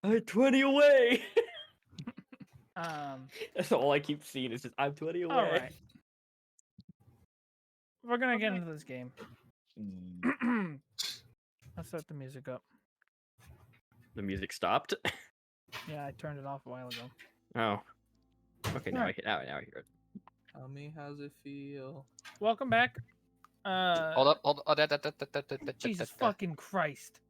I'm 20 away. Um, That's all I keep seeing is just I'm 20 away. all right. We're gonna get into this game. Let's set the music up. The music stopped. Yeah, I turned it off a while ago. Oh. Okay, now Alright. I hear it. Tell me, how's it feel? Welcome back. Hold up. Oh, Jesus fucking Christ.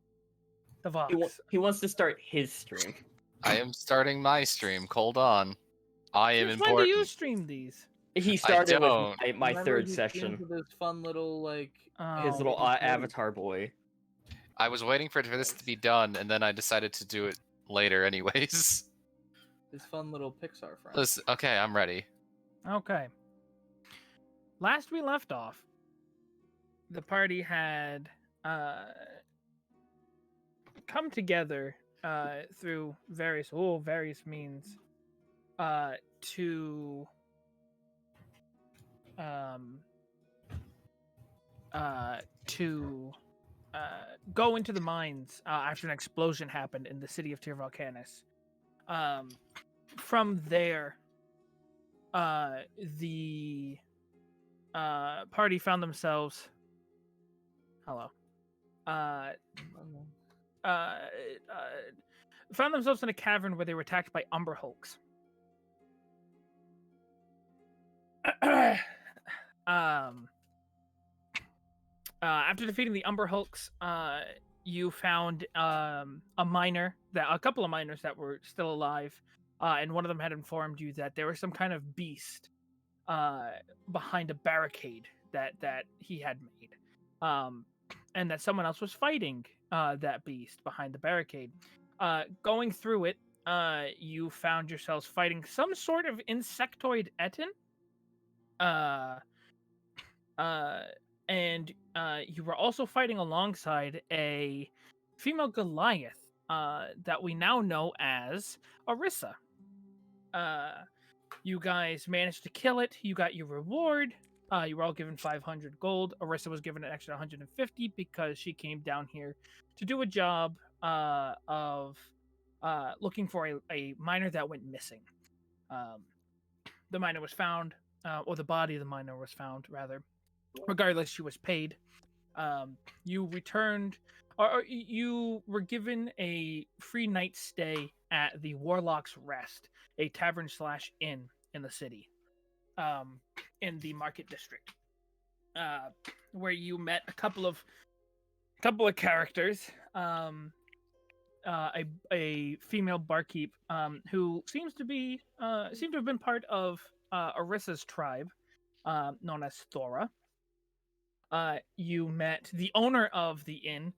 The Vox. He wants to start his stream. I am starting my stream. Hold on. I am Since important. when do you stream these? He started with don't. my Remember third he session. came to this fun little like His Oh, little avatar boy. I was waiting for this to be done, and then I decided to do it later anyways. this fun little Pixar friend. Listen, okay, I'm ready. okay. Last we left off, the party had come together through various means to go into the mines after an explosion happened in the city of Tah'Rahl. From there, the party found themselves. Hello. Found themselves in a cavern where they were attacked by Umber Hulks. After defeating the Umber Hulks, you found a couple of miners that were still alive, and one of them had informed you that there was some kind of beast behind a barricade that he had made, and that someone else was fighting that beast behind the barricade. Going through it, you found yourselves fighting some sort of insectoid Etin. And you were also fighting alongside a female Goliath that we now know as Arissa. You guys managed to kill it. You got your reward. You were all given 500 gold. Arissa was given an extra 150 because she came down here to do a job of looking for a miner that went missing. The miner was found, or the body of the miner was found, rather. Regardless, she was paid. You returned, or you were given a free night stay at the Warlock's Rest, a tavern/inn in the city, in the market district, where you met a couple of characters. A female barkeep who seemed to have been part of Arissa's tribe, known as Thora. You met the owner of the inn,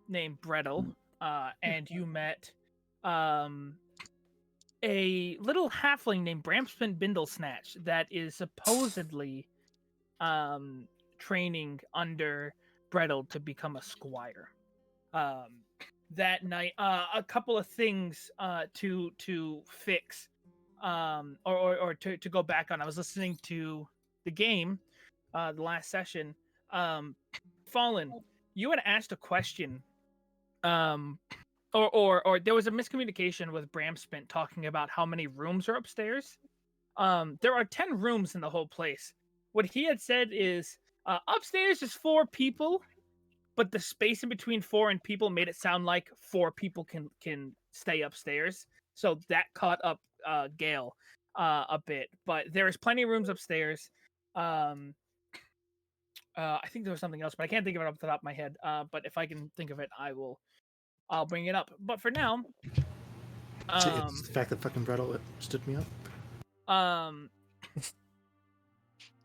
named Brettel, and you met a little halfling named Bramspin Bindlesnatch that is supposedly training under Brettel to become a squire. That night, a couple of things to fix, or to go back on. I was listening to the game, the last session. Fallen, you had asked a question, or there was a miscommunication with Bramspin talking about how many rooms are upstairs. There are 10 rooms in the whole place. What he had said is upstairs is 4 people, but the space in between 4 and people made it sound like 4 people can stay upstairs. So that caught up Gale a bit. But there is plenty of rooms upstairs. I think there was something else, but I can't think of it off the top of my head. But if I can think of it, I'll bring it up. But for now, it's the fact that fucking Brettel stood me up.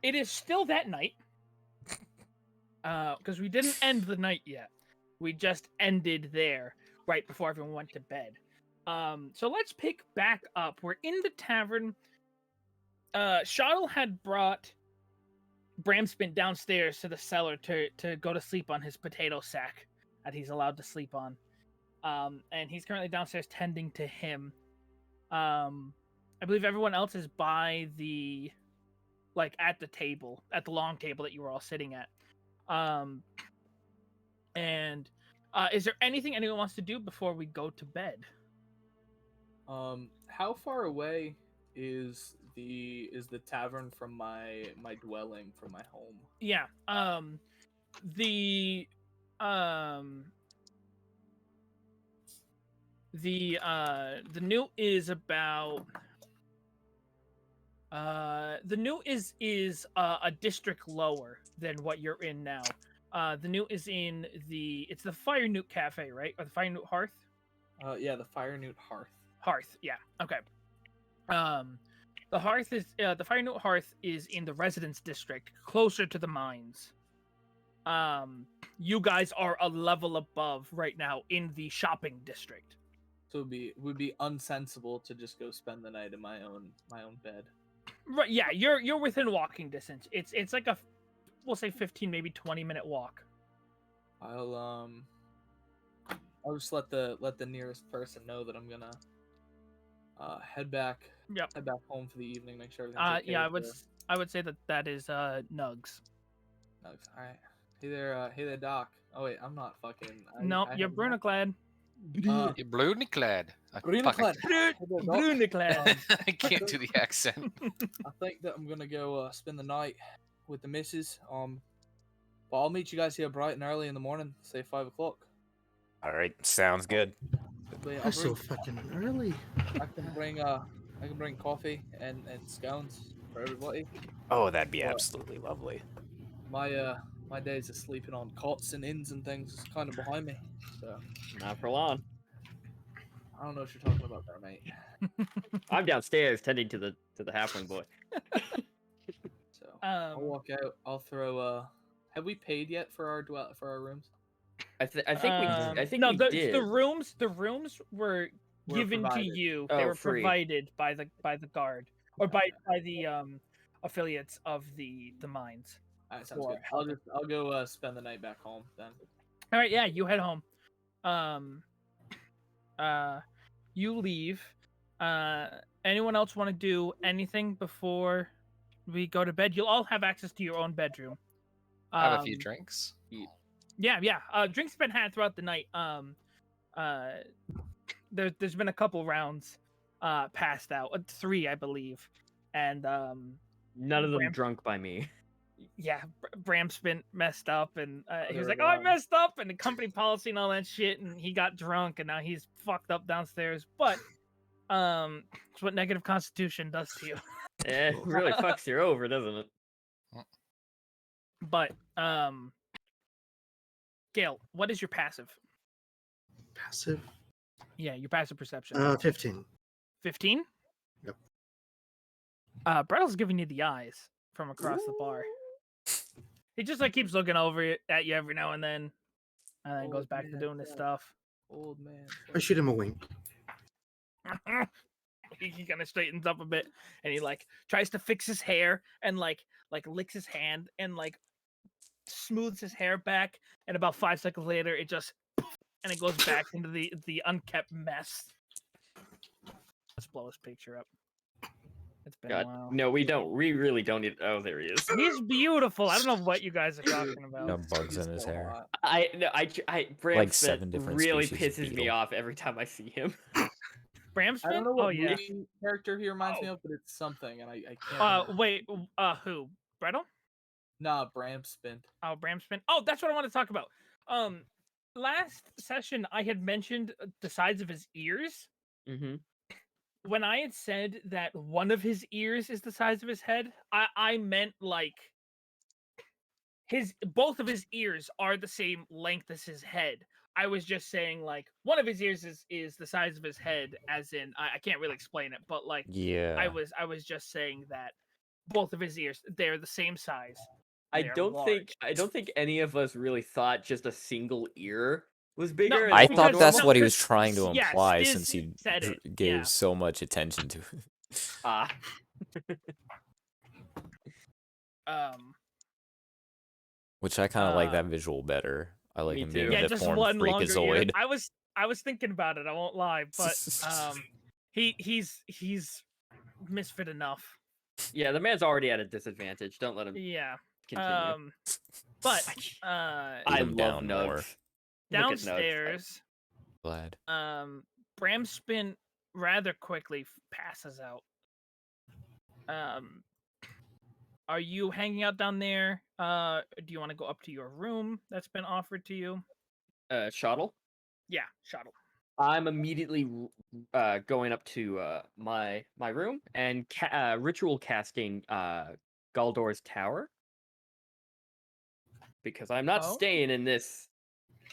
It is still that night. Because we didn't end the night yet. We just ended there right before everyone went to bed. So let's pick back up. We're in the tavern. Shottle had brought Bramspin downstairs to the cellar to go to sleep on his potato sack that he's allowed to sleep on. And he's currently downstairs tending to him. I believe everyone else is by the, at the table, at the long table that you were all sitting at. And Is there anything anyone wants to do before we go to bed? How far away is the tavern from my dwelling, from my home? Yeah. The the new is about the new is a district lower than what you're in now. The new is in it's the Fire Newt Cafe, right? Or the Fire Newt Hearth? Yeah, the Fire Newt Hearth. Hearth, yeah. Okay. The Hearth is the Fire Newt Hearth is in the residence district, closer to the mines. You guys are a level above right now in the shopping district. So it would be unsensible to just go spend the night in my own bed. Right, yeah, you're within walking distance. It's like we'll say 15, maybe 20-minute walk. I'll just let the nearest person know that I'm gonna head back home for the evening, make sure everything's okay. Yeah, I would say that is Nugs. All right. Hey there, Doc. Oh wait, I'm not fucking. No, you're Brunaclad. Brunaclad. Brunaclad. Brunaclad. I can't do the accent. I think that I'm gonna go spend the night with the missus. But I'll meet you guys here bright and early in the morning, say 5 o'clock. All right, sounds good. That's so fucking early. I can bring coffee and scones for everybody. Oh, that'd be absolutely lovely. My days of sleeping on cots and inns and things is kind of behind me. So Not for long. I don't know what you're talking about there, mate. I'm downstairs tending to the halfling boy. So I'll walk out. I'll throw. Have we paid yet for our rooms? I think no, we the did. the rooms were given to provided. you. Oh, They were free. provided by the guard or by the affiliates of the mines. All right, sounds good. I'll go spend the night back home then. All right, yeah, you head home. You leave. Anyone else want to do anything before we go to bed? You'll all have access to your own bedroom. I have a few drinks. Yeah. Drinks have been had throughout the night. There's been a couple rounds passed out, 3, I believe, and None of them Bram- drunk by me. yeah, Bram's been messed up, and he was They're like, "Oh, I wrong. messed up," and the company policy and all that shit, and he got drunk, and now he's fucked up downstairs. But it's what negative constitution does to you. It really fucks you over, doesn't it? But Gail, what is your passive? Passive. Yeah, your passive perception. 15. 15? Yep. Brettle's giving you the eyes from across the bar. He just like keeps looking over at you every now and then goes Old back to man doing his Brett. stuff. Old man. I shoot him a wink. He kind of straightens up a bit, and he like tries to fix his hair and like licks his hand and like smooths his hair back, and about 5 seconds later it just and it goes back into the unkept mess. Let's blow his picture up. It's been a God, while. no, we don't. We really don't need. Oh, there he is. He's beautiful. I don't know what you guys are talking about. No bugs in his hair. Bram Like Smith 7 different really species of pisses me beetle. off every time I see him. Bramspin? I don't know Oh what yeah. movie character he reminds me of, but it's something, and I can't. remember. Wait. Who? Brettle? Nah, Bramspin. Oh, Bramspin. Oh, that's what I want to talk about. Last session I had mentioned the size of his ears. Mm-hmm. When I had said that one of his ears is the size of his head, I meant like both of his ears are the same length as his head. I was just saying like one of his ears is the size of his head, as in I can't really explain it, but like Yeah. I was just saying that both of his ears, they're the same size. I They're don't large. think any of us really thought just a single ear was bigger. I because- thought that's no, what he was because- trying to yeah, imply Stiz since he said it, gave yeah. so much attention to it. Ah, Which I kind of like that visual better. I like me him too. being Yeah, the just deformed one longer ear. freakazoid. I was thinking about it. I won't lie, but he's misfit enough. yeah, the man's already at a disadvantage. Don't let him Yeah. continue. But I Beat him love down more. Nugs. look at notes. Downstairs, Glad. Bram Spin rather quickly passes out. Are you hanging out down there? Do you want to go up to your room that's been offered to you? Shuttle. Yeah, shuttle. I'm immediately going up to my room and ritual casting Galdor's tower because I'm not staying in this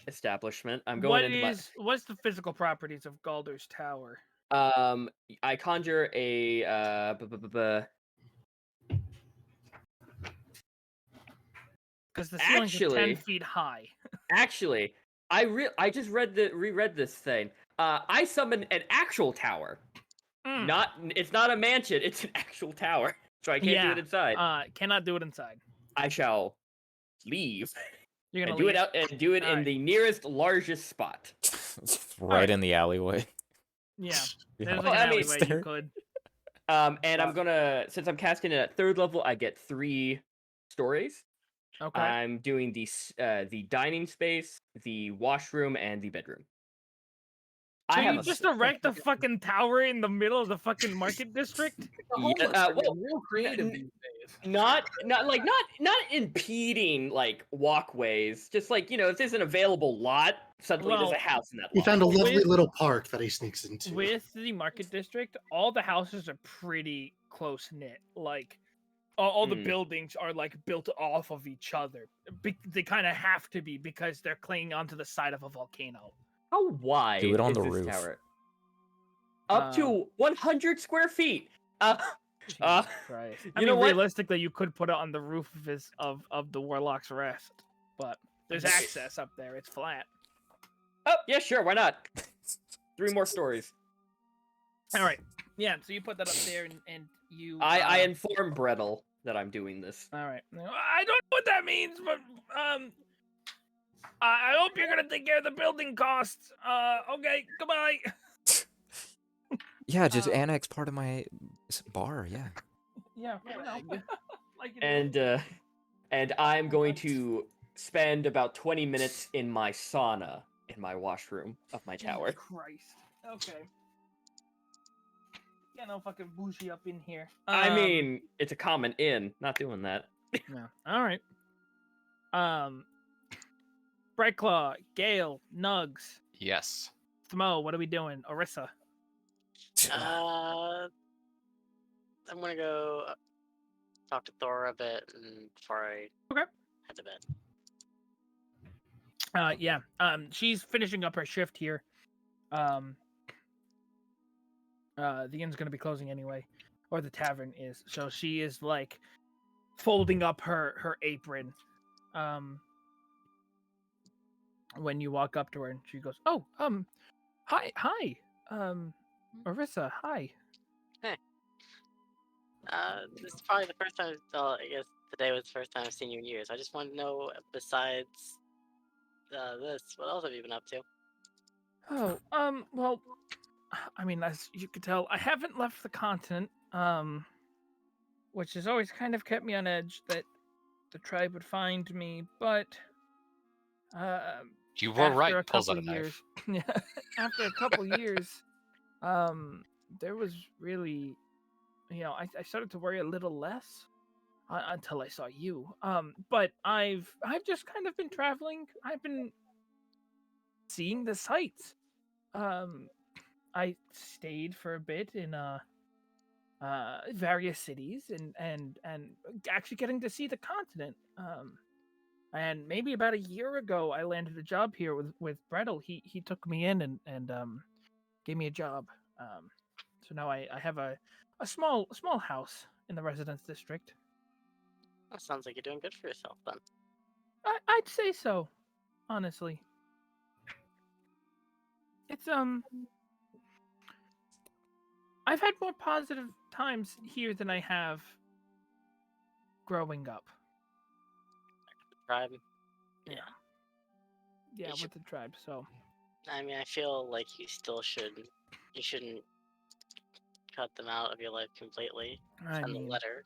establishment. I'm going into what's the physical properties of Galdor's tower? I conjure a because the ceilings are 10 feet high. Actually, I just reread this thing. I summon an actual tower. It's not a mansion, it's an actual tower. So I can't do it inside. Cannot do it inside. I shall leave. You're gonna do it out and do it in the nearest largest spot. right in the alleyway. Yeah. Yeah. There's like an alleyway you could. And I'm gonna, since I'm casting it at 3rd level, I get 3 stories. Okay. I'm doing the dining space, the washroom, and the bedroom. So you just erect a fucking tower in the middle of the fucking market district? Real creative these days. Not impeding like walkways. Just like, if there's an available lot, suddenly there's a house in that lot. He found a lovely little park that he sneaks into. With the market district, all the houses are pretty close knit. Like all the buildings are like built off of each other. They kind of have to be because they're clinging onto the side of a volcano. How wide Do it on is the this roof. tower? Up to 100 square feet. Christ. I mean, realistically, you could put it on the roof of the Warlock's Rest, but there's access up there. It's flat. Oh, yeah, sure. Why not? 3 more stories. All right. Yeah, so you put that up there, and you... I inform Brettel that I'm doing this. All right. I don't know what that means, but I hope you're gonna take care of the building costs. Okay, goodbye. Yeah, just annex part of my bar. Yeah. Yeah. Like and I'm going to spend about 20 minutes in my sauna in my washroom of my tower. Jesus Christ. Okay. Get no fucking bougie up in here. I mean, it's a common inn. Not doing that. Yeah. All right. Brightclaw, Gale, Nugs. Yes. Thmo, what are we doing? Orissa. I'm gonna go talk to Thor a bit before I head to bed. Yeah. She's finishing up her shift here. The inn's gonna be closing anyway, or the tavern is. So she is like folding up her apron. When you walk up to her and she goes, "Oh, hi, Orissa, hi." Hey. This is probably the first time. Well, I guess today was the first time I've seen you in years. I just want to know, besides this, what else have you been up to? Oh, well, I mean, as you can tell, I haven't left the continent, which has always kind of kept me on edge that the tribe would find me, but you were right. After Pulls out a knife. Yeah, after a couple years, there was really, I started to worry a little less until I saw you. But I've just kind of been traveling. I've been seeing the sights. I stayed for a bit in various cities and actually getting to see the continent. And maybe about a year ago, I landed a job here with Brettel. He took me in and gave me a job. So now I have a small house in the residence district. That sounds like you're doing good for yourself then. I'd say so, honestly. It's I've had more positive times here than I have growing up. Tribe. Yeah, with the tribe. So I mean, I feel like you shouldn't cut them out of your life completely. Send a letter.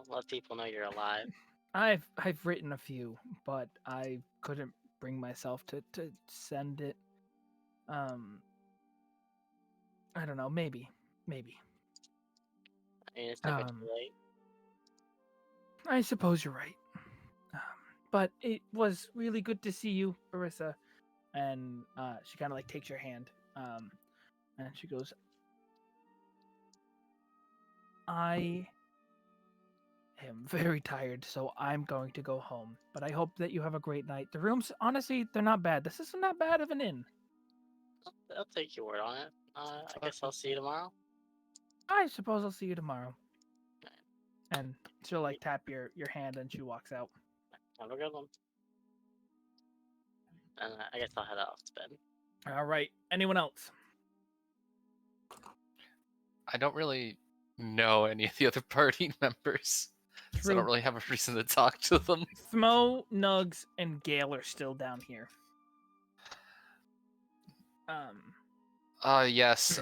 Let people know you're alive. I've written a few, but I couldn't bring myself to send it. I don't know. Maybe. I mean, it's never too late. I suppose you're right. But it was really good to see you, Arissa. And she kind of like takes your hand. And she goes, I am very tired, so I'm going to go home. But I hope that you have a great night. The rooms, honestly, they're not bad. This isn't that bad of an inn. I'll take your word on it. I guess I'll see you tomorrow. I suppose I'll see you tomorrow. And she'll like tap your hand and she walks out. Have a good one. And I guess I'll head off to bed. All right. Anyone else? I don't really know any of the other party members, so I don't really have a reason to talk to them. Smo, Nugs, and Gale are still down here. Yes.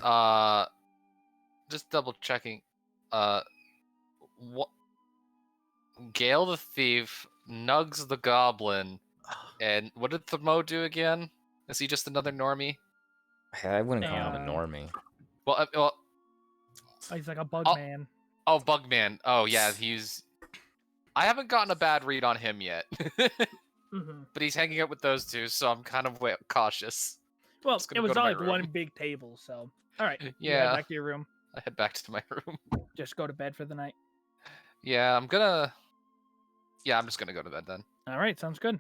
Just double checking. What? Gale the thief, Nugs the goblin, and what did Thmo do again? Is he just another normie? I wouldn't call him a normie. Well, he's like a bug man. Oh, Bugman. Oh, yeah, he's... I haven't gotten a bad read on him yet. But he's hanging out with those two, so I'm kind of cautious. Well, it was all like one big table, so... Alright, yeah. You head back to your room. I head back to my room. Just go to bed for the night? Yeah, I'm gonna... Yeah, I'm just gonna go to bed then. Alright, sounds good.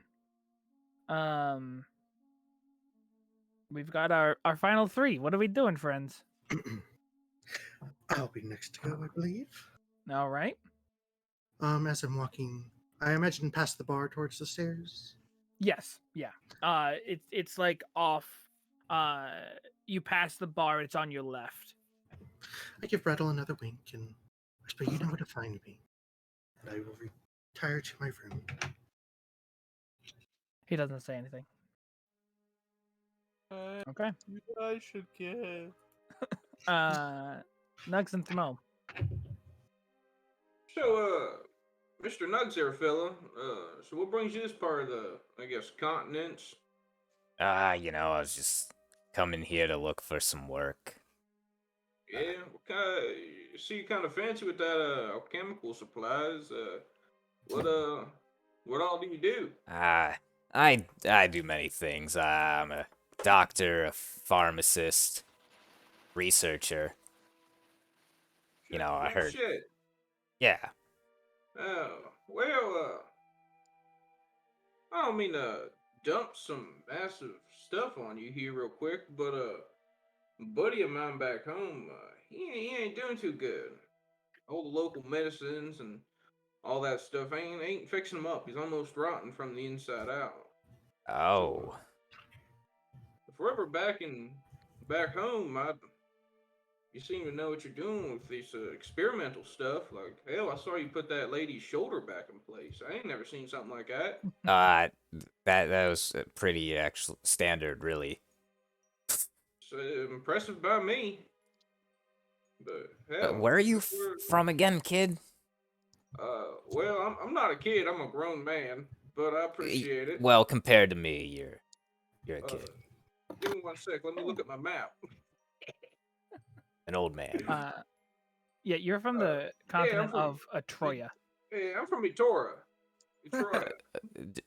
We've got our final three. What are we doing, friends? I'll be next to go, I believe. All right. As I'm walking, I imagine past the bar towards the stairs. Yes. Yeah. It's like off. You pass the bar. It's on your left. I give Brettle another wink and whisper, "You know where to find me." And I will retire to my room. He doesn't say anything. Okay. You guys should kiss. Nugs and Thmo. So, Mr. Nugs there, fella. So what brings you this part of the, I guess, continents? I was just coming here to look for some work. Yeah, you see you kind of fancy with that, alchemical supplies. What all do you do? I do many things. I'm a doctor, a pharmacist, researcher. I heard. Shit. Yeah. Oh, well, I don't mean to dump some massive stuff on you here real quick, but a buddy of mine back home, he ain't doing too good. All the local medicines and all that stuff ain't fixing him up. He's almost rotten from the inside out. Oh. So, if we're ever back home, you seem to know what you're doing with this experimental stuff. Like, hell, I saw you put that lady's shoulder back in place. I ain't never seen something like that. That was pretty standard, really. It's impressive by me. But hell, where are you from again, kid? Well, I'm not a kid. I'm a grown man, but I appreciate it. Well, compared to me, you're a kid. Give me 1 sec. Let me look at my map. An old man. Yeah, you're from the continent of Troya. Hey, I'm from Etora.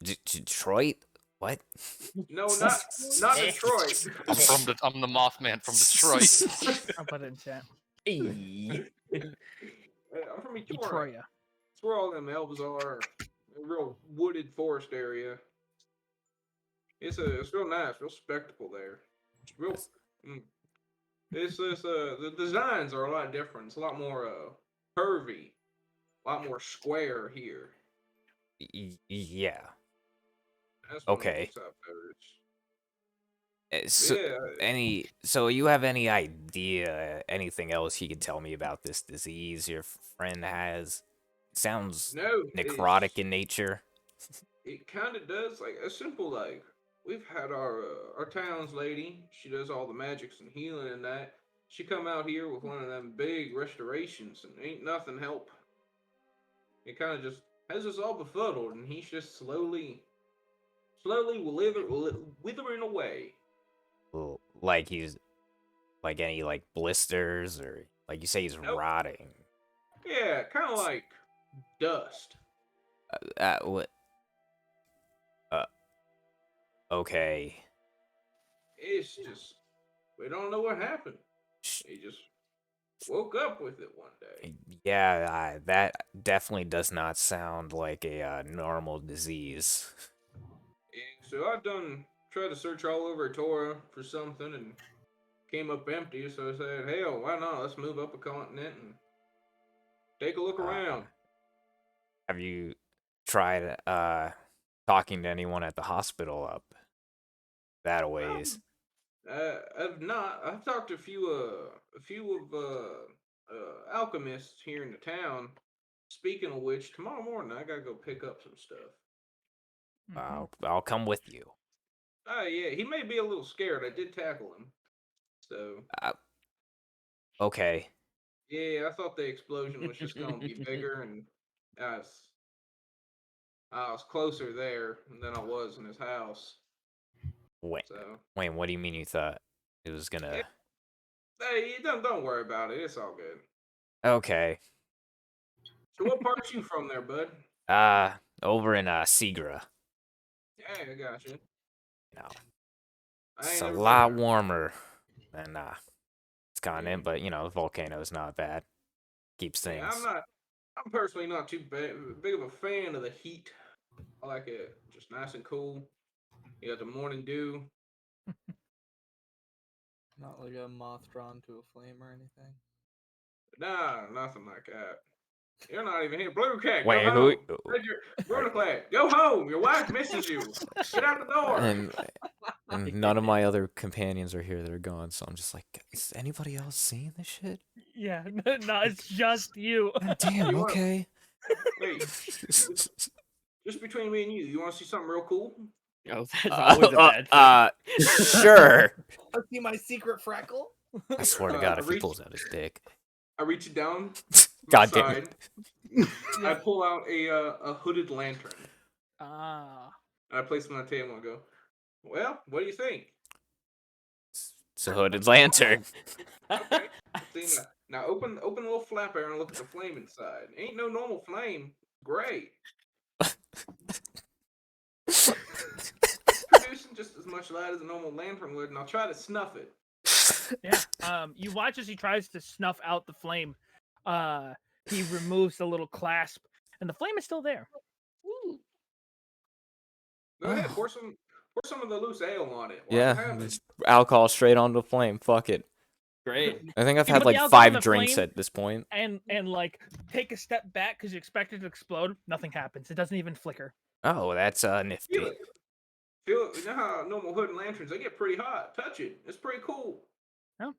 Detroit? What? No, not Detroit. I'm the Mothman from Detroit. I'll put it in chat. I'm from Etora. Troya. That's where all them elves are. A real wooded forest area. It's real nice, real spectacle there. It's real. The designs are a lot different. It's a lot more curvy, a lot more square here. Yeah. That's okay. Yeah. So you have any idea, anything else you could tell me about this disease your friend has? Sounds necrotic in nature. It kind of does. Like a simple we've had our town's lady. She does all the magics and healing and that. She come out here with one of them big restorations and ain't nothing help. It kind of just has us all befuddled, and he's just slowly slowly withering away. Like he's like any like blisters or like you say he's Nope. rotting. Yeah, kind of like dust. What? Okay. It's just we don't know what happened. He just woke up with it one day. Yeah, that definitely does not sound like a normal disease. And so I tried to search all over Torah for something and came up empty. So I said, hell, why not? Let's move up a continent and take a look around. Have you tried talking to anyone at the hospital up that a ways? I've not. I've talked to a few of alchemists here in the town. Speaking of which, tomorrow morning I gotta go pick up some stuff. I'll come with you. Yeah, he may be a little scared. I did tackle him. So. Okay. Yeah, I thought the explosion was just gonna be bigger, and I was closer there than I was in his house. Wait, So. wait, what do you mean you thought it was gonna? Hey, don't worry about it. It's all good. Okay. So, what part's you from there, bud? Over in Segra. Yeah, I got you. You know, I ain't it's a never lot been there. warmer than this continent, but you know, the volcano's not bad. Keeps things. Yeah, I'm personally not too big of a fan of the heat. I like it just nice and cool. You got the morning dew. Not like a moth drawn to a flame or anything. Nah, nothing like that. You're not even here. Blue Cat, Wait, go who? home. Brunaclad, go home. Your wife misses you. Get out the door. And none of my other companions are here. They're gone. So I'm just like, is anybody else seeing this shit? Yeah, no, it's just you. Damn. Okay. Wait. Just between me and you want to see something real cool? Oh, that's always a bad thing. Sure. Let's see my secret freckle. I swear to God, if he pulls out his dick. I reach it down. God damn it. I pull out a hooded lantern. Ah. I place it on the table and go, well, what do you think? It's a hooded lantern. Okay. See, now open the little flap there and look at the flame inside. Ain't no normal flame. Great. Producing just as much light as a normal lantern would, and I'll try to snuff it. Yeah. You watch as he tries to snuff out the flame. He removes the little clasp, and the flame is still there. Ooh. Go ahead, pour some of the loose ale on it. Yeah, just alcohol straight onto the flame. Fuck it. Great. I think I've You had put the like alcohol in 5 the drinks flame at this point. And like take a step back because you expect it to explode. Nothing happens. It doesn't even flicker. Oh, that's nifty. You know how normal hood and lanterns, they get pretty hot. Touch it. It's pretty cool. Oh.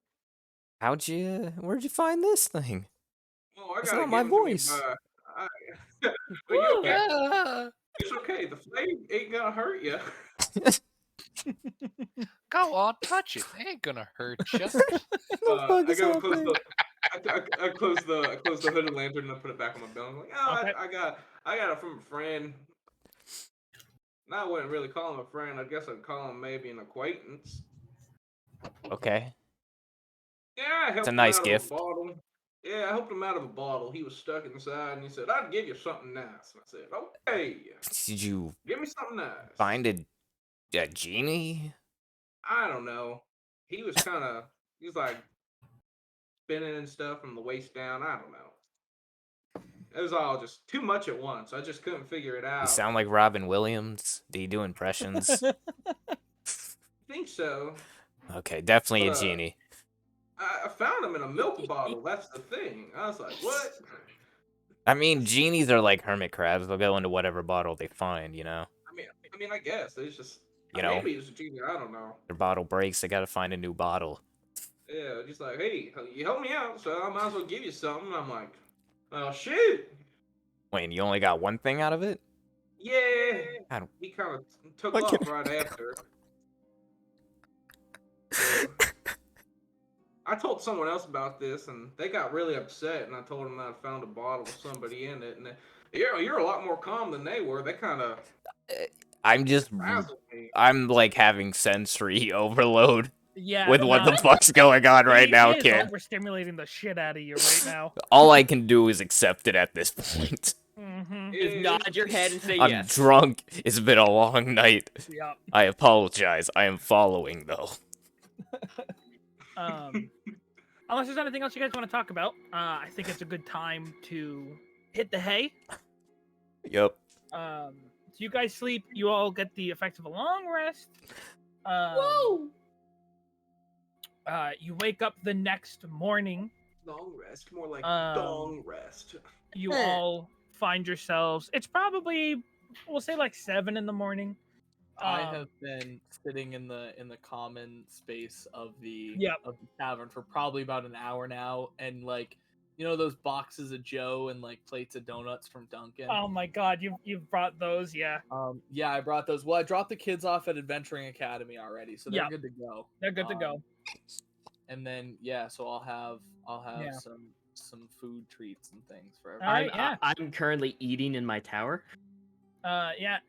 Where'd you find this thing? Oh, I That's gotta not my give 'em to me voice. It's okay. The flame ain't gonna hurt you. Go on, touch it. It ain't gonna hurt you. I go and close I close the hooded lantern and I put it back on my belt. I'm like, oh, Okay. I got it from a friend. Now I wouldn't really call him a friend. I guess I'd call him maybe an acquaintance. Okay. Yeah, I helped It's a him nice out gift. of a bottle. Yeah, I helped him out of a bottle. He was stuck inside, and he said, "I'd give you something nice." And I said, "Okay." Did you Give me something nice. find a genie? I don't know. He was like spinning and stuff from the waist down. I don't know. It was all just too much at once. I just couldn't figure it out. You sound like Robin Williams. Do you do impressions? I think so. Okay, definitely a genie. I found him in a milk bottle. That's the thing. I was like, what? I mean, genies are like hermit crabs. They'll go into whatever bottle they find, you know? I mean, I guess. It's just, You know? maybe it's a genie. I don't know. Their bottle breaks, they gotta find a new bottle. Yeah, just like, hey, you helped me out, so I might as well give you something. I'm like, oh, shit. Wait, and you only got one thing out of it? Yeah. He kind of took off right after. So, I told someone else about this, and they got really upset, and I told them that I found a bottle with somebody in it, and you're a lot more calm than they were. They kind of... I'm like having sensory overload Yeah, with what the fuck's going on right now, he is kid. overstimulating the shit out of you right now. All I can do is accept it at this point. Just nod your head and say I'm yes. drunk. It's been a long night. Yeah. I apologize. I am following though. Unless there's anything else you guys want to talk about, I think it's a good time to hit the hay. Yep. So you guys sleep. You all get the effects of a long rest. Whoa! You wake up the next morning. Long rest, more like long rest. You all find yourselves. It's probably, we'll say, like 7 in the morning. I have been sitting in the common space of the tavern for probably about an hour now, and like, you know, those boxes of Joe and like plates of donuts from Dunkin'. Oh my God, you've brought those, yeah. Yeah, I brought those. Well, I dropped the kids off at Adventuring Academy already, so they're good to go. They're good to go. And then so I'll have some food treats and things for everyone. I'm currently eating in my tower.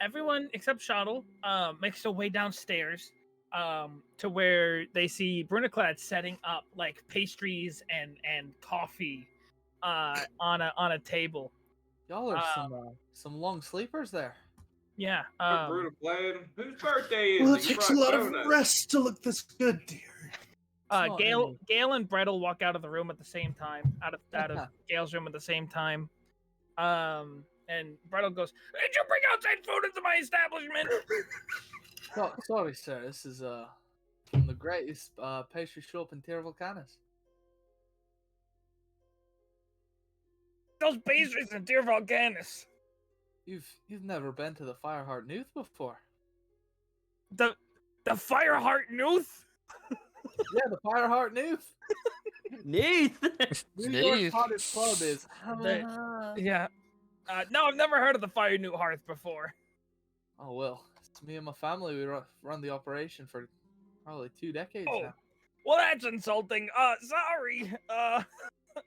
Everyone except Shottle makes their way downstairs to where they see Brunaclad setting up like pastries and coffee on a table. Y'all are some long sleepers there. Yeah. Brunaclad, whose birthday is Well, it? it takes a lot of rest to look this good, dear. Gale and Brettle walk out of the room at the same time, out of Gale's room at the same time. And Brettle goes, "Did you bring outside food into my establishment?" Sorry, sir. This is from the greatest pastry shop in Tah'Rahl. Those pastries in Tah'Rahl. You've never been to the Fireheart Nooth before. The Fireheart Nooth? Yeah, the Fireheart Nooth. New York Hottest Club is. No, I've never heard of the Fire New Hearth before. Oh well, it's me and my family. We run the operation for probably 2 decades now. Well, that's insulting. Sorry. I'll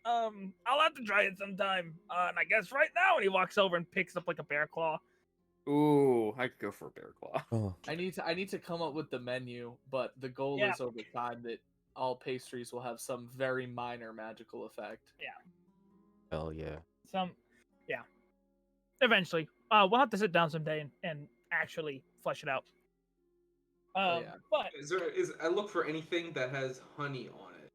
have to try it sometime. And I guess right now. And he walks over and picks up like a bear claw. Ooh, I could go for a bear claw. Oh. I need to come up with the menu, but the goal is over time that all pastries will have some very minor magical effect. Yeah. Hell yeah. Eventually. We'll have to sit down someday and actually flesh it out. But I look for anything that has honey on it.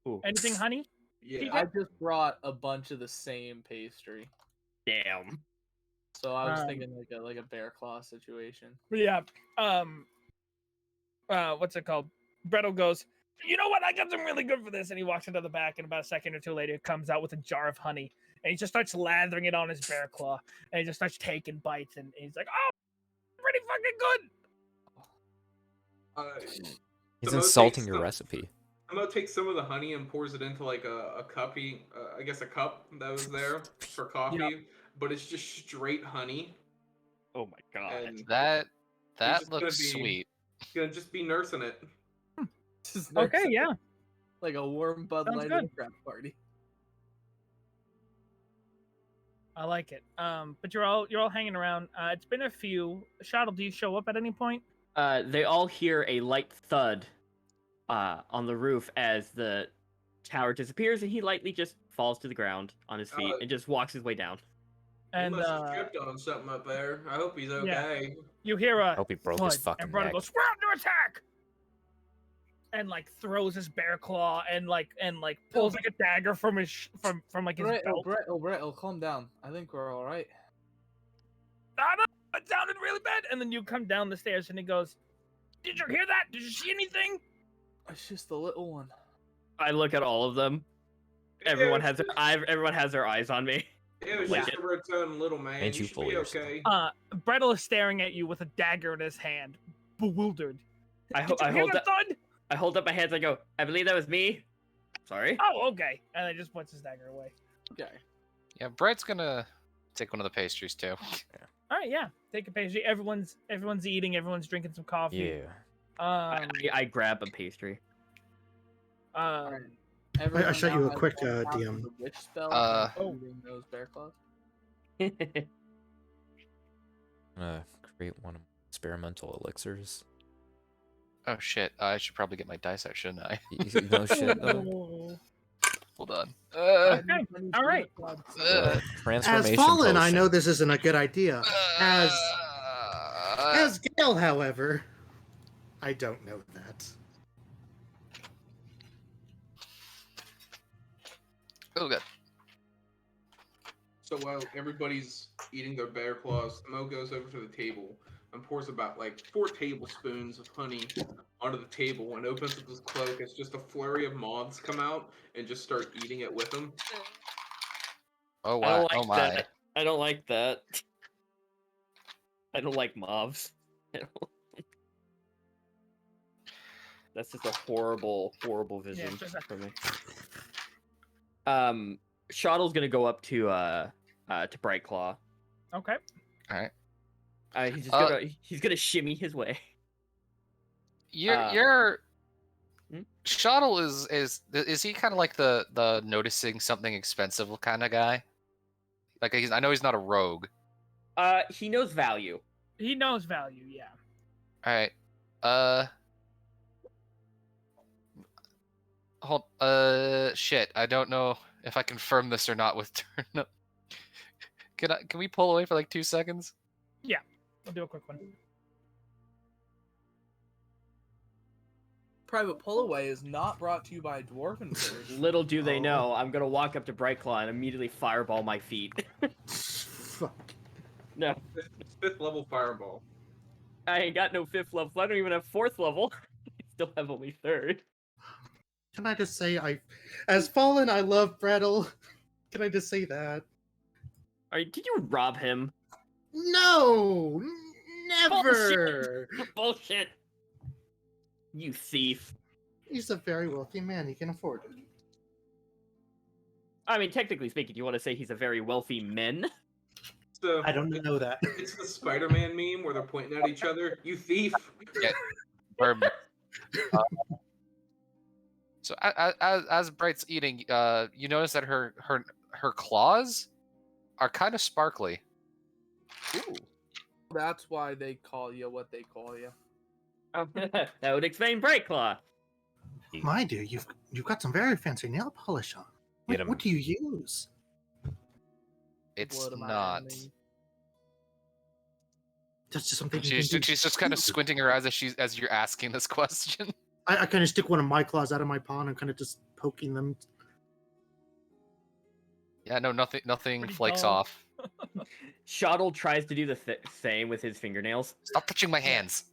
Ooh. Anything honey? Yeah. I just brought a bunch of the same pastry. Damn. So I was thinking like a bear claw situation. Yeah. What's it called? Brettle goes, "You know what? I got some really good for this." And he walks into the back, and about a second or two later, comes out with a jar of honey. And he just starts lathering it on his bear claw. And he just starts taking bites. And he's like, "Oh, pretty fucking good." He's insulting your recipe. Mo takes some of the honey and pours it into like a cuppy, I guess a cup that was there for coffee, but it's just straight honey. Oh my god. And that looks sweet. He's gonna just be nursing it. Okay, yeah. Like a warm Bud Light at a crap party. I like it. But you're all hanging around. It's been a few. Shottle, do you show up at any point? They all hear a light thud on the roof as the tower disappears, and he lightly just falls to the ground on his feet and just walks his way down. And he must have tripped on something up there. I hope he's okay. Yeah. You hear a hope he broke his fucking and Brother neck. goes, "We're under attack!" And like throws his bear claw and pulls like a dagger from his from like his belt. Brettle, calm down. I think we're all right. No, it sounded really bad. And then you come down the stairs, and he goes, "Did you hear that? Did you see anything?" It's just the little one. I look at all of them. Everyone has their eyes on me. It was just a return little man. And you you should fool be yourself. okay. Brettle is staring at you with a dagger in his hand, bewildered. I hold up my hands. I go, "I believe that was me. Sorry." Oh, okay. And then just puts his dagger away. Okay. Yeah, Brett's gonna take one of the pastries too. All right, yeah. Take a pastry. Everyone's eating. Everyone's drinking some coffee. Yeah. I grab a pastry. I shot you a quick DM. Witch spell. Those bear claws. Create one of my experimental elixirs. Oh shit! I should probably get my dice out, shouldn't I? No shit though. Hold on. Okay. All right. Transformation As Fallen, I potion. know this isn't a good idea. As Gale, however, I don't know that. Oh god. So while everybody's eating their bear claws, Mo goes over to the table and pours about like 4 tablespoons of honey onto the table and opens up his cloak. It's just a flurry of moths come out and just start eating it with him. Oh I don't wow! like Oh my! that. I don't like that. I don't like mobs. That's just a horrible, horrible vision for me. Shottle's gonna go up to Brightclaw. Okay. All right. He's gonna shimmy his way. You're Shottle is he kind of like the noticing something expensive kind of guy? Like I know he's not a rogue. He knows value. He knows value, yeah. All right. Hold. Shit. I don't know if I confirm this or not with turn. Can we pull away for like 2 seconds? Yeah. I'll do a quick one. Private Pull Away is not brought to you by Dwarven Forge. Little do they know, I'm gonna walk up to Brightclaw and immediately fireball my feet. Fuck. No, It's 5th level fireball. I ain't got no 5th level. I don't even have 4th level. I still have only 3rd. Can I just say, as Fallen, I love Brettle. Can I just say that? Did you rob him? No, never. Bullshit. You thief. He's a very wealthy man. He can afford it. I mean, technically speaking, do you want to say he's a very wealthy man? So, I don't know that. It's the Spider-Man meme where they're pointing at each other. You thief! Yeah. So as Bright's eating, you notice that her claws are kind of sparkly. Ooh. That's why they call you what they call you. That would explain Brightclaw. My dear, you've got some very fancy nail polish on. What do you use? It's not. That's just something. She's just kind of squinting her eyes as you're asking this question. I kind of stick one of my claws out of my paw and I'm kind of just poking them. Yeah, no, nothing Pretty flakes dull. off. Shottle tries to do the same with his fingernails. Stop touching my hands.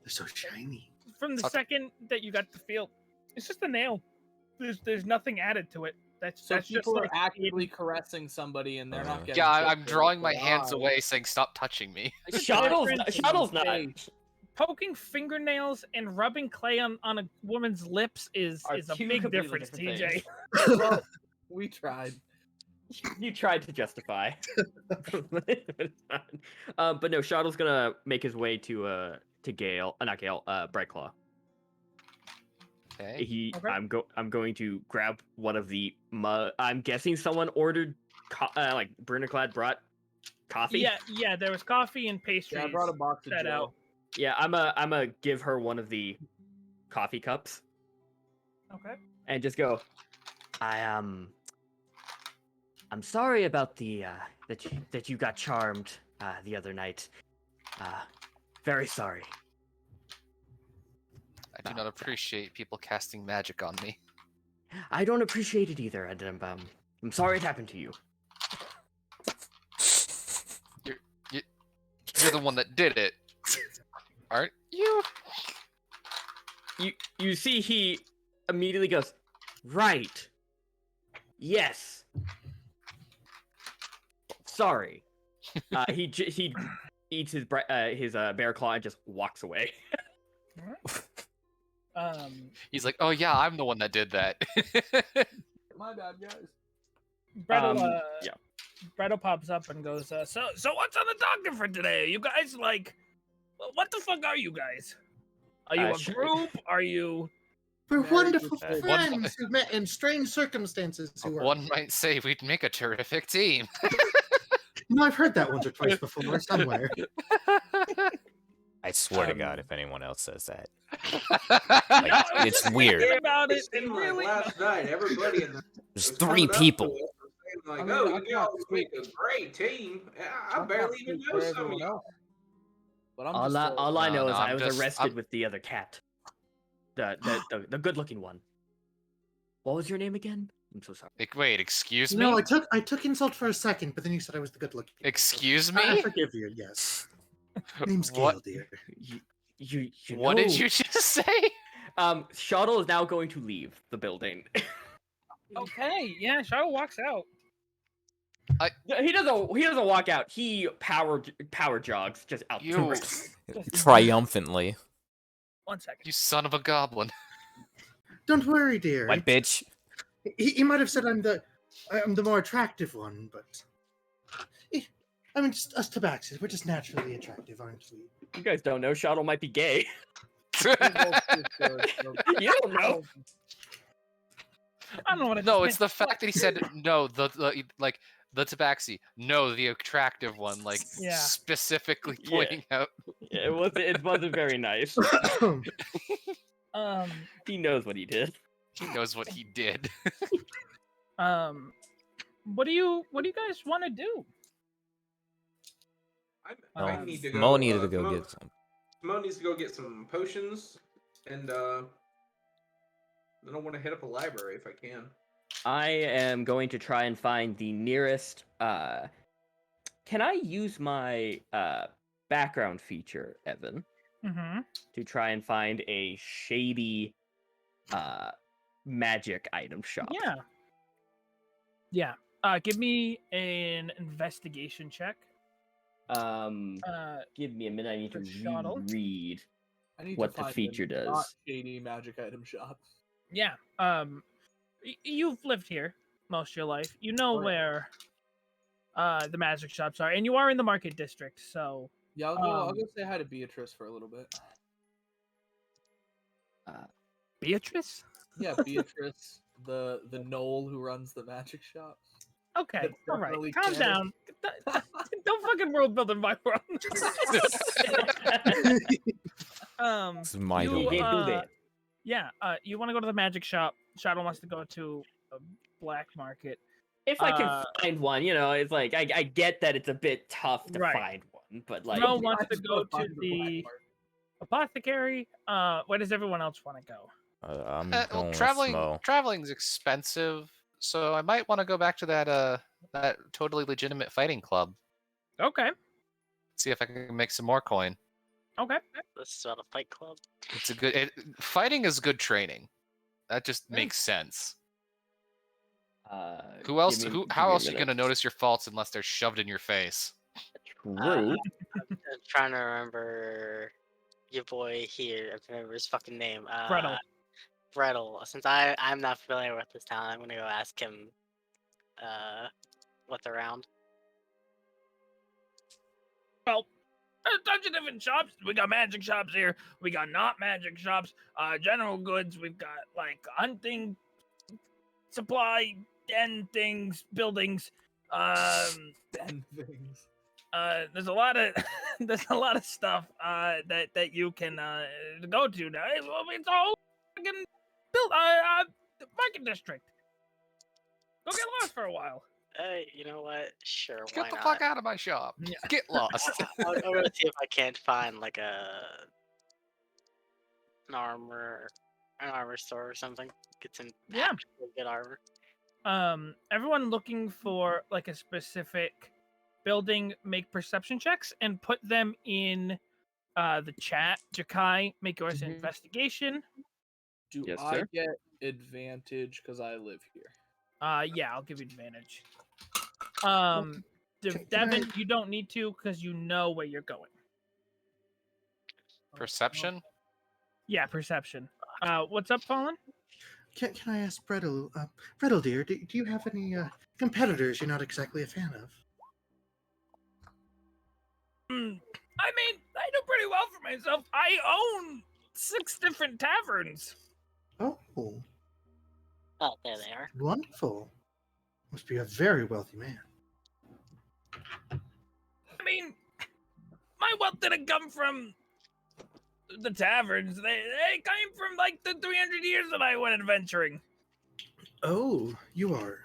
They're so shiny. From the second that you got the feel, it's just a nail. There's nothing added to it. That's People just are like actively caressing somebody and they're not getting. Yeah, I'm chipped drawing in my the hands eye. away, saying "Stop touching me." Shottle's not. poking fingernails and rubbing clay on a woman's lips is a two big completely difference, different TJ. things. Well, we tried. You tried to justify. But no, Shottle's gonna make his way to Gale, not Gale, Brightclaw. Okay. I'm going to grab one of the. I'm guessing someone ordered, like Brunnerclad brought coffee. Yeah. There was coffee and pastries. Yeah, I brought a box of set Joe. out. Yeah, I'm a give her one of the coffee cups. Okay. And just go. I'm sorry about the that you got charmed the other night. Very sorry. I do not appreciate people casting magic on me. I don't appreciate it either, and I'm sorry it happened to you. You're the one that did it, aren't you? You see, he immediately goes, right. Yes. Sorry. He eats his bear claw and just walks away. He's like, oh yeah, I'm the one that did that. My bad, guys. Brettle pops up and goes, so what's on the docket for today? You guys what the fuck are you guys? Are you a group? Are you? We're Very wonderful good. friends who met in strange circumstances. One might say we'd make a terrific team. No, I've heard that once or twice before somewhere. I swear to God, if anyone else says that, No, I was it's just weird. thinking about It it, and seemed like really, last night, everybody in the There's was 3 coming up to people. us and saying like, I mean, "Oh, I you all can't make speak. a great team." I I'm barely not even speak know for some of everyone y'all. else. But I'm All just I know No, is I I'm was just- arrested I'm- with the other cat. The good-looking one. What was your name again? I'm so sorry. Wait, excuse me? No, I took insult for a second, but then you said I was the good looking. Excuse I me? forgive you, yes. Name's What? Gale, dear. You What know, did you just say? Shuttle is now going to leave the building. okay, yeah. Shadow walks out. He doesn't walk out. He power jogs just out. You, Triumphantly. 1 second. you son of a goblin. Don't worry, dear. What, bitch? He might have said I'm the more attractive one, but I mean, just us tabaxis, we're just naturally attractive, aren't we? You guys don't know Shuttle might be gay. We're both too good, so- You don't know. I don't know what it No, meant. it's the fact that he said no, the tabaxi. No, the attractive one, like Yeah. specifically Yeah. pointing out. It wasn't very nice. He knows what he did. He knows what he did. What do you guys want to do? I need to go. Mo needed to go get some. Mo needs to go get some potions, and then I want to hit up a library if I can. I am going to try and find the nearest. Can I use my background feature, Evan, to try and find a shady magic item shop? Yeah. Give me an investigation check. Give me a minute. I need to Shuttle. read I need what to the find feature a does. not shady magic item shop. Yeah. You've lived here most of your life. You know Right. where the magic shops are, and you are in the market district. So Yeah, I'll go say hi to Beatrice for a little bit. Beatrice. Yeah, Beatrice, the knoll who runs the magic shop. Okay, That's all right. definitely Calm canon. down. Don't fucking world build in my world. This is my you, You domain. can't do that. Yeah, you want to go to the magic shop. Shadow wants to go to a black market. If I can find one, it's like I get that it's a bit tough to Right. find one, but like Mo wants to just go wanna to find the black the market. apothecary. Where does everyone else want to go? I'm Well, going with traveling Smo. traveling's expensive, so I might want to go back to that totally legitimate fighting club. Okay. See if I can make some more coin. Okay. This is not a fight club. It's a good fighting is good training. That just makes sense. Who else? How else are you gonna notice your faults unless they're shoved in your face? True. I'm trying to remember your boy here. I remember his fucking name. Brettle. Brettle. Since I'm not familiar with this town, I'm gonna go ask him what's around. Well, there's a bunch of different shops. We got magic shops here. We got not magic shops. General goods. We've got like hunting, supply, den things, buildings. Den things. There's a lot of stuff that you can go to now. It's all fucking built market district. Go get lost for a while. Hey, you know what? Sure, Get why the not? fuck out of my shop. Yeah. Get lost. I'll go see if I can't find like an armor store or something. Get some Yeah. actual good armor. Everyone looking for like a specific building, make perception checks and put them in the chat. Jakai, make yours an investigation. Do Yes, I sir. get advantage because I live here? Yeah, I'll give you advantage. Can Devin, you don't need to because you know where you're going. Perception? Yeah, perception. What's up, Fallen? Can I ask Brettle, Brettle dear, do you have any competitors you're not exactly a fan of? I mean, I do pretty well for myself. I own 6 different taverns. Oh, Oh, there they are. wonderful. Must be a very wealthy man. I mean, my wealth didn't come from the taverns. They came from like the 300 years that I went adventuring. Oh, you are.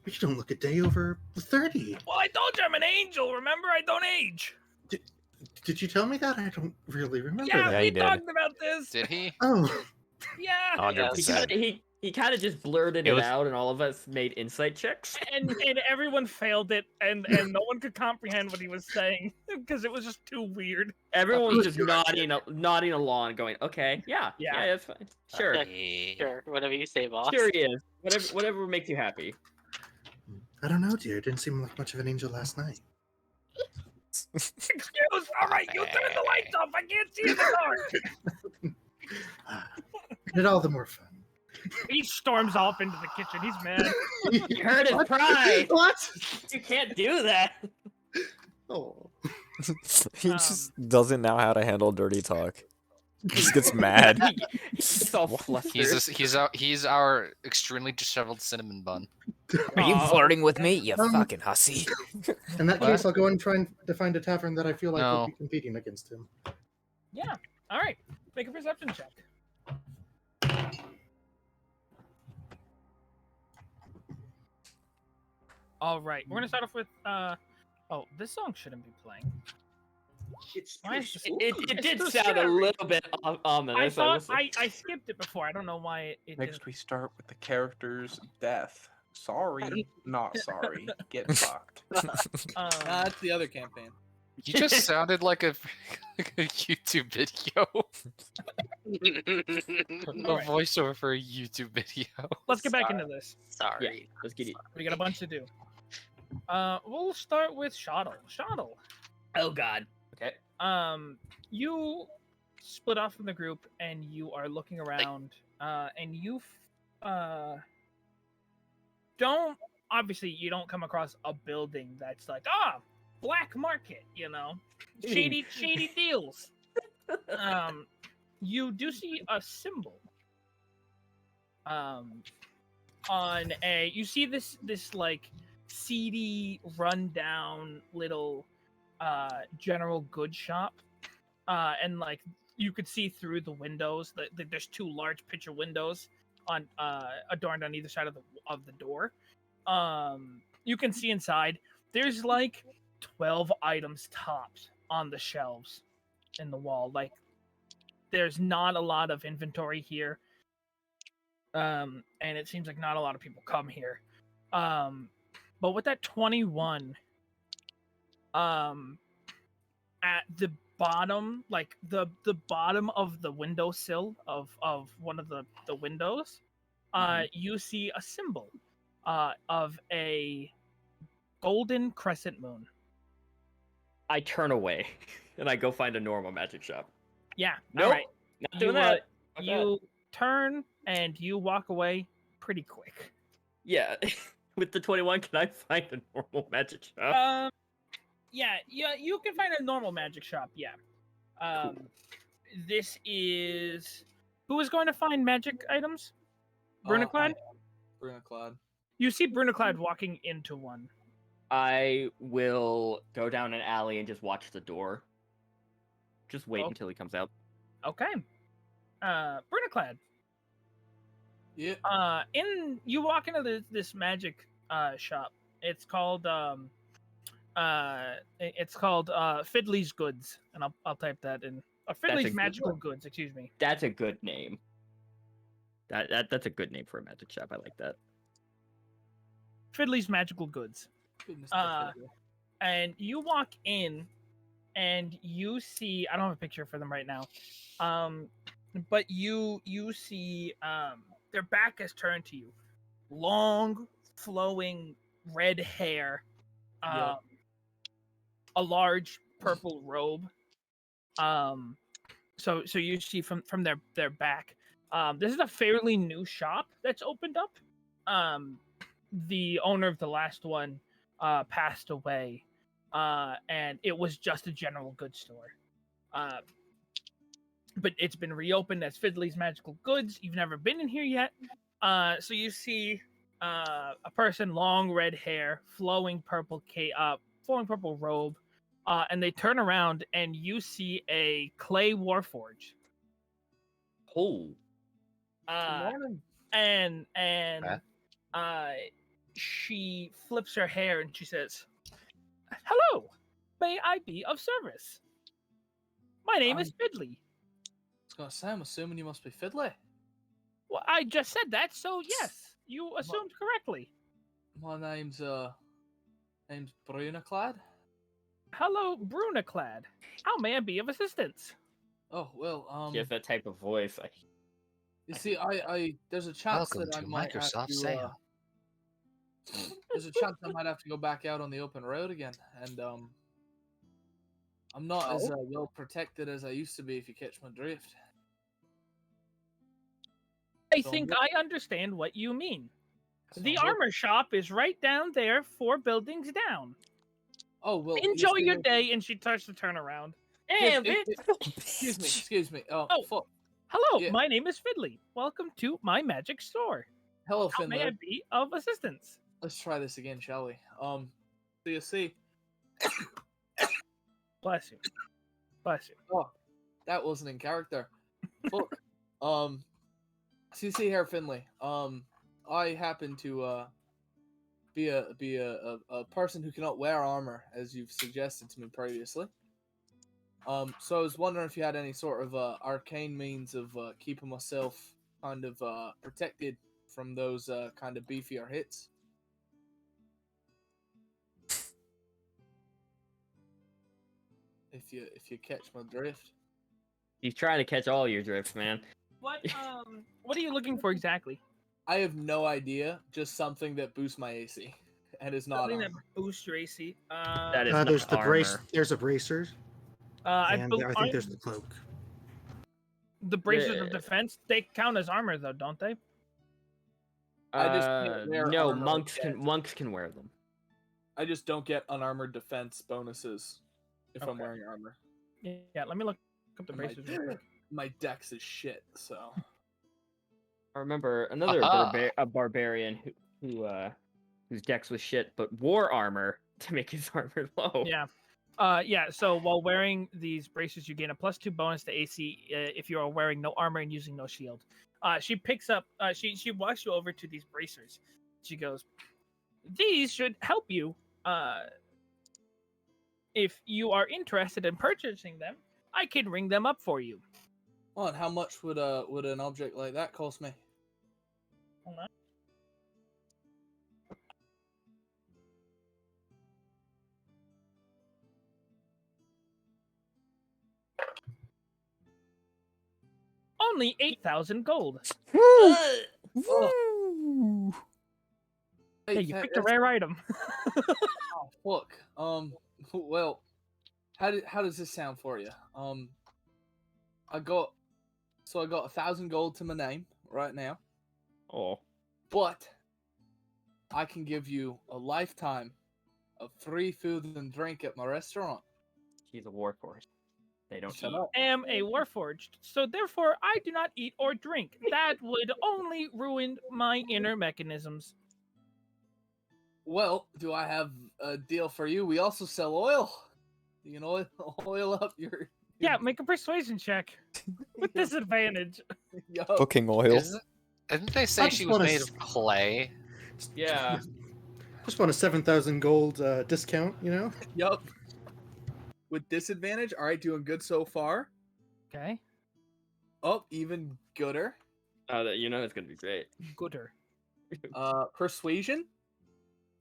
But you don't look a day over 30. Well, I told you I'm an angel. Remember, I don't age. Did you tell me that? I don't really remember Yeah, that. we talked about this. Did he? Oh. Yeah. 100%. He kind of just blurted it out, and all of us made insight checks. And everyone failed it, and no one could comprehend what he was saying because it was just too weird. Everyone was just nodding along, going, "Okay, yeah, that's fine, sure, sure, whatever you say, boss." Sure, he is. Whatever makes you happy. I don't know, dear. Didn't seem like much of an angel last night. Excuse. All right, you turn the lights off. I can't see in the dark. Made it all the more fun. He storms off into the kitchen. He's mad. You heard his pride. What? You can't do that. Oh. He just doesn't know how to handle dirty talk. He just gets mad. He's all flustered. He's our extremely disheveled cinnamon bun. Are you flirting with me, you fucking hussy? In that case, I'll go and try to find a tavern that I feel like would be competing against him. Yeah. All right. Make a perception check. All right. We're gonna start off with. Oh, this song shouldn't be playing. It did sound a little bit ominous. I thought I skipped it before. I don't know why it Next, didn't. we start with the character's death. Sorry, not sorry. Get fucked. That's the other campaign. You just sounded like a YouTube video. A voiceover for a YouTube video. Let's get back into this. Sorry. Yeah, let's get it. We got a bunch to do. We'll start with Shoddle. Shoddle. Oh God. Okay. You split off from the group and you are looking around. And you you don't come across a building that's like black market, shady deals. You do see a symbol. You see this like seedy, rundown little general goods shop, and like you could see through the windows that there's two large picture windows on adorned on either side of the door. You can see inside. There's like 12 items topped on the shelves in the wall. Like there's not a lot of inventory here. And it seems like not a lot of people come here. But with that 21, at the bottom, like the bottom of the windowsill of one of the windows, you see a symbol of a golden crescent moon. I turn away and I go find a normal magic shop. Yeah. Nope, all right. Not doing that. You turn and you walk away pretty quick. Yeah. With the 21, can I find a normal magic shop? Yeah, you can find a normal magic shop. Yeah. Cool. This is who is going to find magic items? Brunaclad? Brunaclad. You see Brunaclad walking into one. I will go down an alley and just watch the door. Just wait until he comes out. Okay. Brunaclad. Yeah. You walk into this magic shop. It's called Fiddly's Goods, and I'll type that in. Fiddly's Magical Goods. Excuse me. That's a good name. That's a good name for a magic shop. I like that. Fiddly's Magical Goods. And you walk in, and you see. I don't have a picture for them right now. But you see their back is turned to you. Long, flowing red hair. A large purple robe. So you see from their back. This is a fairly new shop that's opened up. The owner of the last one passed away, and it was just a general goods store. But it's been reopened as Fiddly's Magical Goods. You've never been in here yet. So you see a person, long red hair, flowing purple flowing purple robe, and they turn around and you see a clay warforge. Oh. And she flips her hair and she says, "Hello, may I be of service? My name is Fiddly." I was gonna say, I'm assuming you must be Fiddly. Well, I just said that, so yes, you assumed correctly. My name's Brunaclad. Hello, Brunaclad. How may I be of assistance? Oh well, She has that type of voice. you see, I there's a chance that I might have to. There's a chance I might have to go back out on the open road again, and I'm not as well protected as I used to be. If you catch my drift. I think I understand what you mean. The armor shop is right down there, 4 buildings down. Oh well. Enjoy your day, and she starts to turn around. Excuse me. Oh, fuck. Hello, my name is Fiddly. Welcome to my magic store. Hello, How Finley. may I be of assistance? Let's try this again, shall we? So you see. Bless you. Bless you. Oh, that wasn't in character. Fuck. So you see here, Finley. I happen to be a person who cannot wear armor, as you've suggested to me previously. So I was wondering if you had any sort of arcane means of keeping myself kind of protected from those kind of beefier hits. If you catch my drift. He's trying to catch all your drifts, man. What are you looking for exactly? I have no idea. Just something that boosts my AC, and is not Something armor. that boosts your AC. That is there's the armor. brace. There's a bracer. I think there's the cloak. The bracers of defense, they count as armor, though, don't they? I just can't wear no, armor monks yet. monks can wear them. I just don't get unarmored defense bonuses if I'm wearing armor. Yeah, let me look up the bracers. My dex is shit, so. I remember another barbarian whose dex was shit, but wore armor to make his armor low. Yeah. So while wearing these bracers, you gain a +2 bonus to AC if you are wearing no armor and using no shield. She picks up. She walks you over to these bracers. She goes, "These should help you. If you are interested in purchasing them, I can ring them up for you." Oh, and how much would an object like that cost me? Hold on. Only 8,000 gold. Woo! Hey, you picked a rare item. Oh fuck. Well, how does this sound for you? I got 1,000 gold to my name right now. Oh. But I can give you a lifetime of free food and drink at my restaurant. He's a warforged. They don't eat. I am a warforged, so therefore I do not eat or drink. That would only ruin my inner mechanisms. Well, do I have a deal for you? We also sell oil. You can oil up your... Yeah, make a persuasion check. With disadvantage. Cooking oil. Didn't they say she was made of clay? Yeah. Just want a 7,000 gold discount, you know? Yup. With disadvantage, all right, doing good so far. Okay. Oh, even gooder. You know it's gonna be great. Gooder. Persuasion.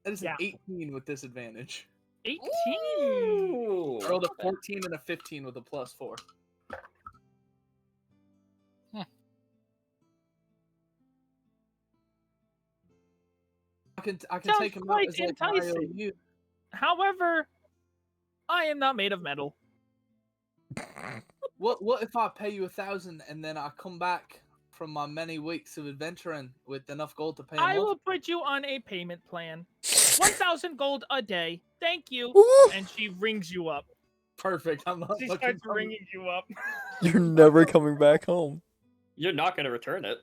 That is an 18 with disadvantage. 18. I rolled a 14 and a 15 with a +4. I can take him out as like IOU. However, I am not made of metal. What if I pay you 1,000 and then I come back from my many weeks of adventuring with enough gold to pay him I off? will put you on a payment plan. 1,000 gold a day. Thank you. And she rings you up. Perfect. I'm not She fucking starts ringing you up. You're never coming back home. You're not gonna return it.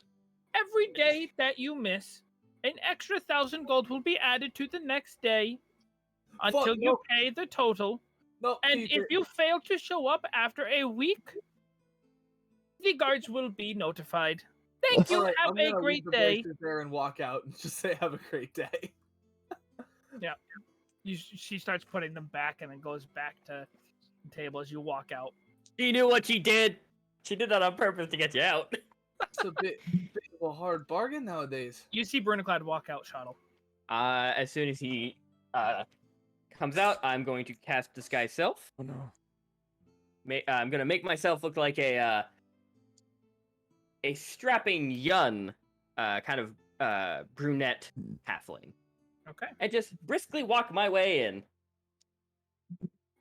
Every day that you miss, an extra 1,000 gold will be added to the next day. until you pay the total. No, and if you fail to show up after a week, the guards will be notified. Thank you. Right, have a great day. There and walk out and just say, "Have a great day." Yeah. She starts putting them back and then goes back to the table as you walk out. She knew what she did. She did that on purpose to get you out. It's a bit of a hard bargain nowadays. You see Brunaclad walk out, Shuttle. As soon as he comes out, I'm going to cast Disguise Self. Oh no. I'm going to make myself look like a strapping young, kind of brunette halfling. Okay. And just briskly walk my way in.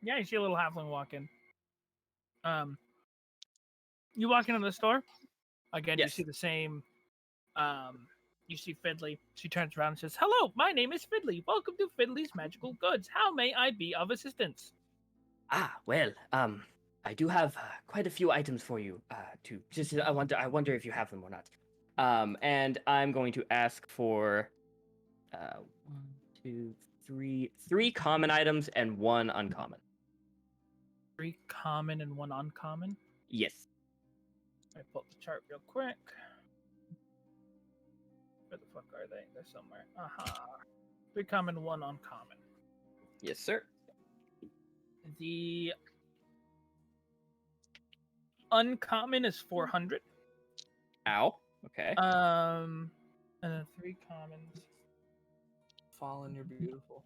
Yeah, you see a little halfling walk in. You walk into the store. Again, Yes. You see the same. You see Fiddly. She turns around and says, "Hello, my name is Fiddly. Welcome to Fiddly's Magical Goods. How may I be of assistance?" Well, I do have quite a few items for you. I wonder if you have them or not. And I'm going to ask for 1, 2, 3, 3 common items and 1 uncommon. 3 common and 1 uncommon? Yes. Let me pull up the chart real quick. Where the fuck are they? They're somewhere. 3 common, 1 uncommon. Yes, sir. The uncommon is 400. Ow. Okay. And then 3 commons. Fallen, you're beautiful.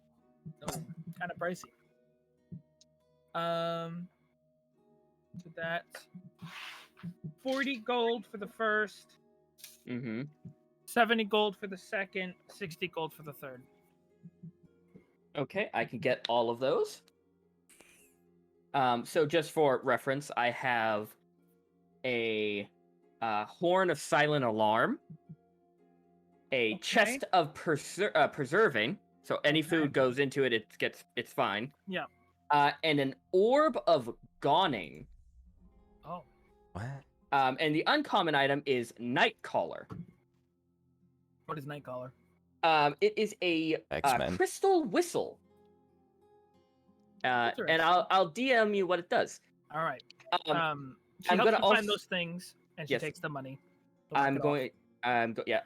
Kind of pricey. So that's 40 gold for the first. 70 gold for the second. 60 gold for the third. Okay, I can get all of those. So just for reference, I have a horn of silent alarm, a chest of preserving. So any food goes into it, it's fine. Yeah. And an orb of gawning. Oh. What? And the uncommon item is Nightcaller. What is Nightcaller? It is a crystal whistle. And I'll DM you what it does. All right. She I'm helps gonna you find those things, and she Yes. takes the money. I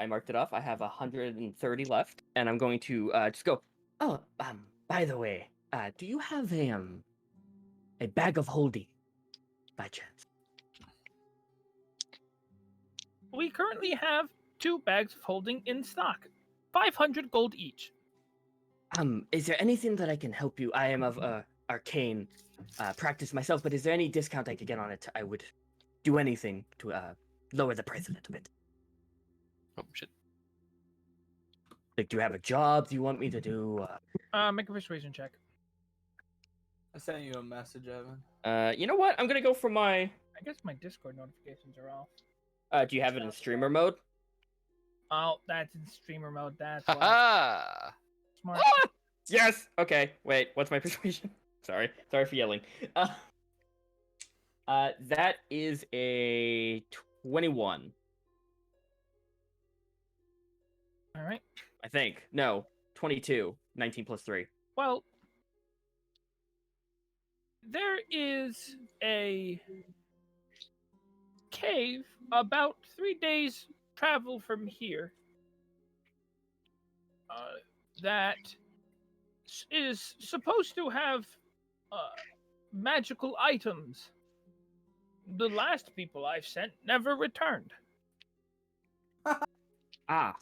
marked it off. I have 130 left, and I'm going to just go. Oh, by the way, do you have a bag of holding, by chance? We currently have 2 bags of holding in stock, 500 gold each. Is there anything that I can help you? I am of arcane practice myself, but is there any discount I could get on it? I would do anything to lower the price a little bit. Oh shit! Like, do you have a job? Do you want me to do? Make a persuasion check. I sent you a message, Evan. You know what? I'm gonna go for my. I guess my Discord notifications are off. Do you have it in streamer mode? Oh, that's in streamer mode. That's why. Smart. Yes. Okay. Wait. What's my persuasion? Sorry for yelling. That is a 21. All right. I think. No, 22. 19 plus 3. Well, there is a cave about 3 days travel from here that is supposed to have magical items. The last people I've sent never returned.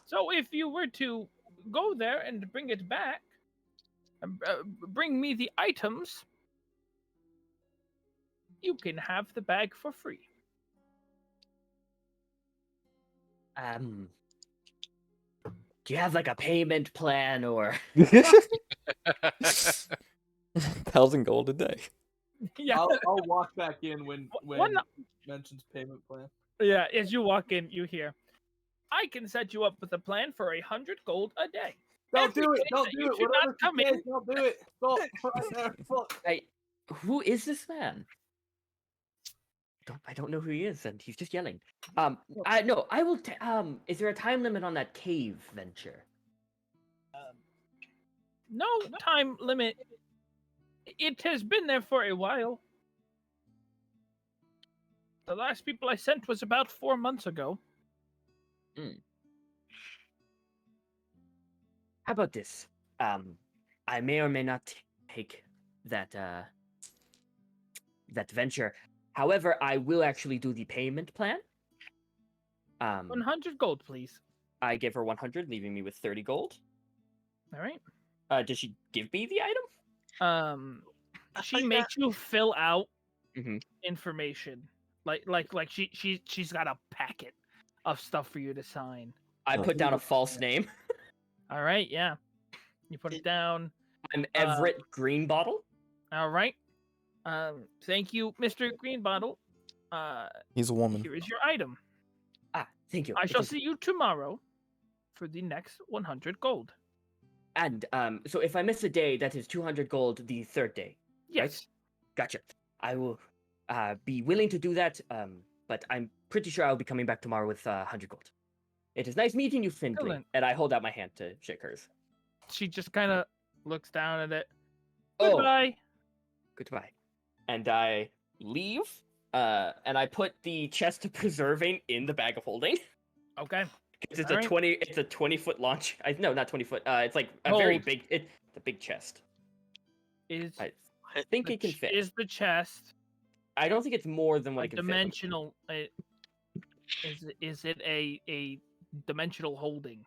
So if you were to go there and bring it back, bring me the items, you can have the bag for free. Do you have like a payment plan or? 1,000 gold a day. Yeah. I'll walk back in when mentions payment plan. Yeah, as you walk in, you hear, "I can set you up with a plan for 100 gold a day." Don't do it! Don't do it! Not come in. Don't do it! Stop! Right there! Fuck! Hey, who is this man? I don't know who he is, and he's just yelling. I will. Is there a time limit on that cave venture? No time limit. It has been there for a while. The last people I sent was about 4 months ago. How about this? I may or may not take that that venture. However, I will actually do the payment plan. 100 gold, please. I give her 100, leaving me with 30 gold. All right. Does she give me the item? She makes you fill out Mm-hmm. information. Like she's got a packet of stuff for you to sign. I put down a false name. All right, yeah. You put it down. I'm Everett Greenbottle. All right. Thank you, Mr. Greenbottle. He's a woman. Here is your item. Thank you. I shall see you tomorrow for the next 100 gold. And so if I miss a day, that is 200 gold the third day. Yes. Right? Gotcha. I will be willing to do that, but I'm pretty sure I'll be coming back tomorrow with 100 gold. It is nice meeting you, Findlay. Excellent. And I hold out my hand to shake hers. She just kind of looks down at it. Goodbye. Goodbye. And I leave, and I put the chest of preserving in the bag of holding. Okay. It's a 20-foot launch. No, not 20 foot. It's like a very big. It's a big chest. I think it can fit. Is the chest? I don't think it's more than what it can dimensional. Is it a dimensional holding?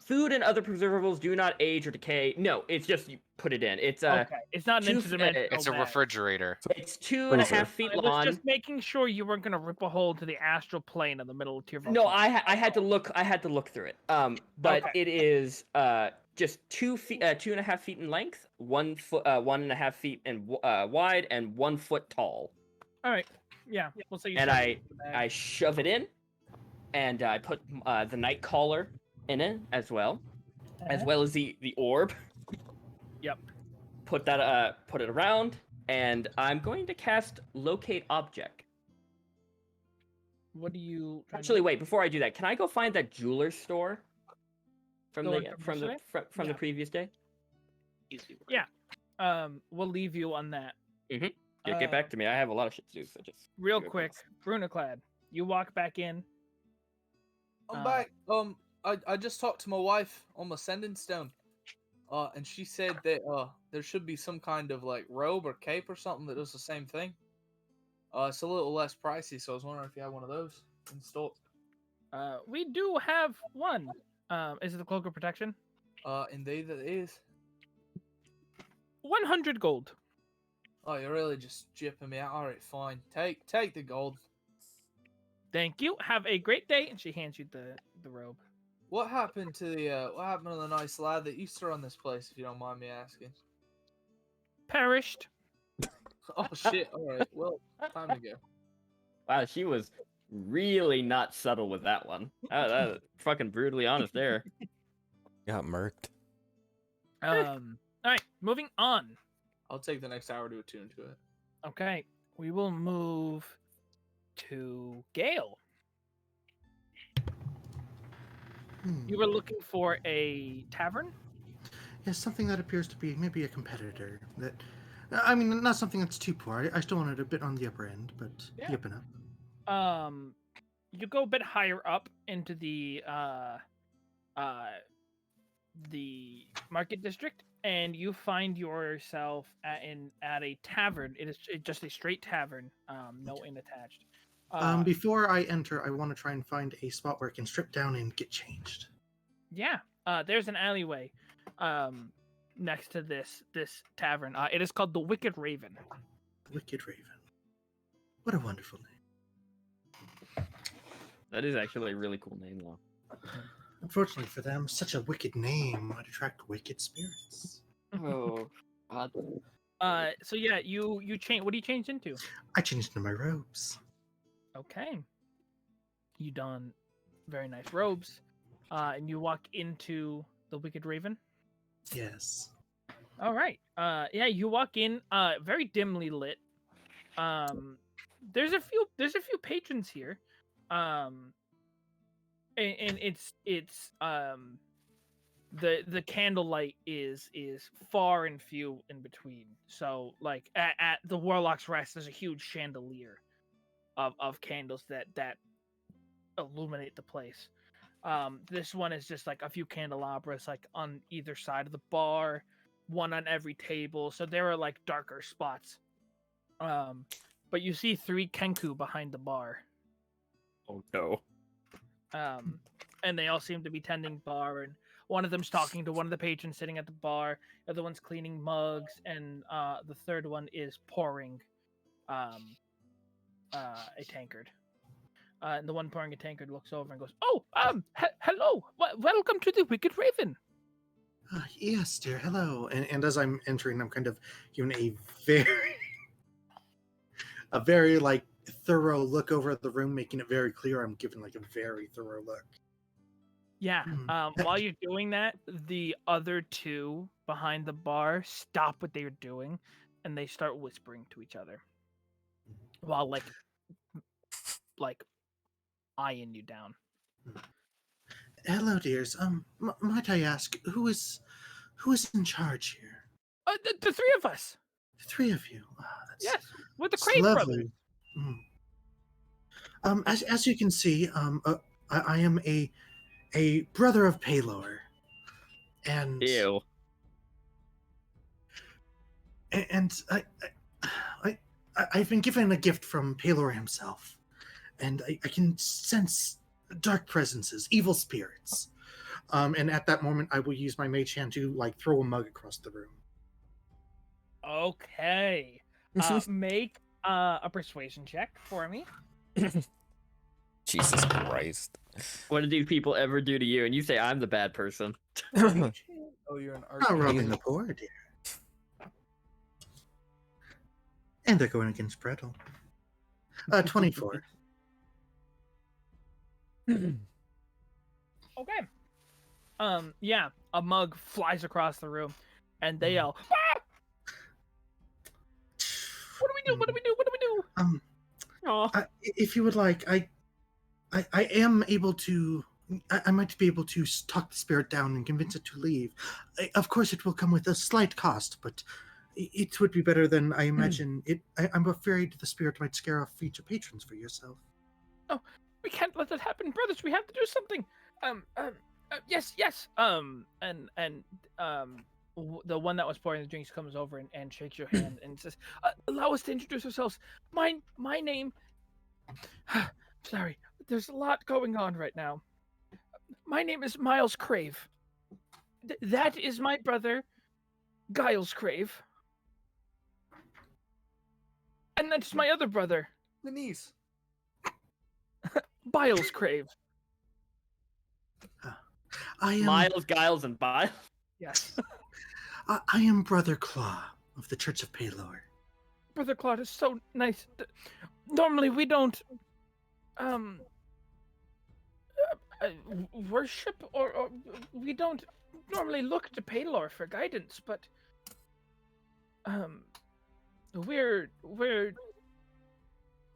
Food and other preservables do not age or decay. No, it's just you put it in. It's okay. It's not an interdimensional. It's a refrigerator. It's 2.5 feet long. I was just making sure you weren't gonna rip a hole into the astral plane in the middle of tier. No, I had to look. I had to look through it. But it is just 2.5 feet in length, 1 foot, 1.5 feet in wide, and 1 foot tall. All right. Yeah. We'll say. And I shove it in, and I put the night collar in it as well as the orb. Yep. Put it around, and I'm going to cast locate object. What do you actually wait before I do that? Can I go find that jeweler's store from the previous day? Yeah. We'll leave you on that. Mm-hmm. Yeah, get back to me. I have a lot of shit to do. So just real quick, Brunaclad, you walk back in. I'm back. I just talked to my wife on my sending stone, and she said that there should be some kind of like robe or cape or something that does the same thing. It's a little less pricey, so I was wondering if you had one of those in stock. We do have one. Is it the cloak of protection? Indeed it is. 100 gold. Oh, you're really just jipping me out. All right, fine. Take the gold. Thank you. Have a great day. And she hands you the robe. What happened to the nice lad that used to run this place, if you don't mind me asking? Perished. Oh shit! All right, well, time to go. Wow, she was really not subtle with that one. That fucking brutally honest there. Got murked. All right, moving on. I'll take the next hour to attune to it. Okay, we will move to Gale. You were looking for a tavern? Yes, something that appears to be maybe a competitor. That, I mean, not something that's too poor. I still want it a bit on the upper end, but the up and up. You go a bit higher up into the market district, and you find yourself at a tavern. It is just a straight tavern, no inn attached. Before I enter, I want to try and find a spot where I can strip down and get changed. Yeah, there's an alleyway next to this tavern. It is called the Wicked Raven. Wicked Raven. What a wonderful name. That is actually a really cool name, though. Unfortunately for them, such a wicked name might attract wicked spirits. Oh, God. So yeah, you change. What do you change into? I changed into my robes. Okay. You don very nice robes, and you walk into the Wicked Raven. Yes. All right. Yeah, you walk in. Very dimly lit. There's a few patrons here. And it's the candlelight is far and few in between. So like at the Warlock's Rest, there's a huge chandelier of candles that illuminate the place. This one is just like a few candelabras like on either side of the bar, one on every table. So there are like darker spots. But you see 3 Kenku behind the bar. Oh no. And they all seem to be tending bar, and one of them's talking to one of the patrons sitting at the bar. The other one's cleaning mugs, and the third one is pouring a tankard. And the one pouring a tankard looks over and goes, "Oh, hello, welcome to the Wicked Raven." Yes, dear, hello. And as I'm entering, I'm kind of giving a very like thorough look over the room, making it very clear I'm giving like a very thorough look. Yeah. While you're doing that, the other 2 behind the bar stop what they're doing, and they start whispering to each other, while like eyeing you down. Hello, dears. Might I ask who is in charge here? The 3 of us. The 3 of you. Yes, with the Crane brothers. As you can see, I am a brother of Pelor, and Ew. And I've been given a gift from Pelor himself, and I can sense dark presences, evil spirits. And at that moment, I will use my mage hand to like throw a mug across the room. Okay. Make a persuasion check for me. Jesus Christ. What do people ever do to you? And you say I'm the bad person. Oh, you're an Not robbing the poor, dear. And they're going against Brettel. 24. Okay. Yeah, a mug flies across the room, and they yell, "Ah! What do we do? What do we do? What do we do?" If you would like, I am able to. I might be able to talk the spirit down and convince it to leave. Of course, it will come with a slight cost, but it would be better than I imagine. I'm afraid the spirit might scare off future patrons for yourself. Oh, we can't let that happen, brothers. We have to do something. Yes. The one that was pouring the drinks comes over and shakes your hand and says, "Allow us to introduce ourselves. My name. Sorry, there's a lot going on right now. My name is Miles Crave. That is my brother, Giles Crave. And that's my other brother, Denise. Biles Crave." I am Miles, Giles, and Biles. Yes. I am Brother Claw of the Church of Pelor. Brother Claude is so nice. Normally we don't worship or we don't normally look to Pelor for guidance, but we're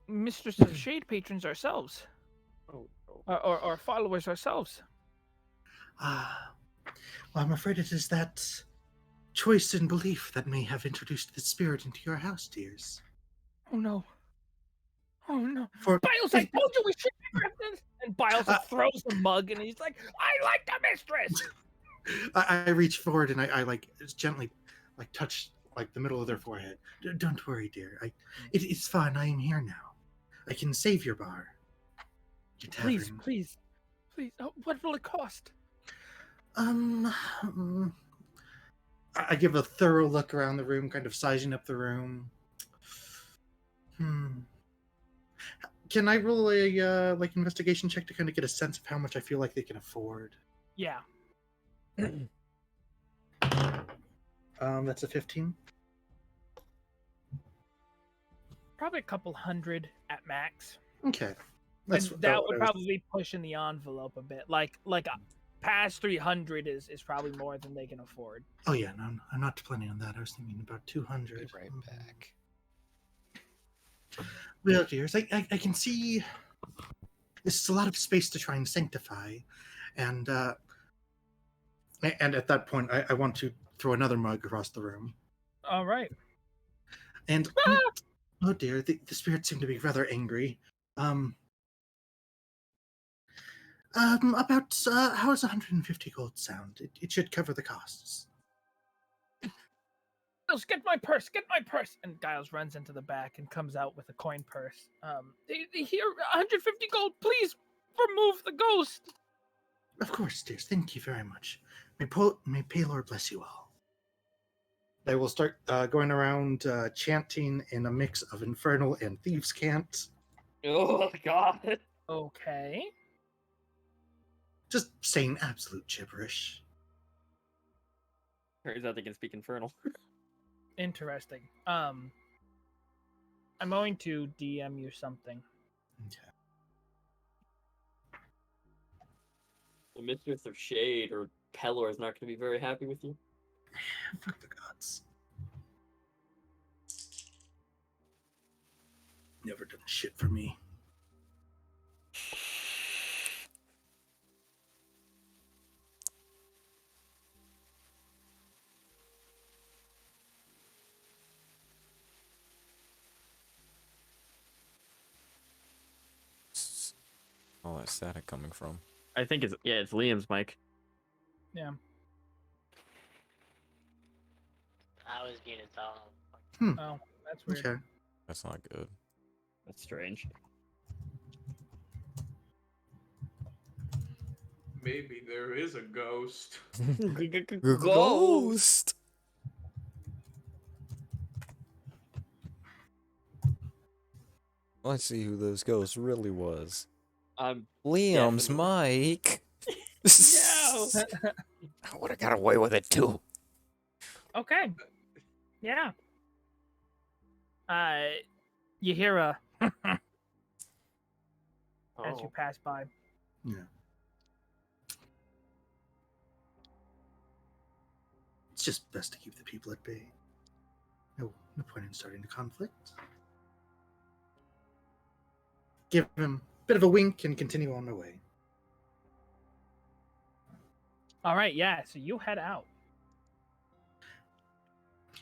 Mistress of Shade patrons ourselves. Or followers ourselves. Well, I'm afraid it is that choice and belief that may have introduced the spirit into your house, dears. Oh no. For- Biles, I told you we should never have this. And Biles throws the mug and he's like, "I like the mistress." I reach forward and I like gently like touch like the middle of their forehead. Don't worry, dear. It's fine. I am here now. I can save your bar. Your tavern. Please. Oh, what will it cost? I give a thorough look around the room, kind of sizing up the room. Can I roll a like investigation check to kind of get a sense of how much I feel like they can afford? Yeah. That's a 15. Probably a couple hundred at max. Okay. That would probably be pushing the envelope a bit. Like past 300 is probably more than they can afford. Oh yeah, no, I'm not planning on that. I was thinking about 200. Be right back. Well, dears, I can see this is a lot of space to try and sanctify, and And at that point, I want to throw another mug across the room. All right. And oh dear, the spirits seem to be rather angry. About how does 150 gold sound? It should cover the costs. Giles, get my purse! Get my purse! And Giles runs into the back and comes out with a coin purse. Here, 150 gold. Please remove the ghost. Of course, dears. Thank you very much. May Paylor bless you all. They will start going around chanting in a mix of infernal and thieves' cant. Oh God. Okay. Just saying absolute gibberish. Turns out they can speak infernal. Interesting. I'm going to DM you something. Okay. The Mistress of Shade or Pelor is not going to be very happy with you. Fuck the gods. Never done shit for me. Oh, that's static coming from. I think it's Liam's mic. Yeah. I was muted, so. Oh, that's weird. Okay. That's not good. That's strange. Maybe there is a ghost. Ghost. Let's see who those ghosts really was. Liam's Definitely. mic. No. I would have got away with it too. Okay. Yeah. You hear a as you pass by. Yeah. It's just best to keep the people at bay. No point in starting the conflict. Give him a bit of a wink and continue on my way. All right, yeah. So you head out.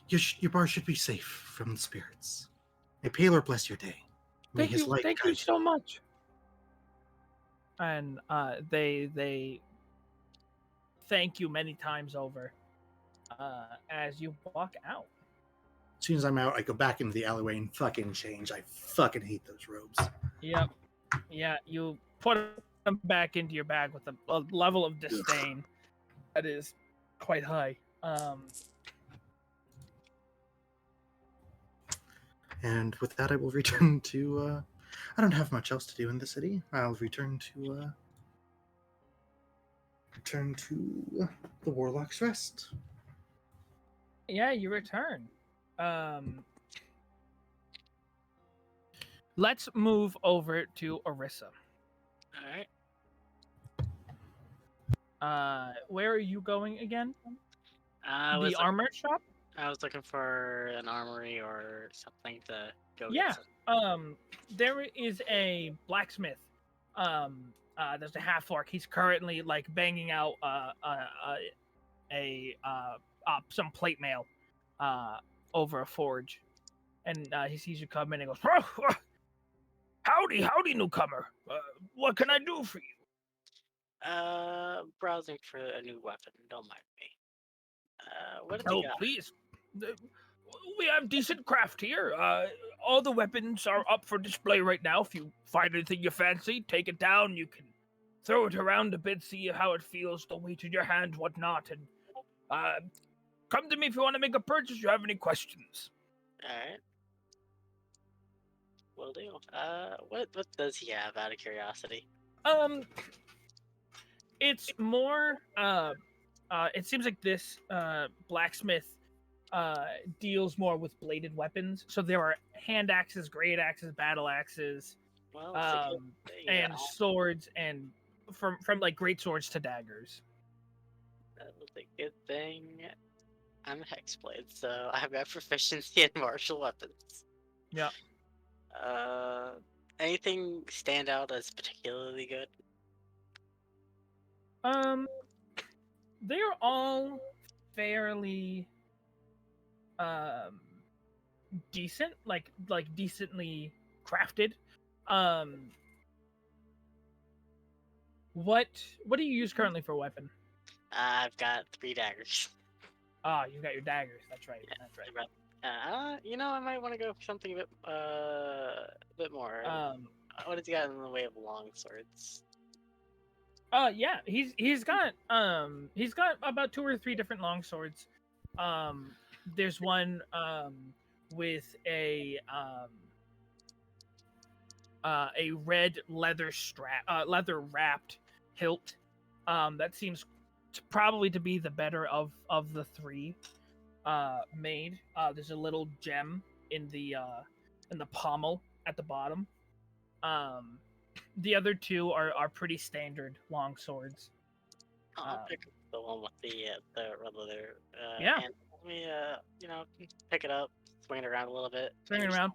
Your bar should be safe from the spirits. May Paylor bless your day. May Thank his you. light Thank guide you so much. And they thank you many times over as you walk out. As soon as I'm out, I go back into the alleyway and fucking change. I fucking hate those robes. Yep. Yeah, you put them back into your bag with a level of disdain that is quite high. And with that, I will return to. I don't have much else to do in the city. I'll return to the Warlock's Rest. Yeah, you return. Let's move over to Orissa. Alright. Where are you going again? The armor shop? I was looking for an armory or something to go Yeah. get some. There is a blacksmith. There's a half orc. He's currently like banging out some plate mail over a forge, and he sees you come in and goes, "Howdy, newcomer. What can I do for you?" Browsing for a new weapon. Don't mind me. What did you got? Please. We have decent craft here. All the weapons are up for display right now. If you find anything you fancy, take it down. You can throw it around a bit, see how it feels, the weight in your hand, whatnot, and come to me if you want to make a purchase. You have any questions? All right. Will do. What does he have? Out of curiosity. It's more. It seems like this blacksmith deals more with bladed weapons. So there are hand axes, great axes, battle axes, and swords, and from like great swords to daggers. That was a good thing. I'm a hexblade, so I've got proficiency in martial weapons. Yeah. Anything stand out as particularly good? they're all fairly decent, like decently crafted. What do you use currently for a weapon? I've got 3 daggers. Ah, you've got your daggers. That's right. That's right. I might want to go for something a bit more. What has he got in the way of long swords? Yeah, he's got about 2 or 3 different long swords. There's one with a red leather leather wrapped hilt. That seems probably to be the better of the 3 made. There's a little gem in the pommel at the bottom. The other 2 are pretty standard long swords. I'll pick up the one with the red leather. Yeah. And let me pick it up, swing it around a little bit. Swing it around.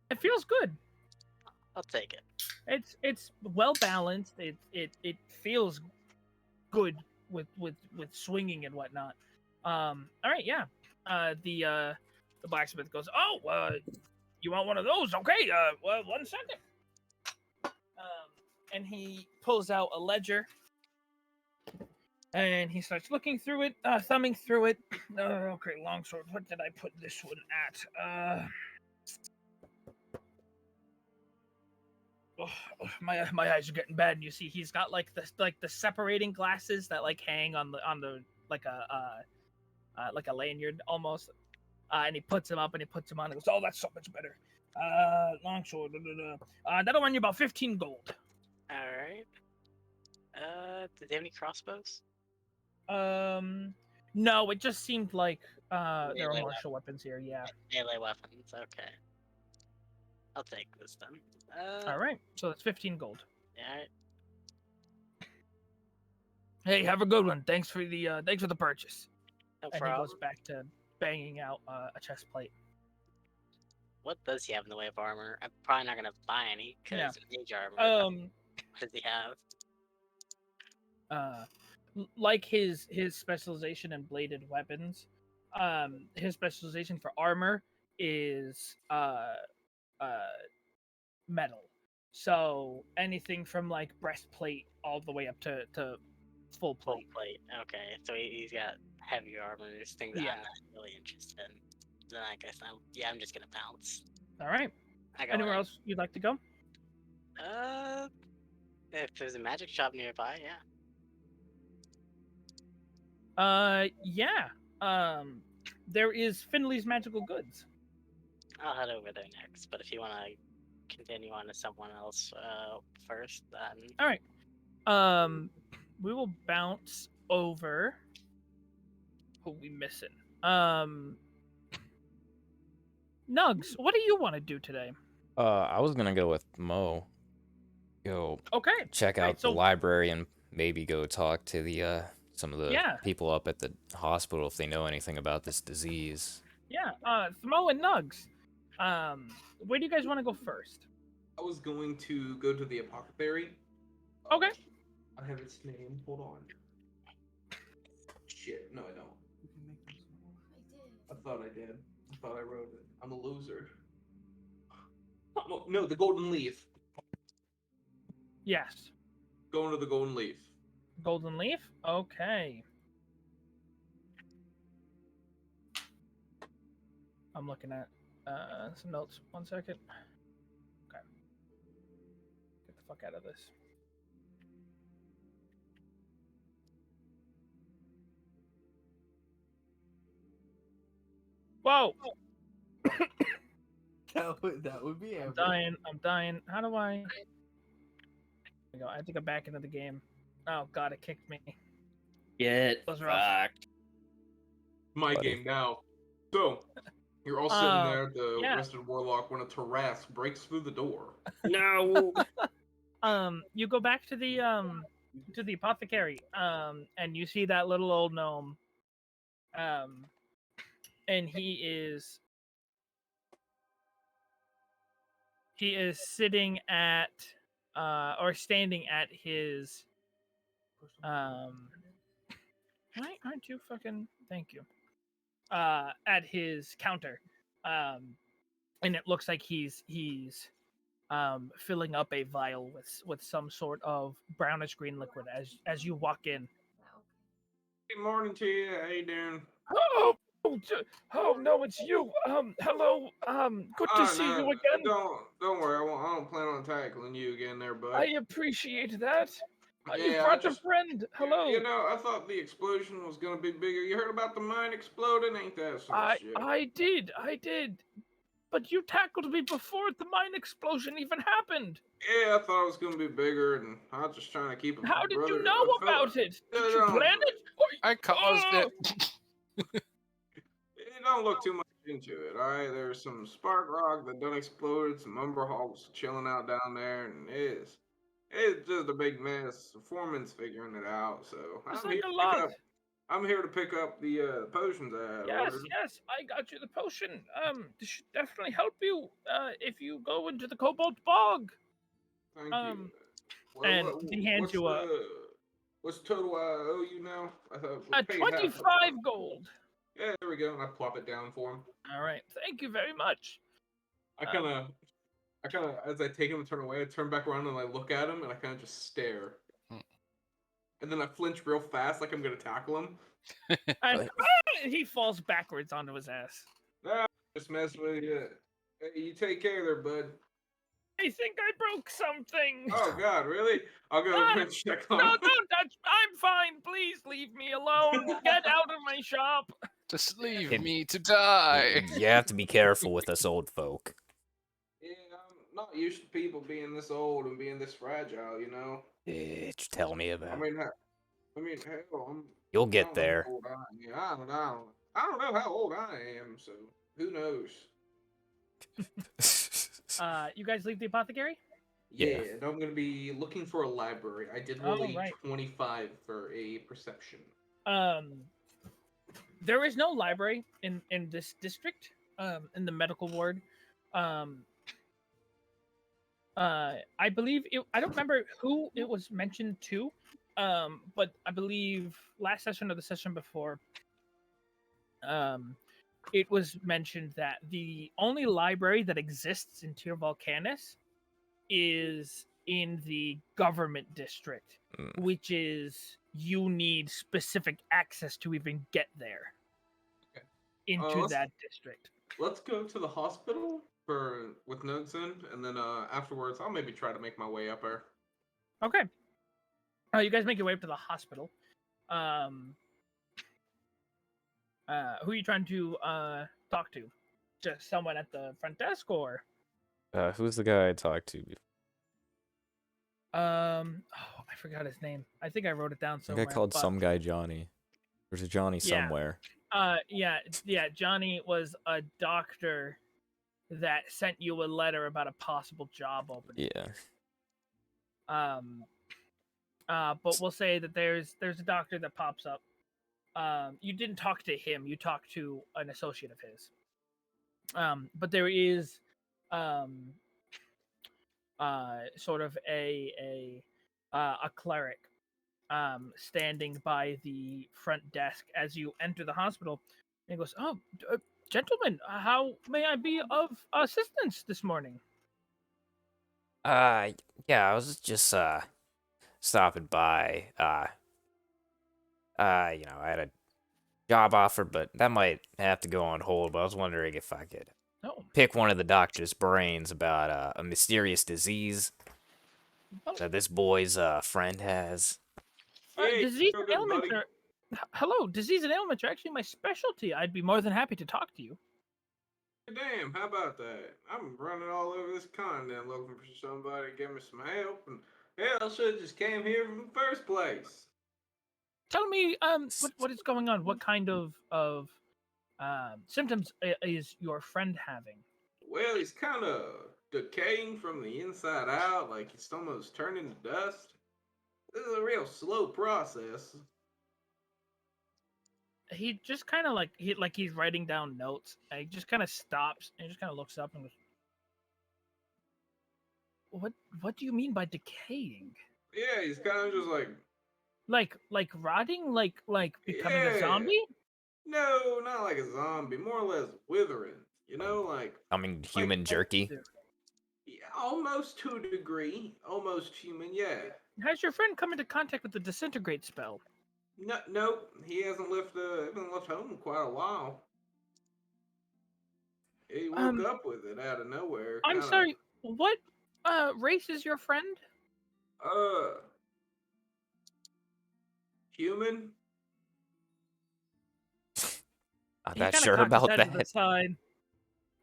It feels good. I'll take it. It's well balanced. It feels good with swinging and whatnot. All right, yeah. The blacksmith goes, "Oh, you want one of those? Okay. Well, 1 second." And he pulls out a ledger, and he starts looking through it, thumbing through it. Okay, longsword. What did I put this one at? My eyes are getting bad, and you see he's got like the separating glasses that like hang on the like a lanyard almost, and he puts them up and he puts them on and goes, "Oh, that's so much better. Longsword. That'll run you about 15 gold." All right. Do they have any crossbows? No, it just seemed like there were martial weapons here. Yeah. Melee weapons. Okay. I'll take this then. All right. So that's 15 gold. Yeah. Hey, have a good one. Thanks for the purchase. No and problem. he goes back to banging out a chest plate. What does he have in the way of armor? I'm probably not gonna buy any because mage armor. What does he have? Like his specialization in bladed weapons, his specialization for armor is metal. So anything from like breastplate all the way up to full plate. Full plate. Okay, so he's got heavy armor. There's things that I'm not really interested in. Then I guess I'm just gonna bounce. All right. Anywhere else you'd like to go? If there's a magic shop nearby, yeah. There is Finley's Magical Goods. I'll head over there next. But if you want to continue on to someone else first, then all right. We will bounce over. Who we missing? Nugs, what do you want to do today? I was gonna go with Mo. Go. Okay. Check out the library and maybe go talk to the some of the people up at the hospital if they know anything about this disease. Yeah. Mo and Nugs. Where do you guys want to go first? I was going to go to the apothecary. Okay. I have its name. Hold on. Shit. No, I don't. I thought I did. I thought I wrote it. I'm a loser. No, the Golden Leaf. Yes. Going to the Golden Leaf. Golden Leaf? Okay. I'm looking at some notes. 1 second. Okay. Get the fuck out of this. Whoa! that would be epic. I'm dying. How do I... There we go. I have to go back into the game. Oh god, it kicked me. Get fucked. My game now. So, you're all sitting there, the rested warlock, when a Tah'Rahl breaks through the door. No! You go back to the apothecary, and you see that little old gnome. And he is sitting at or standing at his Aren't you fucking? Thank you. At his counter, and it looks like he's filling up a vial with some sort of brownish green liquid as you walk in. Good morning to you. How you doing? Oh no, it's you. Hello. Good to see you again. Don't worry. I don't plan on tackling you again, there, bud. I appreciate that. You brought a friend. Hello. You know, I thought the explosion was gonna be bigger. You heard about the mine exploding? Ain't that some shit? I did. But you tackled me before the mine explosion even happened. Yeah, I thought it was gonna be bigger, and I was just trying to keep it. How did you know about it? Did you plan it? I caused it. Don't look too much into it, alright? There's some spark rock that done exploded, some umber hulks chilling out down there, and it's just a big mess. The foreman's figuring it out, so I'm here to pick up the potions I had ordered. Yes, I got you the potion. This should definitely help you if you go into the Cobalt Bog. Thank you. And he hands you what's the total I owe you now? 25 gold. Yeah, there we go. And I plop it down for him. All right, thank you very much. I kind of, as I take him and turn away, I turn back around and I look at him and I kind of just stare. And then I flinch real fast, like I'm gonna tackle him. And he falls backwards onto his ass. Nah, just messing with you. Hey, you take care there, bud. I think I broke something. Oh God, really? I'll go and check on. No, don't touch. I'm fine. Please leave me alone. Get out of my shop. Just leave me to die. You have to be careful with us old folk. Yeah, I'm not used to people being this old and being this fragile, you know. Tell me about. I mean, hell, You'll get there. I don't know how old I am, so who knows? You guys leave the apothecary? Yeah, and I'm gonna be looking for a library. I did roll 25 for a perception. There is no library in this district. In the medical ward. I believe I don't remember who it was mentioned to, but I believe last session or the session before, it was mentioned that the only library that exists in Tier Volcanus is in the government district, which is you need specific access to even get there into that district. Let's go to the hospital with notes in, and then afterwards I'll maybe try to make my way up there. Okay. You guys make your way up to the hospital. Who are you trying to talk to? Just someone at the front desk, or? Who's the guy I talked to before? I forgot his name. I think I wrote it down somewhere. I called some guy Johnny. There's a Johnny somewhere. Yeah. Johnny was a doctor that sent you a letter about a possible job opening. Yeah. But we'll say that there's a doctor that pops up. You didn't talk to him. You talked to an associate of his. But there is sort of a cleric standing by the front desk as you enter the hospital. And he goes, "Oh, gentlemen, how may I be of assistance this morning?" Yeah, I was just stopping by. I had a job offer, but that might have to go on hold. But I was wondering if I could pick one of the doctor's brains about a mysterious disease that this boy's friend has. Disease and ailments are... Hello, disease and ailments are actually my specialty. I'd be more than happy to talk to you. Damn, how about that? I'm running all over this continent looking for somebody to give me some help, and hell, I should have just came here from the first place. Tell me, what is going on? What kind of symptoms is your friend having? Well, he's kind of decaying from the inside out, like he's almost turning to dust. This is a real slow process. He just kind of he's writing down notes. And he just kind of stops and he just kind of looks up and goes, "What do you mean by decaying?" Yeah, he's kind of just like Like rotting? Like becoming a zombie? No, not like a zombie. More or less withering. You know, like human jerky. Yeah, almost to a degree. Almost human. Yeah. Has your friend come into contact with the disintegrate spell? No, he hasn't left home in quite a while. He woke up with it out of nowhere. I'm sorry. What race is your friend? Human. I'm not sure about that.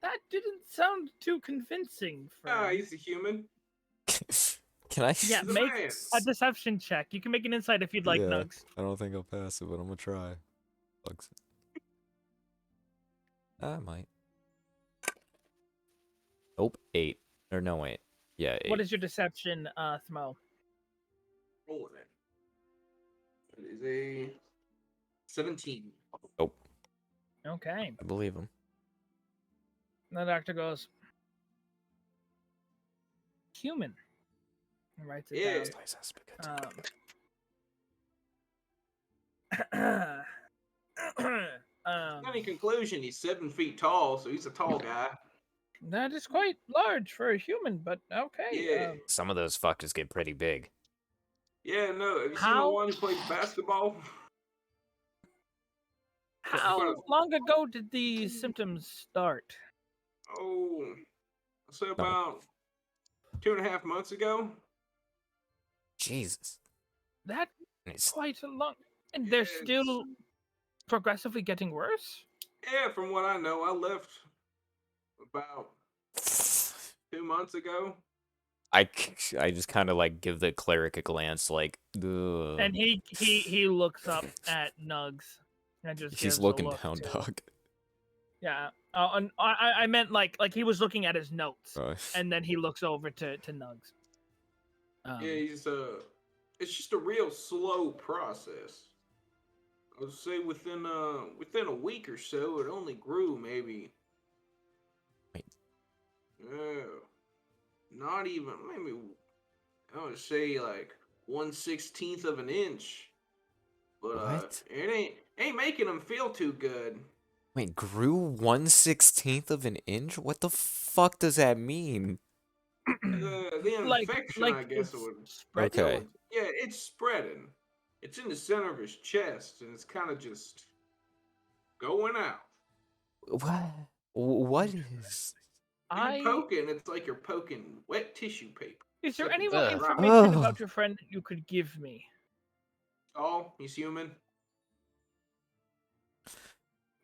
That didn't sound too convincing. He's a human. Can I? Yeah, make a deception check. You can make an insight if you'd like, Nugs. I don't think I'll pass it, but I'm gonna try. Bugs. I might. Nope, 8. Or no, wait. Yeah, 8. What is your deception, Thmo? Rolling it. It is a 17. Oh. Okay. I believe him. The doctor goes, human. He writes it down. Any conclusion? He's 7 feet tall, so he's a tall guy. That is quite large for a human, but okay. Yeah. Some of those fuckers get pretty big. Yeah, no. Have you seen the one who plays basketball? How long ago did these symptoms start? Oh, I'll say about 2.5 months ago. Jesus. That's quite a long... And they're still progressively getting worse? Yeah, from what I know, I left about 2 months ago. I just kind of like give the cleric a glance, like, ugh. And he looks up at Nugs. And just he's looking down, dog. Yeah. And I meant like he was looking at his notes, and then he looks over to Nugs. Yeah, it's just a real slow process. I would say within a week or so, it only grew maybe. Not even maybe. I would say like 1/16 of an inch. But it ain't making him feel too good. Wait, grew 1/16 of an inch? What the fuck does that mean? The infection, I guess it would. Okay. Yeah, it's spreading. It's in the center of his chest, and it's kind of just going out. What is? You poking, it's like you're poking wet tissue paper. Is there any more information about your friend that you could give me? Oh, he's human.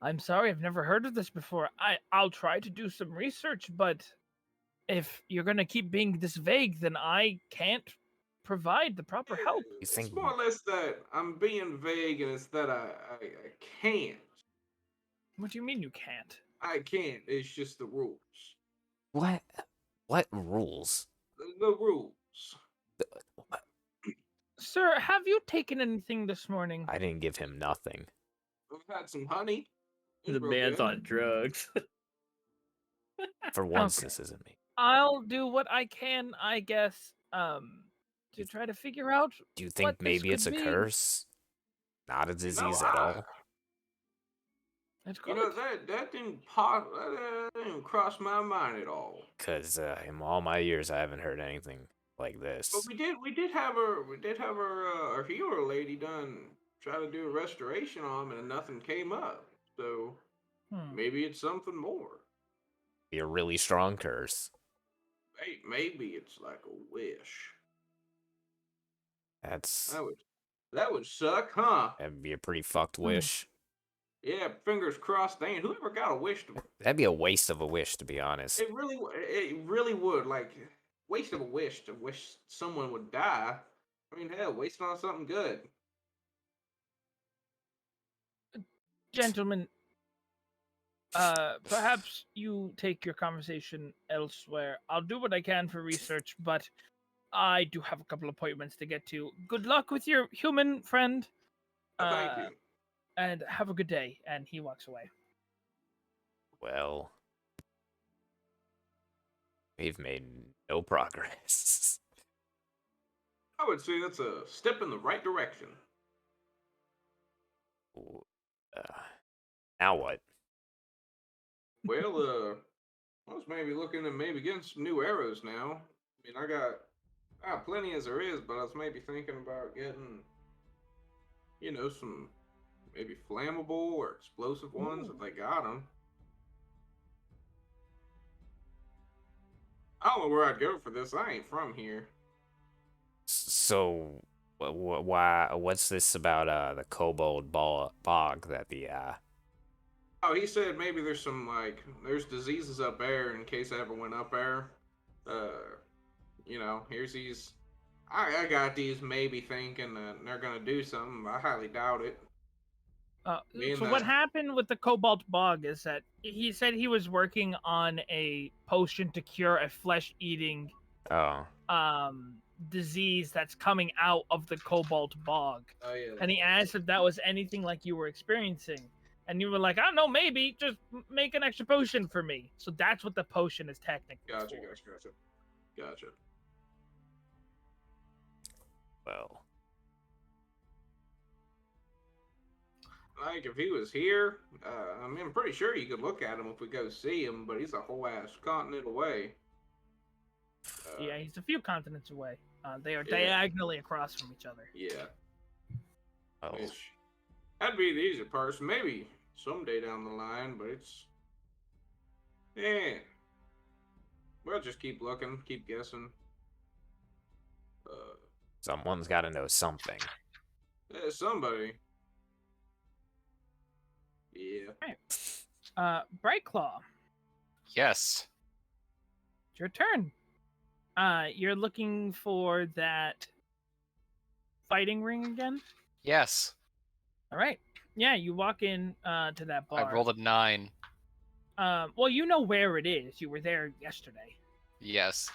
I'm sorry, I've never heard of this before. I'll try to do some research, but if you're gonna keep being this vague, then I can't provide the proper help. It's more or less that I'm being vague, and it's that I can't. What do you mean you can't? I can't. It's just the rules. What rules? The rules. Sir, have you taken anything this morning? I didn't give him nothing. I've had some honey. The man's on drugs. For once, this isn't me. I'll do what I can, I guess, to try to figure out. Do you think maybe it's a curse? Not a disease at all? You know, that didn't cross my mind at all. Because in all my years, I haven't heard anything like this. But we did have our healer lady try to do a restoration on him, and nothing came up. So maybe it's something more. Be a really strong curse. Hey, maybe it's like a wish. That would suck, huh? That'd be a pretty fucked wish. Yeah, fingers crossed. Whoever got a wish to... That'd be a waste of a wish, to be honest. It really would. Like, waste of a wish to wish someone would die. I mean, hell, wasting on something good. Gentlemen, perhaps you take your conversation elsewhere. I'll do what I can for research, but I do have a couple appointments to get to. Good luck with your human friend. Thank you. And have a good day. And he walks away. Well, we've made no progress. I would say that's a step in the right direction. Now what? Well, I was maybe looking at maybe getting some new arrows now. I mean, I got plenty as there is, but I was maybe thinking about getting, some maybe flammable or explosive ones if they got them. I don't know where I'd go for this. I ain't from here. So, why? What's this about the kobold bog that the Oh, he said maybe there's diseases up there in case I ever went up there. Here's these. I got these maybe thinking that they're gonna do something. But I highly doubt it. So what happened with the cobalt bog is that he said he was working on a potion to cure a flesh-eating disease that's coming out of the cobalt bog. Oh yeah. And he asked if that was anything like you were experiencing. And you were like, I don't know, maybe just make an extra potion for me. So that's what the potion is technically Gotcha. Well, like if he was here, I'm pretty sure you could look at him if we go see him, but he's a whole ass continent away. Yeah, he's a few continents away. They are diagonally across from each other. Yeah. Oh. That'd be the easier part. So maybe someday down the line, but it's we'll just keep looking, keep guessing. Someone's got to know something. Somebody. Yeah. Right. Brightclaw. Yes. It's your turn. You're looking for that fighting ring again? Yes. All right. Yeah, you walk in to that bar. I rolled a 9. Well, you know where it is. You were there yesterday. Yes.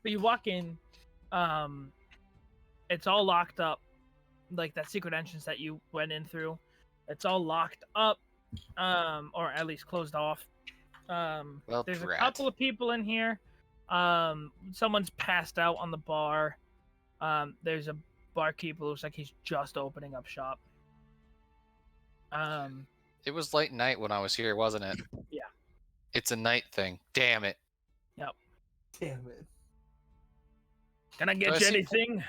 But you walk in, it's all locked up, like that secret entrance that you went in through. It's all locked up, or at least closed off. Well, there's drat. a couple of people in here. Someone's passed out on the bar. There's a barkeeper who looks like he's just opening up shop. It was late night when I was here, wasn't it? Yeah. It's a night thing. Damn it. Yep. Damn it. Can I get you anything?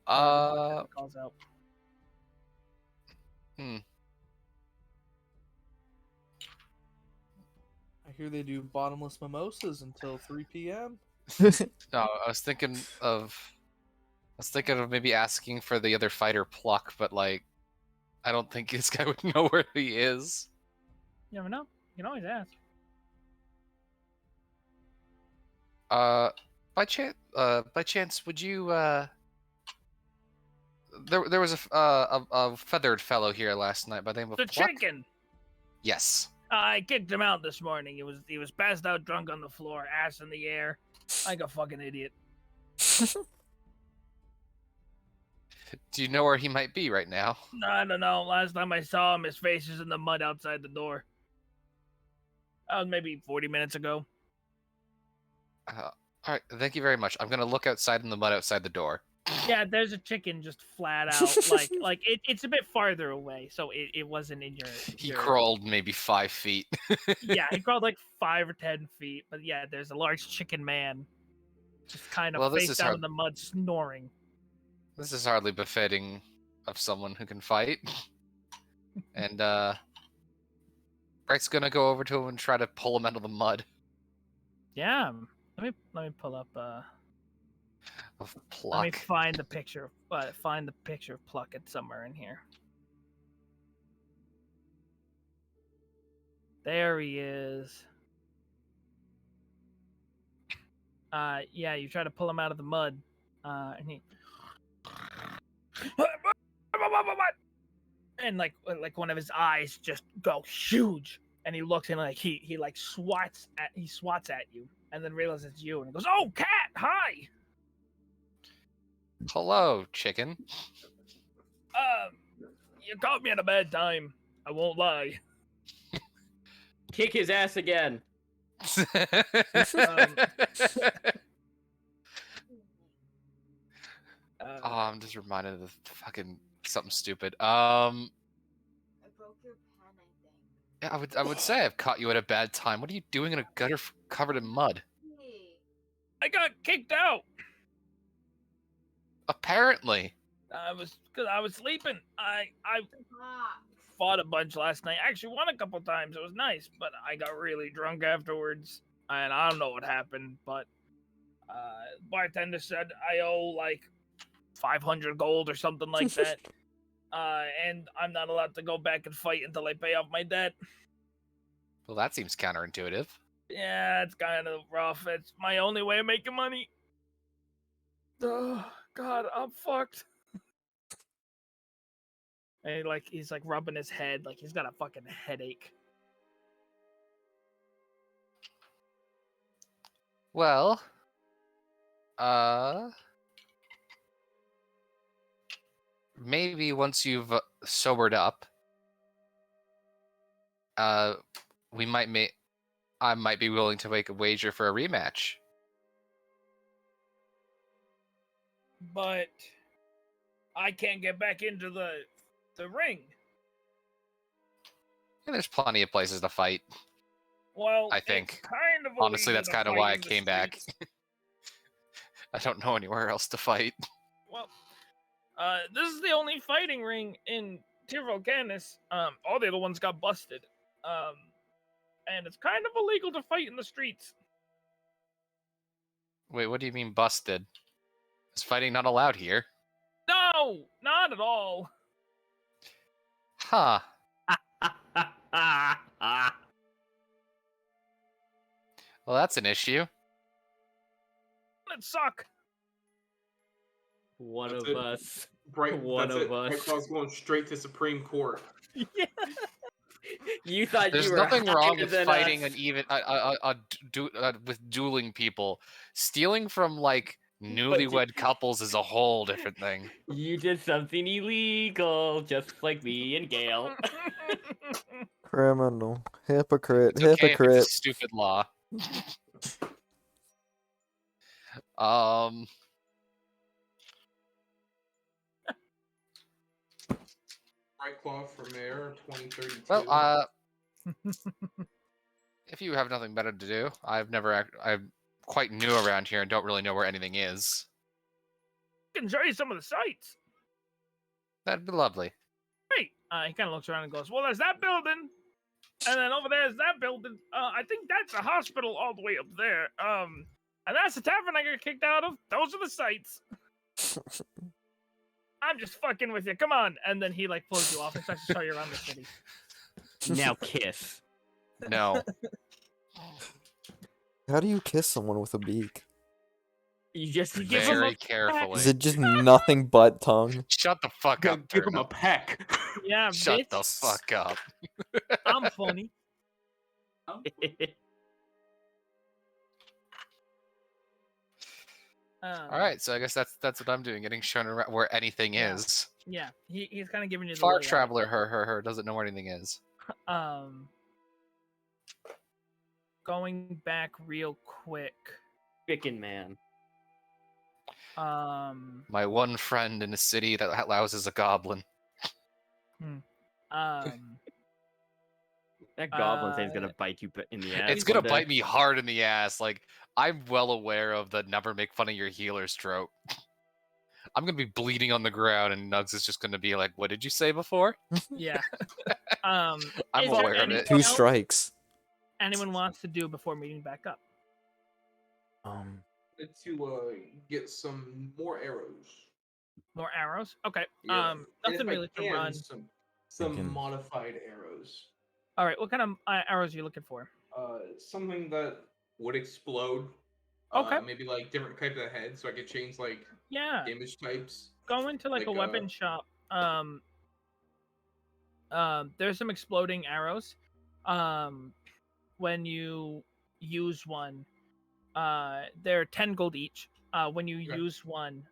Calls out. I hear they do bottomless mimosas until 3 p.m. No, I was thinking of maybe asking for the other fighter Pluck, but like, I don't think this guy would know where he is. You never know. You can always ask. By chance, would you there was a feathered fellow here last night by the name of The Pluck? chicken. Yes. I kicked him out this morning. He was passed out drunk on the floor, ass in the air, like a fucking idiot. Do you know where he might be right now? I don't know. Last time I saw him, his face is in the mud outside the door. That was maybe 40 minutes ago. All right, thank you very much. I'm gonna look outside in the mud outside the door. Yeah, there's a chicken just flat out, like it's a bit farther away, so it wasn't in your. He crawled maybe 5 feet. Yeah, he crawled like 5 or 10 feet, but yeah, there's a large chicken man, just kind of face down in the mud, snoring. This is hardly befitting of someone who can fight. And Bright's gonna go over to him and try to pull him out of the mud. Yeah, let me pull up. Of Pluck. Let me find the picture. Find the picture of Pluck. It's somewhere in here. There he is. Yeah, you try to pull him out of the mud, and he. And like one of his eyes just go huge, and he looks and like he like swats at you, and then realizes it's you, and he goes, "Oh, cat, hi." Hello, chicken. You caught me at a bad time. I won't lie. Kick his ass again. I'm just reminded of the fucking something stupid. I broke your pen, I think. Yeah, I would say I've caught you at a bad time. What are you doing in a gutter covered in mud? I got kicked out. Apparently. Because I was sleeping. I fought a bunch last night. Actually won a couple times. It was nice, but I got really drunk afterwards, and I don't know what happened. But bartender said I owe like 500 gold or something like that, and I'm not allowed to go back and fight until I pay off my debt. Well, that seems counterintuitive. Yeah, it's kind of rough. It's my only way of making money. Oh, God, I'm fucked. And he's like rubbing his head like he's got a fucking headache. Well, maybe once you've sobered up, I might be willing to make a wager for a rematch. But I can't get back into the ring. Yeah, there's plenty of places to fight. Well, I think. Kind of honestly, that's kind of why I came back. I don't know anywhere else to fight. Well, this is the only fighting ring in Tah'Rahl. All the other ones got busted. And it's kind of illegal to fight in the streets. Wait, what do you mean busted? Is fighting not allowed here? No, not at all. Huh. Well, that's an issue. It suck. One That's of it. us. One of us. Bright Claw's going straight to Supreme Court. Yeah. You thought There's you were nothing wrong higher with than fighting us. an even with dueling people. Stealing from like newlywed couples is a whole different thing. You did something illegal, just like me and Gale. Criminal. Hypocrite. It's okay Hypocrite. if it's a stupid law. Bright Claw for mayor, 2032. Well, if you have nothing better to do, I'm quite new around here and don't really know where anything is. I can show you some of the sites. That'd be lovely. Great. He kind of looks around and goes, well, there's that building. And then over there's that building. I think that's a hospital all the way up there. And that's the tavern I got kicked out of. Those are the sites. I'm just fucking with you. Come on. And then he like pulls you off and starts to show you around the city. Now kiss. No. How do you kiss someone with a beak? You just give him very carefully. Is it just nothing but tongue? Shut the fuck up. Give him a Turnip. peck. Yeah, Shut bitch. the fuck up. I'm funny. All right, so I guess that's what I'm doing, getting shown around where anything is. Yeah, he's kind of giving you the Far layout. traveler, her doesn't know where anything is. Going back real quick. Chicken man. My one friend in a city that houses a goblin. That goblin thing's gonna bite you in the ass. It's gonna bite me hard in the ass. Like, I'm well aware of the never make fun of your healers trope. I'm gonna be bleeding on the ground, and Nugs is just gonna be like, "What did you say before?" Yeah. I'm aware of it. 2 strikes. Anyone wants to do before meeting back up? To get some more arrows. More arrows? Okay. Yeah. Nothing really to run. Some modified arrows. All right. What kind of arrows are you looking for? Something that would explode. Okay. Maybe like different types of heads, so I could change like damage types. Go into like a weapon shop. There's some exploding arrows. When you use one, they're 10 gold each. When you use one,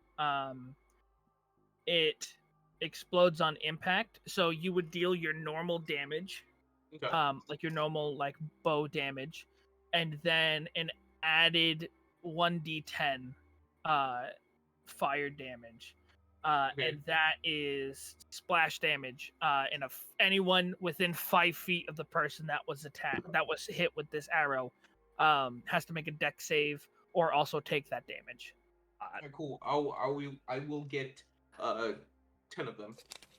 it explodes on impact, so you would deal your normal damage, like your normal like bow damage, and then an added 1d10 fire damage. and that is splash damage. And anyone within 5 feet of the person that was hit with this arrow, has to make a dex save or also take that damage. Cool. I will get 10 of them.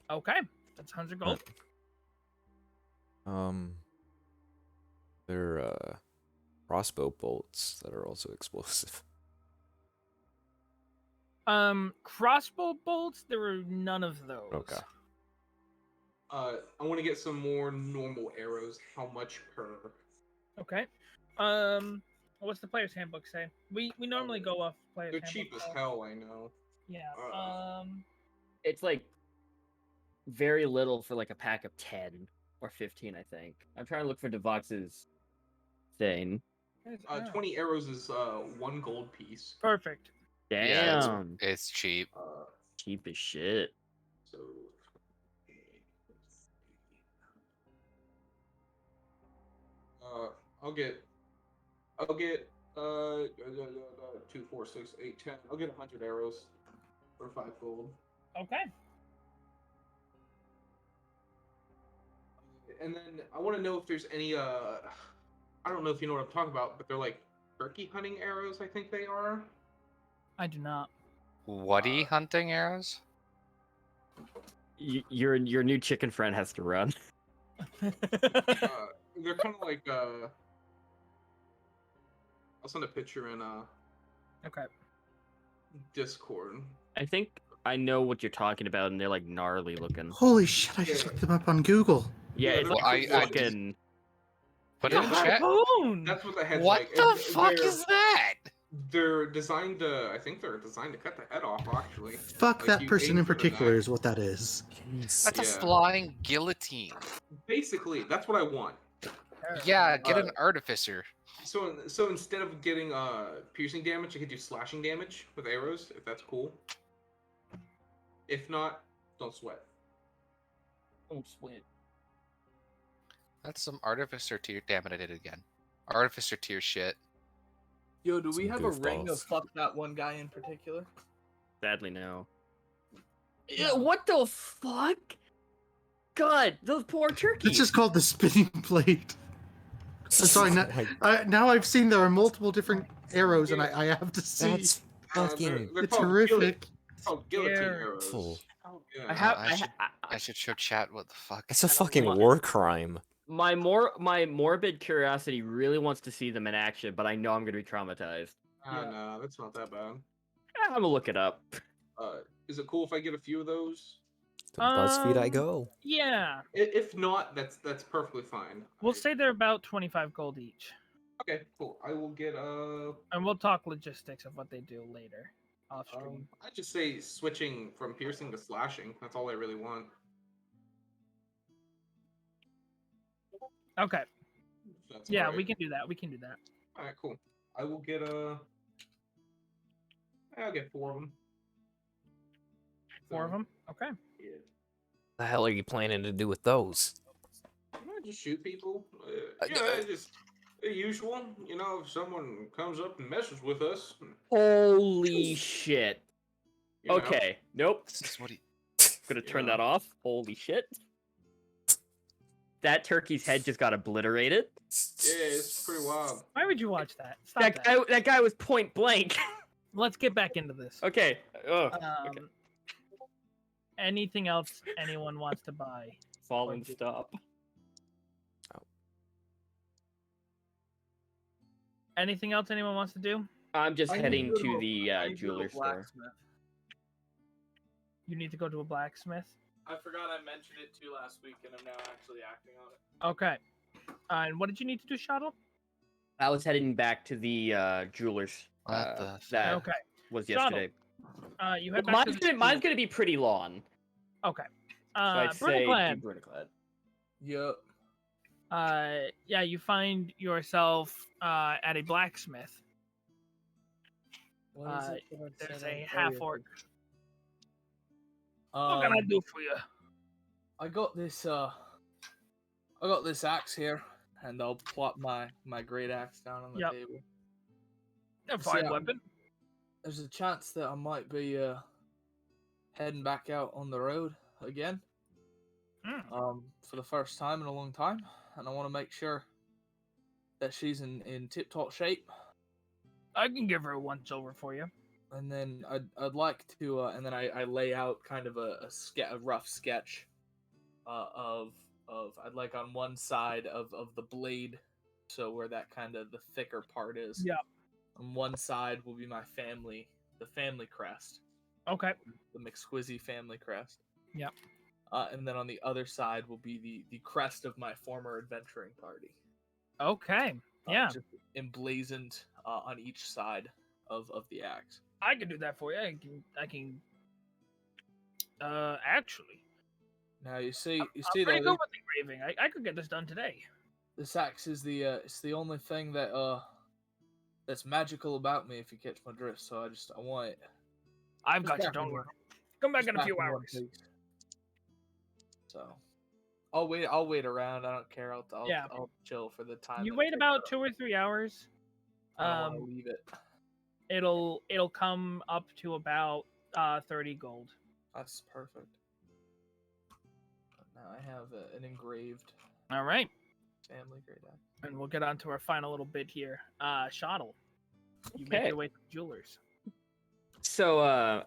Okay, that's 100 gold. They're crossbow bolts that are also explosive. Crossbow bolts, there were none of those. Okay. I want to get some more normal arrows. How much per? Okay. What's the player's handbook say? We normally go off player's handbook. They're cheap as hell, I know. Yeah. It's like very little for like a pack of 10 or 15, I think. I'm trying to look for Devox's thing. 20 arrows is 1 gold piece. Perfect. Damn. Yeah, it's cheap. Cheap as shit. So I'll get 2, 4, 6, 8, 10. I'll get 100 arrows for 5 gold. Okay. And then I want to know if there's any I don't know if you know what I'm talking about, but they're like turkey hunting arrows, I think they are. I do not. Woody hunting arrows? Your new chicken friend has to run. They're kind of like I'll send a picture in okay. Discord. I think I know what you're talking about, and they're like gnarly looking. Holy shit! I just looked them up on Google. Yeah, it's like fucking. Put it in chat. That's what the head's What like. the fuck is that? They're designed to. I think they're designed to cut the head off. Actually. Fuck, Like, that you person aim in for the particular neck. is what that is. That's a flying guillotine. Basically, that's what I want. Yeah, get an artificer. So instead of getting piercing damage, I could do slashing damage with arrows, if that's cool. If not, don't sweat. Don't sweat. That's some artificer tier. Damn it, I did it again. Artificer tier shit. Yo, do we Some have a ring of goofballs. fuck that one guy in particular? Sadly, no. Yeah, what the fuck? God, those poor turkeys. It's just called the spinning blade. Sorry, now I've seen there are multiple different arrows, and I have to see. That's fucking. They're It's called horrific. guillotine Full. arrows. Yeah. I should show chat what the fuck. It's a fucking war crime. My morbid curiosity really wants to see them in action, but I know I'm gonna be traumatized. No, that's not that bad. I'm gonna look it up. Is it cool if I get a few of those? To BuzzFeed I go. Yeah. If not, that's perfectly fine. We'll say they're about 25 gold each. Okay, cool. I will get And we'll talk logistics of what they do later off stream. I just say switching from piercing to slashing. That's all I really want. Okay. That's Yeah, alright. we can do that. We can do that. All right, cool. I will get I'll get 4 of them. 4 of them. Okay. Yeah. The hell are you planning to do with those? Just shoot people. Just the usual. You know, if someone comes up and messes with us. Holy shit. You know. Okay. Nope. This is what he. Gonna turn that off. Holy shit. That turkey's head just got obliterated. Yeah, it's pretty wild. Why would you watch that? Stop That guy was point blank. Let's get back into this. Okay. Okay. Anything else anyone wants to buy? Fall and stop. Anything else anyone wants to do? I'm just I need heading to go to the I need to go to a jeweler store. blacksmith. You need to go to a blacksmith. I forgot I mentioned it too last week, and I'm now actually acting on it. Okay. And what did you need to do, Shuttle? I was heading back to the jeweler's. That Okay. was Shuttle. yesterday. You head back to Mine's gonna be pretty long. Okay. So I'd say Brunaclad. Brunaclad. Yep. Yeah, you find yourself at a blacksmith. What is it that I There's said a on half earlier? orc. What can I do for you? I got this axe here, and I'll plop my great axe down on the table. A fine weapon. There's a chance that I might be heading back out on the road again. For the first time in a long time, and I want to make sure that she's in tip-top shape. I can give her a once-over for you. And then I'd like to, and then I lay out kind of a rough sketch of I'd like on one side of the blade, so where that kind of the thicker part is. Yeah. On one side will be my family, the family crest. Okay. The McSquizzy family crest. Yeah. And then on the other side will be the crest of my former adventuring party. Okay. Yeah. Just emblazoned on each side of the axe. I can do that for you. I can. Actually. Now you see I'm pretty good with engraving. I could get this done today. This axe is it's the only thing that that's magical about me, if you catch my drift. So I want it. I've got you. Don't worry. Come back in a few hours. So I'll wait around. I don't care. I'll chill for the time. You wait about 2 or 3 hours. I don't want to leave it. It'll come up to about 30 gold. That's perfect. Now I have an engraved. All right. Family grade axe. And we'll get on to our final little bit here. Shottle. You make your way to the jewelers. So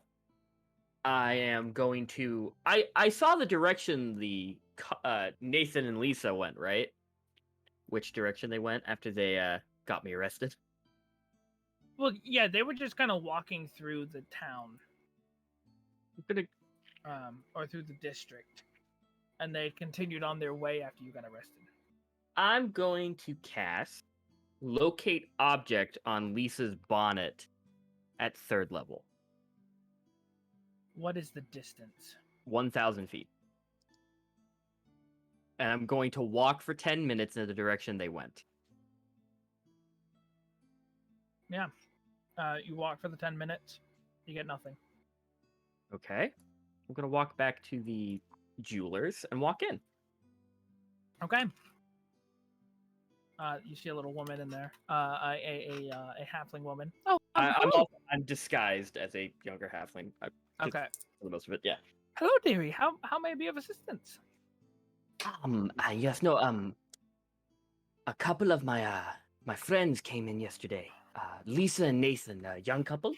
I am going to. I saw the direction the Nathan and Lisa went, right? Which direction they went after they got me arrested? Well, yeah, they were just kind of walking through the town, or through the district, and they continued on their way after you got arrested. I'm going to cast Locate Object on Lisa's bonnet at 3rd level. What is the distance? 1,000 feet. And I'm going to walk for 10 minutes in the direction they went. Yeah. You walk for the 10 minutes. You get nothing. Okay. I'm going to walk back to the jewelers and walk in. Okay. You see a little woman in there. A halfling woman. Oh, I'm disguised as a younger halfling. Okay. For the most of it, yeah. Hello, dearie. How may I be of assistance? Yes, no, a couple of my my friends came in yesterday. Lisa and Nathan, a young couple.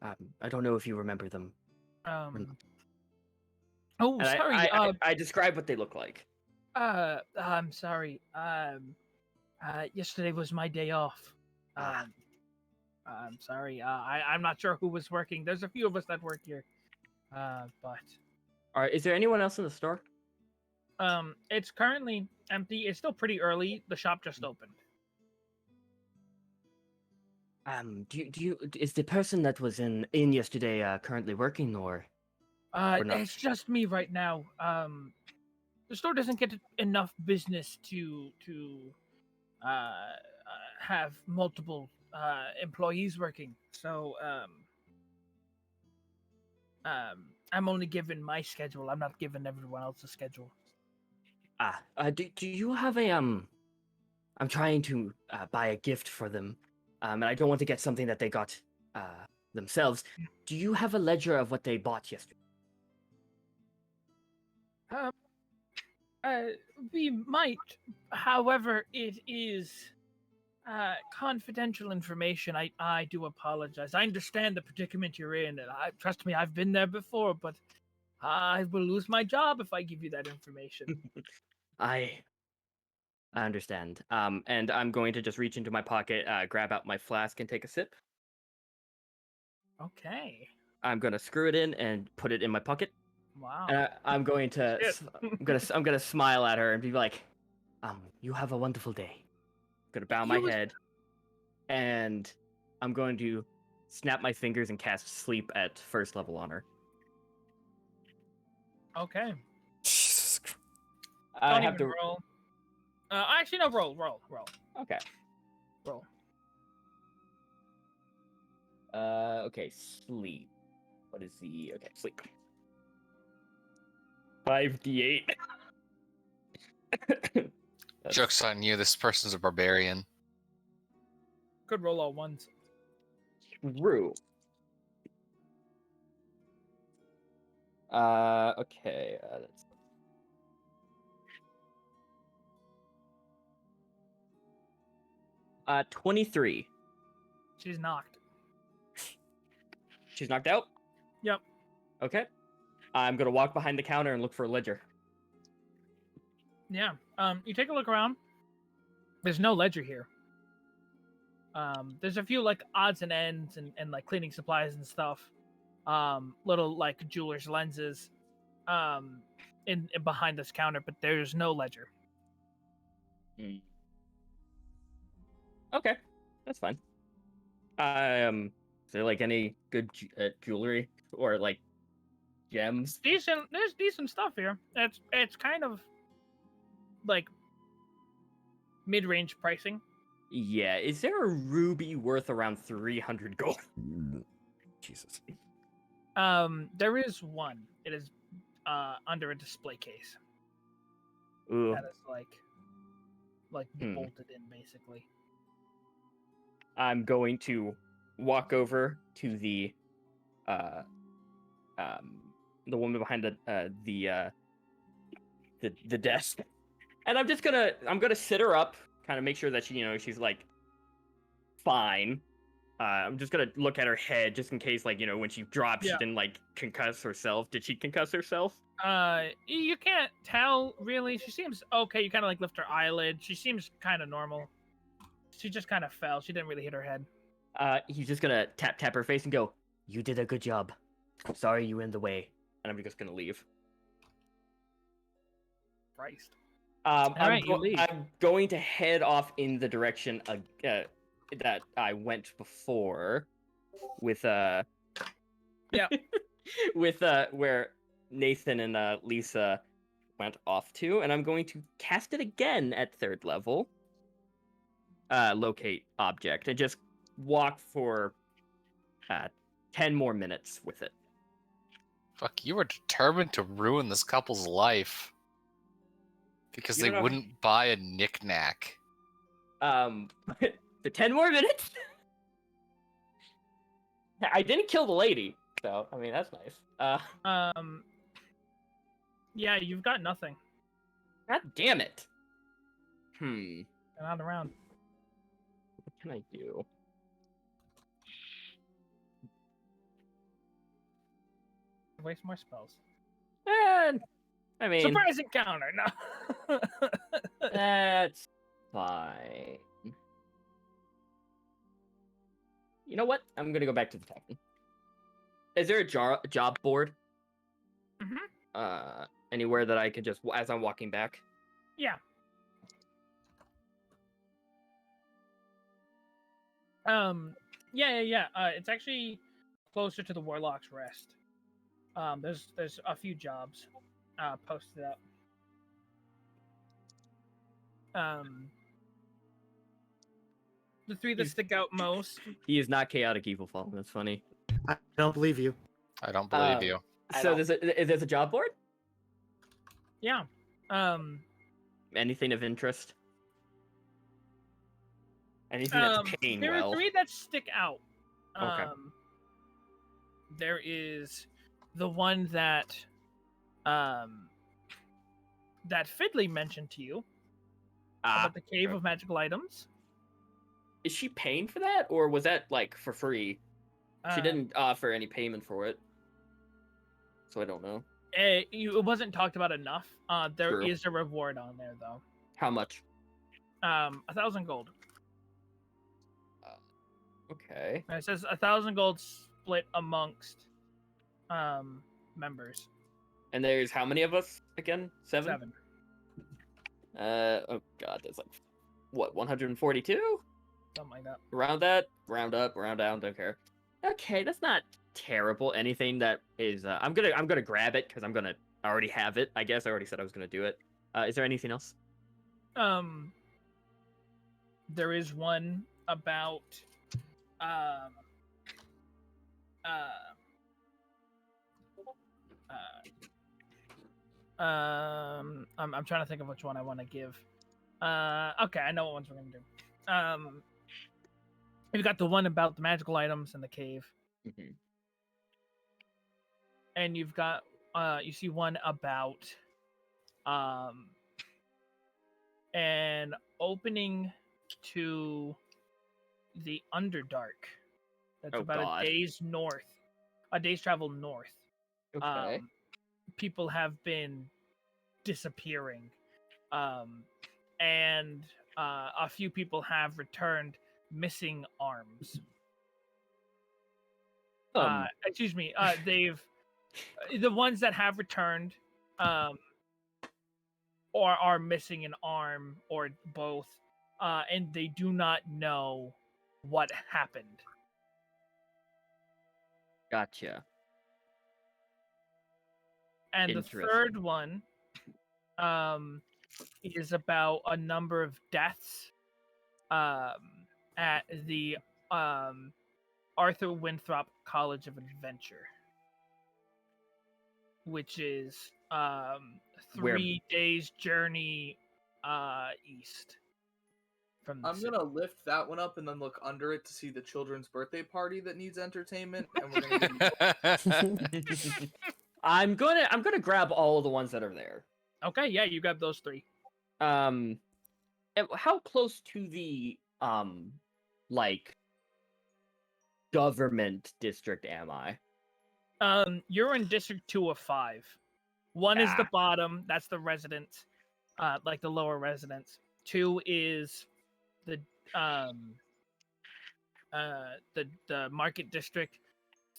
I don't know if you remember them. Oh, and sorry. I describe what they look like. I'm sorry. Yesterday was my day off. I'm sorry. I'm not sure who was working. There's a few of us that work here. But. All right. Is there anyone else in the store? It's currently empty. It's still pretty early. The shop just opened. Do you is the person that was in yesterday currently working or not? It's just me right now. The store doesn't get enough business to have multiple employees working. So I'm only given my schedule. I'm not given everyone else's schedule. Do you have a I'm trying to buy a gift for them, and I don't want to get something that they got themselves. Do you have a ledger of what they bought yesterday? We might. However, it is confidential information. I do apologize. I understand the predicament you're in, and trust me, I've been there before, but I will lose my job if I give you that information. I understand. And I'm going to just reach into my pocket, grab out my flask, and take a sip. Okay. I'm gonna screw it in and put it in my pocket. Wow. And I'm going to I'm gonna smile at her and be like, you have a wonderful day. I'm gonna bow my head, and I'm going to snap my fingers and cast sleep at 1st level on her. Okay. I Don't have even to roll. Actually, no. Roll. Okay. Roll. Okay. Sleep. What is the sleep? 5d8. Joke's on you. This person's a barbarian. Could roll all ones. True. Okay. That's 23. She's knocked. She's knocked out? Yep. Okay. I'm gonna walk behind the counter and look for a ledger. Yeah. You take a look around. There's no ledger here. There's a few like odds and ends and like cleaning supplies and stuff. Little like jeweler's lenses. In behind this counter, but there's no ledger. Okay, that's fine. Is there like any good jewelry or like gems? There's decent stuff here. It's kind of like mid-range pricing. Yeah, is there a ruby worth around 300 gold? Jesus. There is one. It is under a display case. Ooh. That is like bolted in basically. I'm going to walk over to the woman behind the desk, and I'm gonna sit her up, kind of make sure that she's like fine. I'm just gonna look at her head just in case, like, when she dropped, she didn't like concuss herself. Did she concuss herself? You can't tell really. She seems okay. You kind of like lift her eyelid. She seems kind of normal. She just kind of fell. She didn't really hit her head. He's just gonna tap her face and go, "You did a good job. Sorry you were in the way." And I'm just gonna leave. Christ. I'm going to head off in the direction that I went before with with where Nathan and Lisa went off to, and I'm going to cast it again at 3rd level. Locate object, and just walk for 10 more minutes with it. Fuck, you were determined to ruin this couple's life because they wouldn't buy a knick-knack. The 10 more minutes? I didn't kill the lady, so I mean that's nice. Yeah, you've got nothing. God damn it. Not around. What can I do? Waste more spells. I mean, surprise encounter. No. That's fine. You know what? I'm gonna go back to the tavern. Is there a job board? Mm-hmm. Anywhere that I could just, as I'm walking back? Yeah. Yeah. It's actually closer to the Warlock's Rest. There's a few jobs posted up. The 3 that stick out most. He is not chaotic evil fall. That's funny. I don't believe you. I don't believe you. So there's a job board? Yeah. Anything of interest? Anything that's paying there well? There are 3 that stick out. Okay. There is the one that Fiddly mentioned to you about the Cave of Magical Items. Is she paying for that, or was that like for free? She didn't offer any payment for it, so I don't know. It wasn't talked about enough. There True. is a reward on there though. How much? 1,000 gold. Okay. And it says 1,000 gold split amongst members. And there's how many of us again? 7? 7. Oh god, there's like what, 142? Something like that. Around that, round up, round down, don't care. Okay, that's not terrible. Anything that is, I'm gonna grab it because I already have it. I guess I already said I was gonna do it. Is there anything else? There is one about I'm trying to think of which one I want to give. Okay, I know what ones we're gonna do. We've got the one about the magical items in the cave. Mm-hmm. And you've got one about an opening to the Underdark. That's about God. a day's travel north. Okay. People have been disappearing, and a few people have returned missing arms. Excuse me. They've the ones that have returned, or are missing an arm or both, and they do not know what happened. Gotcha. And the third one is about a number of deaths at the Arthur Winthrop College of Adventure, which is 3 days journey east from the I'm city. gonna lift that one up and then look under it to see the children's birthday party that needs entertainment, and we're gonna I'm gonna grab all of the ones that are there. Okay, yeah, you got those 3. And how close to the like government district am I? You're in District 2 of 5. 1 is the bottom, that's the residence, like the lower residence. 2 is the market district.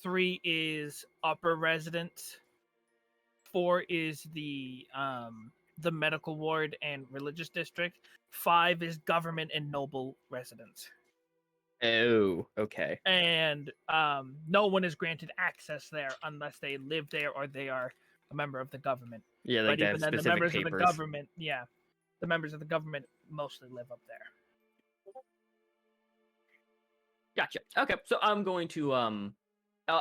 3 is upper residence. 4 is the medical ward and religious district. 5 is government and noble residence. Oh, okay. And no one is granted access there unless they live there or they are a member of the government. Yeah, like but even then, the members papers. of the government, the members of the government mostly live up there. Gotcha. Okay, so I'm going to on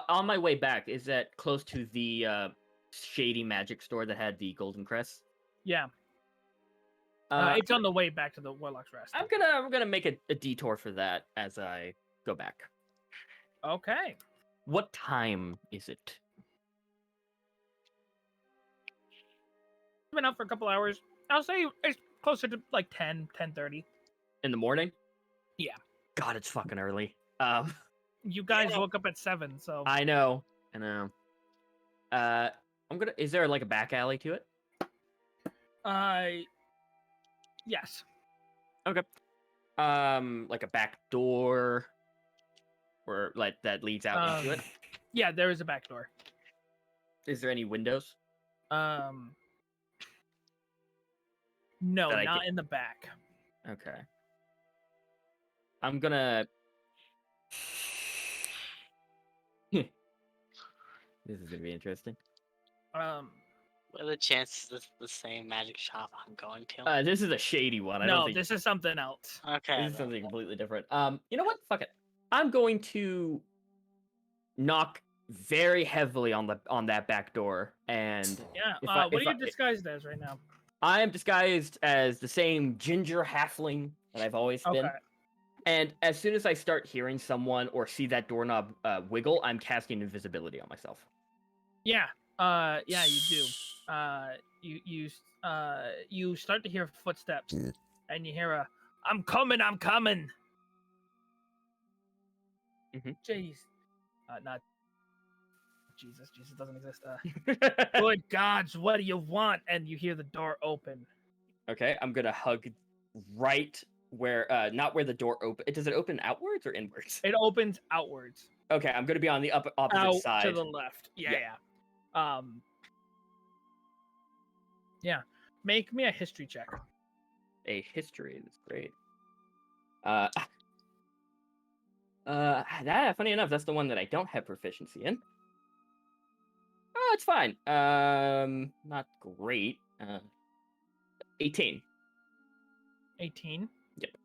my way back. Is that close to the shady magic store that had the golden crest? Yeah. It's on the way back to the Warlock's Rest. I'm gonna make a detour for that as I go back. Okay. What time is it? Been out for a couple hours. I'll say it's closer to like 10:30. In the morning? Yeah. God, it's fucking early. You guys woke up at 7, so I know. Is there like a back alley to it? Yes. Okay. Like a back door, or like that leads out into it. Yeah, there is a back door. Is there any windows? No, not in the back. Okay. I'm gonna. This is gonna be interesting. What are the chances this is the same magic shop I'm going to? This is a shady one. This is something else. Okay. This is something completely different. You know what? Fuck it. I'm going to knock very heavily on that back door, and what are you disguised as right now? I am disguised as the same ginger halfling that I've always been. And as soon as I start hearing someone or see that doorknob wiggle, I'm casting invisibility on myself. Yeah. Yeah, you do. You start to hear footsteps, and you hear "I'm coming, I'm coming." Jeez, not Jesus. Jesus doesn't exist. Good gods, what do you want? And you hear the door open. Okay, I'm gonna hug right where, not where the door open. Does it open outwards or inwards? It opens outwards. Okay, I'm gonna be on the opposite side. To the left. Yeah. Yeah. Make me a history check. A history is great. That funny enough, that's the one that I don't have proficiency in. Oh, it's fine. Not great. 18. 18? Yep.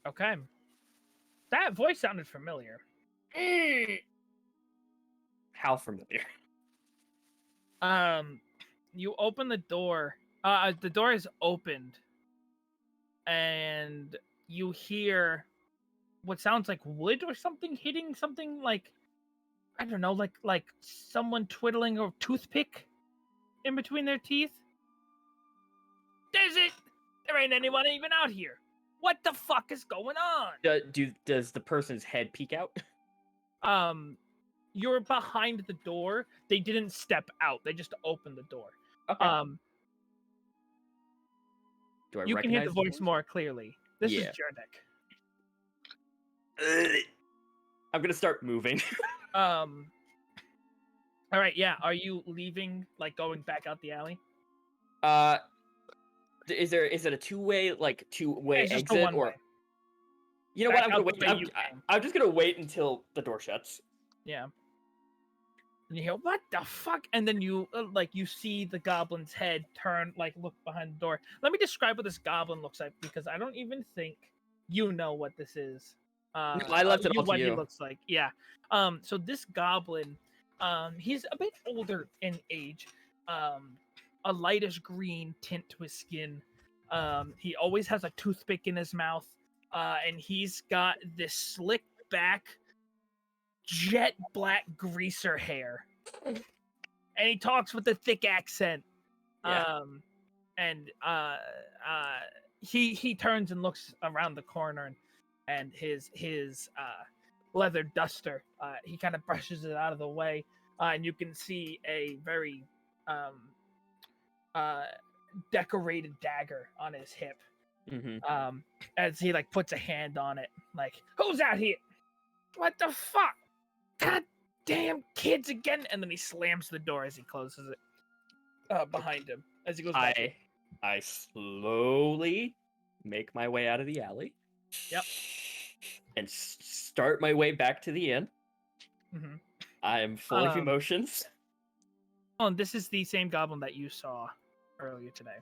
Okay. That voice sounded familiar. How familiar? You open the door. The door is opened, and you hear what sounds like wood or something hitting something like I don't know, like someone twiddling a toothpick in between their teeth. There ain't anyone even out here. What the fuck is going on? Does the person's head peek out? You're behind the door. They didn't step out. They just opened the door. Okay. Do I you can hear the recognize voice more clearly. This is Jernick. I'm gonna start moving. All right, yeah. Are you leaving, like going back out the alley? Is it a two-way It's just exit a one-way. or? You know Back what? I'm out gonna the way wait. I'm just gonna wait until the door shuts. Yeah. And you hear, what the fuck? And then you you see the goblin's head turn, look behind the door. Let me describe what this goblin looks like, because I don't even think you know what this is. I left it all to what you. he looks like. Yeah. So this goblin, he's a bit older in age. A lightish green tint to his skin. He always has a toothpick in his mouth. And he's got this slick back jet black greaser hair, and he talks with a thick accent. He turns and looks around the corner, and his leather duster, he kind of brushes it out of the way, and you can see a very decorated dagger on his hip. Mm-hmm. As he puts a hand on it, who's out here? What the fuck? God damn kids again! And then he slams the door as he closes it behind him as he goes back in. I slowly make my way out of the alley. Yep. And start my way back to the inn. Mm-hmm. I am full of emotions. Oh, and this is the same goblin that you saw earlier today.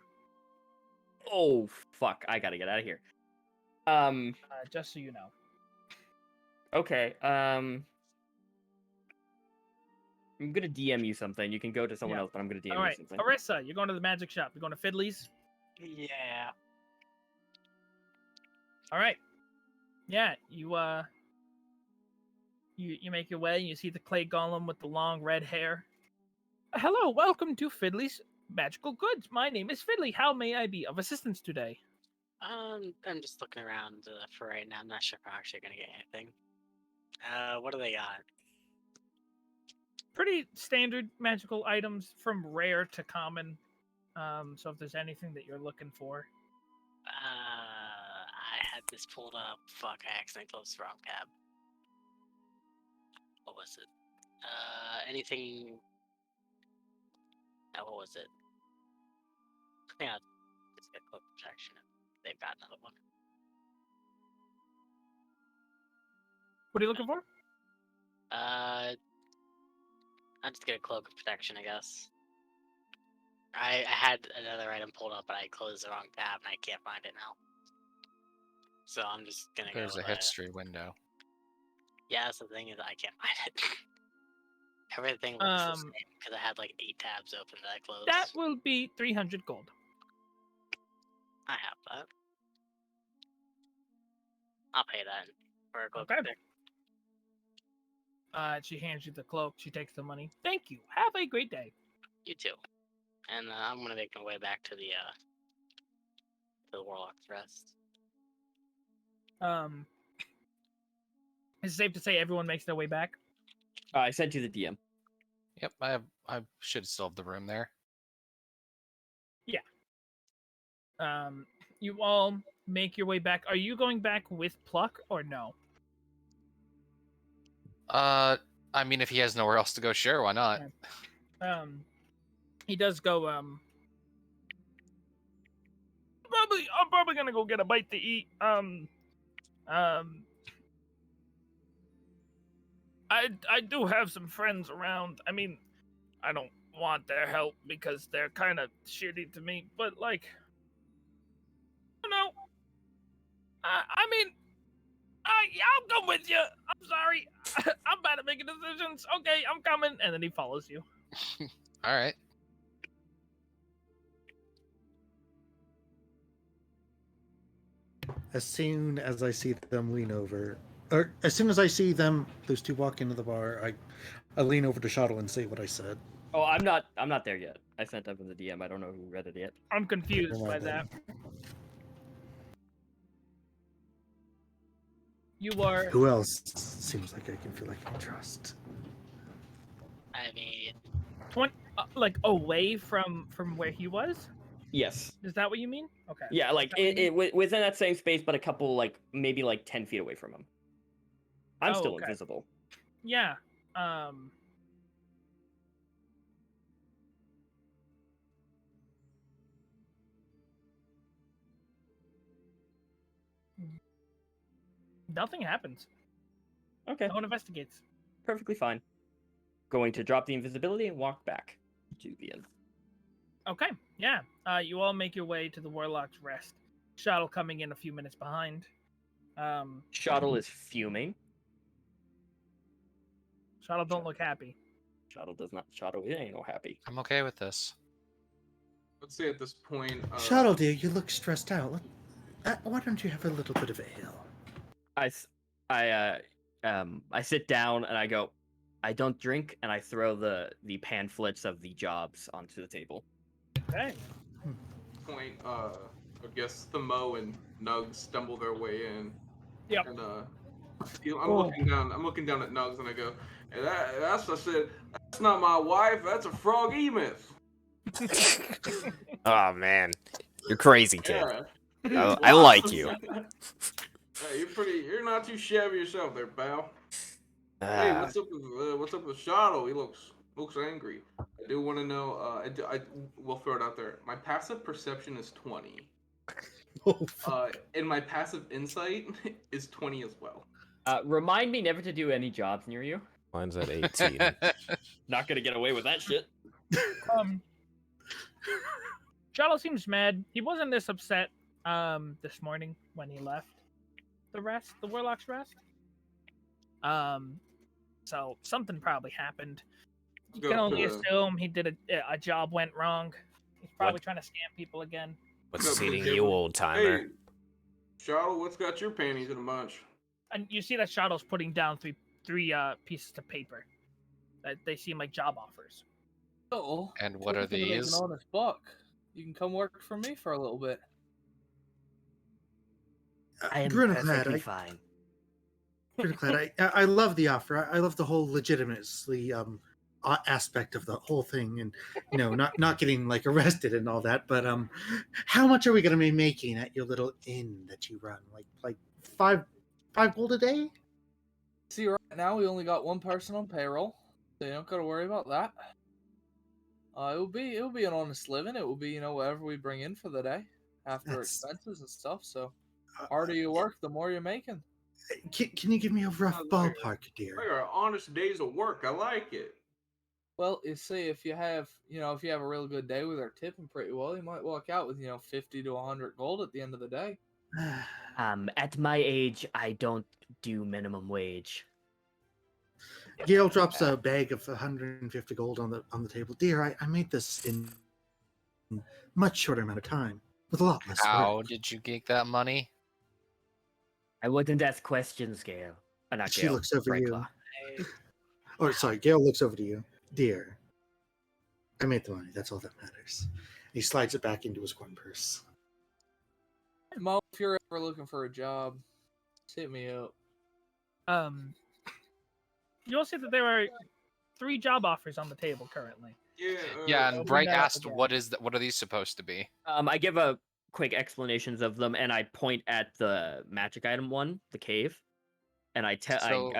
Oh fuck! I gotta get out of here. Just so you know. Okay. I'm gonna DM you something. You can go to someone else, but I'm gonna DM you something. Arissa, you're going to the magic shop. You're going to Fiddley's. Yeah. All right. Yeah, you make your way and you see the clay golem with the long red hair. Hello, welcome to Fiddley's Magical Goods. My name is Fiddley. How may I be of assistance today? I'm just looking around for right now. I'm not sure if I'm actually gonna get anything. What do they got? Pretty standard magical items from rare to common. So if there's anything that you're looking for. I had this pulled up. Fuck, I accidentally closed the wrong tab. What was it? Anything... what was it? I think I'll just get cloak protection. They've got another one. What are you looking for? I'll just get a cloak of protection, I guess. I had another item pulled up, but I closed the wrong tab, and I can't find it now. So I'm just gonna go. There's a history window. Yeah, that's the thing is I can't find it. Everything looks the same because I had 8 tabs open that I closed. That will be 300 gold. I have that. I'll pay that for a cloak. Okay. She hands you the cloak. She takes the money. Thank you. Have a great day. You too. And I'm gonna make my way back to the Warlock's Rest. Is it safe to say everyone makes their way back? I sent you the DM. Yep, I should still have the room there. Yeah. You all make your way back. Are you going back with Pluck or no? I mean, if he has nowhere else to go, sure, why not? He does go. I'm probably gonna go get a bite to eat. I do have some friends around. I mean, I don't want their help because they're kind of shitty to me. But I don't know. I mean, I'll come with you. I'm sorry. I'm bad at making decisions. Okay, I'm coming. And then he follows you. All right. As soon as I see them lean over, or as soon as I see them, those two walk into the bar, I lean over to Shuttle and say what I said. Oh, I'm not there yet. I sent up in the DM. I don't know who read it yet. I'm confused by that. You are. Who else seems like I can feel like I can trust? I mean, 20, like away from where he was. Yes. Is that what you mean? Okay. Yeah, like within that same space, but a couple maybe 10 feet away from him. I'm still invisible. Yeah. Nothing happens. Okay. No one investigates. Perfectly fine. Going to drop the invisibility and walk back to the end. Okay, yeah. You all make your way to the Warlock's Rest. Shuttle coming in a few minutes behind. Shuttle is fuming. Shuttle don't look happy. Shuttle does not. Shuttle ain't no happy. I'm okay with this. Let's say at this point. Shuttle, dear, you look stressed out. Why don't you have a little bit of ale? I sit down and I go, I don't drink, and I throw the pamphlets of the jobs onto the table. Okay. Point, I guess Thamo and Nugs stumble their way in. Yep. And I'm looking down at Nugs and I go, hey, that's I said, that's not my wife, that's a frog E-myth. Oh man, you're crazy, kid. Yeah. I like you. Hey, you're not too shabby yourself there, pal. Hey, what's up with Shadow? He looks angry. I do want to know. I will throw it out there. My passive perception is 20. And my passive insight is 20 as well. Remind me never to do any jobs near you. Mine's at 18. Not gonna get away with that shit. Shadow seems mad. He wasn't this upset this morning when he left the Warlock's Rest. So something probably happened. You can only assume he did a job went wrong. He's probably trying to scam people again. What's eating you, old timer? Hey, Shadow, what's got your panties in a bunch? And you see that Shadow's putting down three pieces of paper. That they seem like job offers. Oh, and what are these? An honest buck. You can come work for me for a little bit. I am perfectly fine. I love the offer. I love the whole legitimacy aspect of the whole thing, and not getting arrested and all that. But how much are we going to be making at your little inn that you run? Like five gold a day? See, right now we only got one person on payroll, so you don't got to worry about that. It'll be an honest living. It will be whatever we bring in for the day after expenses and stuff. So harder you work, the more you're making. Can you give me a rough ballpark, dear? Honest days of work. I like it. Well, you see, if you have a real good day with our tipping pretty well, you might walk out with 50 to 100 gold at the end of the day. At my age, I don't do minimum wage. Gail drops a bag of 150 gold on the table. Dear, I made this in a much shorter amount of time with a lot less work. How did you get that money? I wouldn't ask questions, Gail. Not she Gail, looks over Frankla. you. Oh, sorry. Gail looks over to you. Dear, I made the money. That's all that matters. He slides it back into his coin purse. Hey, Mo, if you're ever looking for a job, hit me up. You'll see that there are 3 job offers on the table currently. Yeah, and Bright asked, "What are these supposed to be?" I give a quick explanations of them, and I point at the magic item one, the cave, and I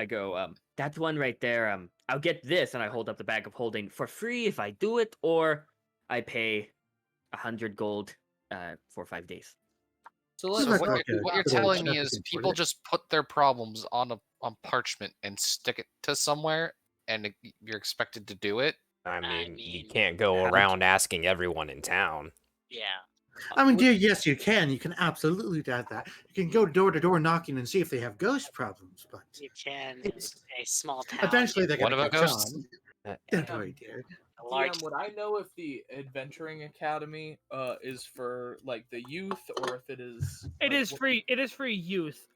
go, that's one right there. I'll get this, and I hold up the bag of holding for free if I do it, or I pay 100 gold for 5 days. So what you're telling me is people just put their problems on parchment and stick it to somewhere, and you're expected to do it. I mean, you can't go around asking everyone in town. Yeah. I mean, dear, yes, you can. You can absolutely do that. You can go door to door knocking and see if they have ghost problems, but you can. It's a small town. Eventually, they're going to catch ghosts? on. Don't worry, dear. Would I know if the adventuring academy is for the youth, or if it is? It is free. It is for youth.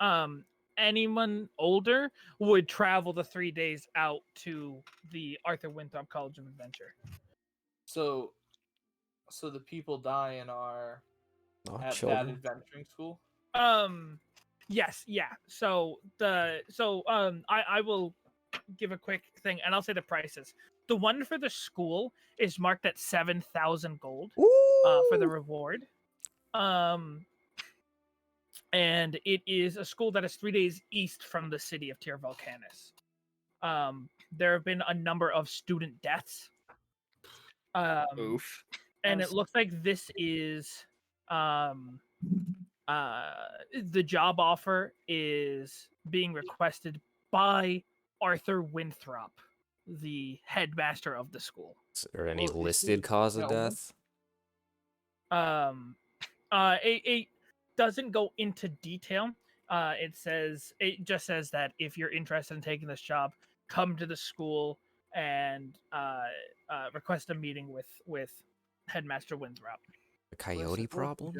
anyone older would travel the 3 days out to the Arthur Winthrop College of Adventure. So the people dying are Not at children. that adventuring school. Yes, yeah. I will give a quick thing, and I'll say the prices. The one for the school is marked at 7,000 gold for the reward. And it is a school that is 3 days east from the city of Tir Volcanis. There have been a number of student deaths. Oof. And it looks like this is the job offer is being requested by Arthur Winthrop, the headmaster of the school. Is there any listed cause of death? It doesn't go into detail. It just says that if you're interested in taking this job, come to the school and request a meeting with Headmaster Winthrop. A coyote problem?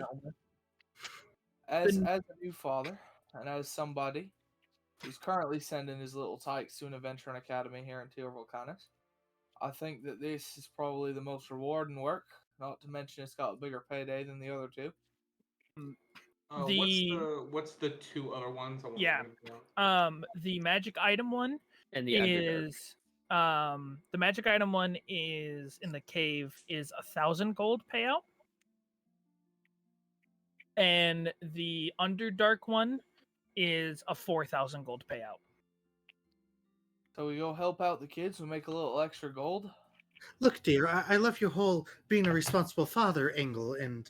As a new father, and as somebody who's currently sending his little tykes to an adventuring academy here in Tir Volcanis, I think that this is probably the most rewarding work. Not to mention it's got a bigger payday than the other two. What's the two other ones? The magic item one and the is the magic item one is in the cave is 1,000 gold payout. And the Underdark one is a 4,000 gold payout. So we go help out the kids and make a little extra gold. Look, dear, I love your whole being a responsible father angle and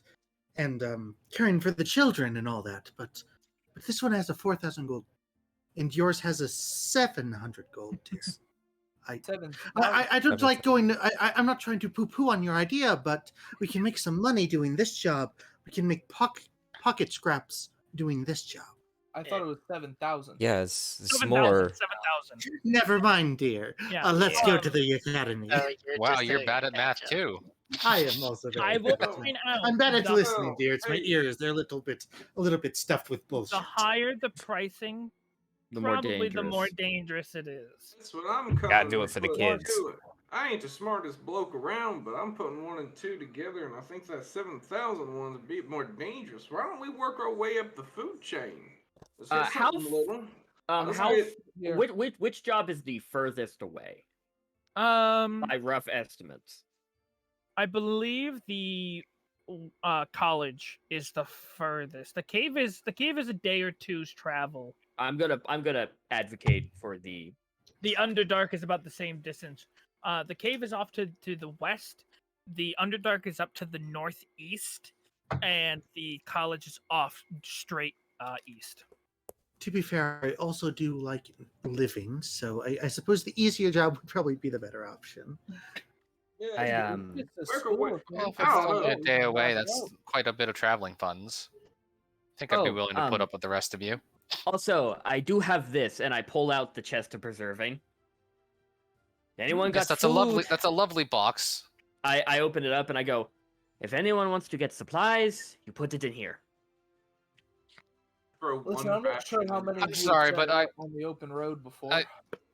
caring for the children and all that, but this one has a 4,000 gold, and yours has a 700 gold, dear. I don't like going. I'm not trying to poo-poo on your idea, but we can make some money doing this job. We can make pocket scraps doing this job. I thought it was 7,000. Yeah, it's 7,000. more. 7,000. Never mind, dear. Yeah. Let's go to the academy. Wow, you're bad at math too. I am also very I will bad at point math. out. I'm bad at the- listening, dear. It's my ears. They're a little bit stuffed with bullshit. The higher the pricing, The more probably the more dangerous. dangerous it is. That's what I'm coming. Gotta do it for the with. kids. I ain't the smartest bloke around, but I'm putting 1 and 2 together, and I think that 7,000 one's a bit more dangerous. Why don't we work our way up the food chain? Let's get How something little. Which job is the furthest away? By rough estimates. I believe the college is the furthest. The cave is a day or two's travel. I'm gonna advocate for the Underdark is about the same distance. The cave is off to the west. The Underdark is up to the northeast, and the college is off straight east. To be fair, I also do like living, so I suppose the easier job would probably be the better option. Yeah, Well, if it's only a day away, that's quite a bit of traveling funds. I think I'd be willing to put up with the rest of you. Also, I do have this, and I pull out the chest of preserving. Anyone got that's food? That's a lovely box. I open it up and I go, if anyone wants to get supplies, you put it in here. Listen, I'm not sure how many. I'm sorry, but on the open road before.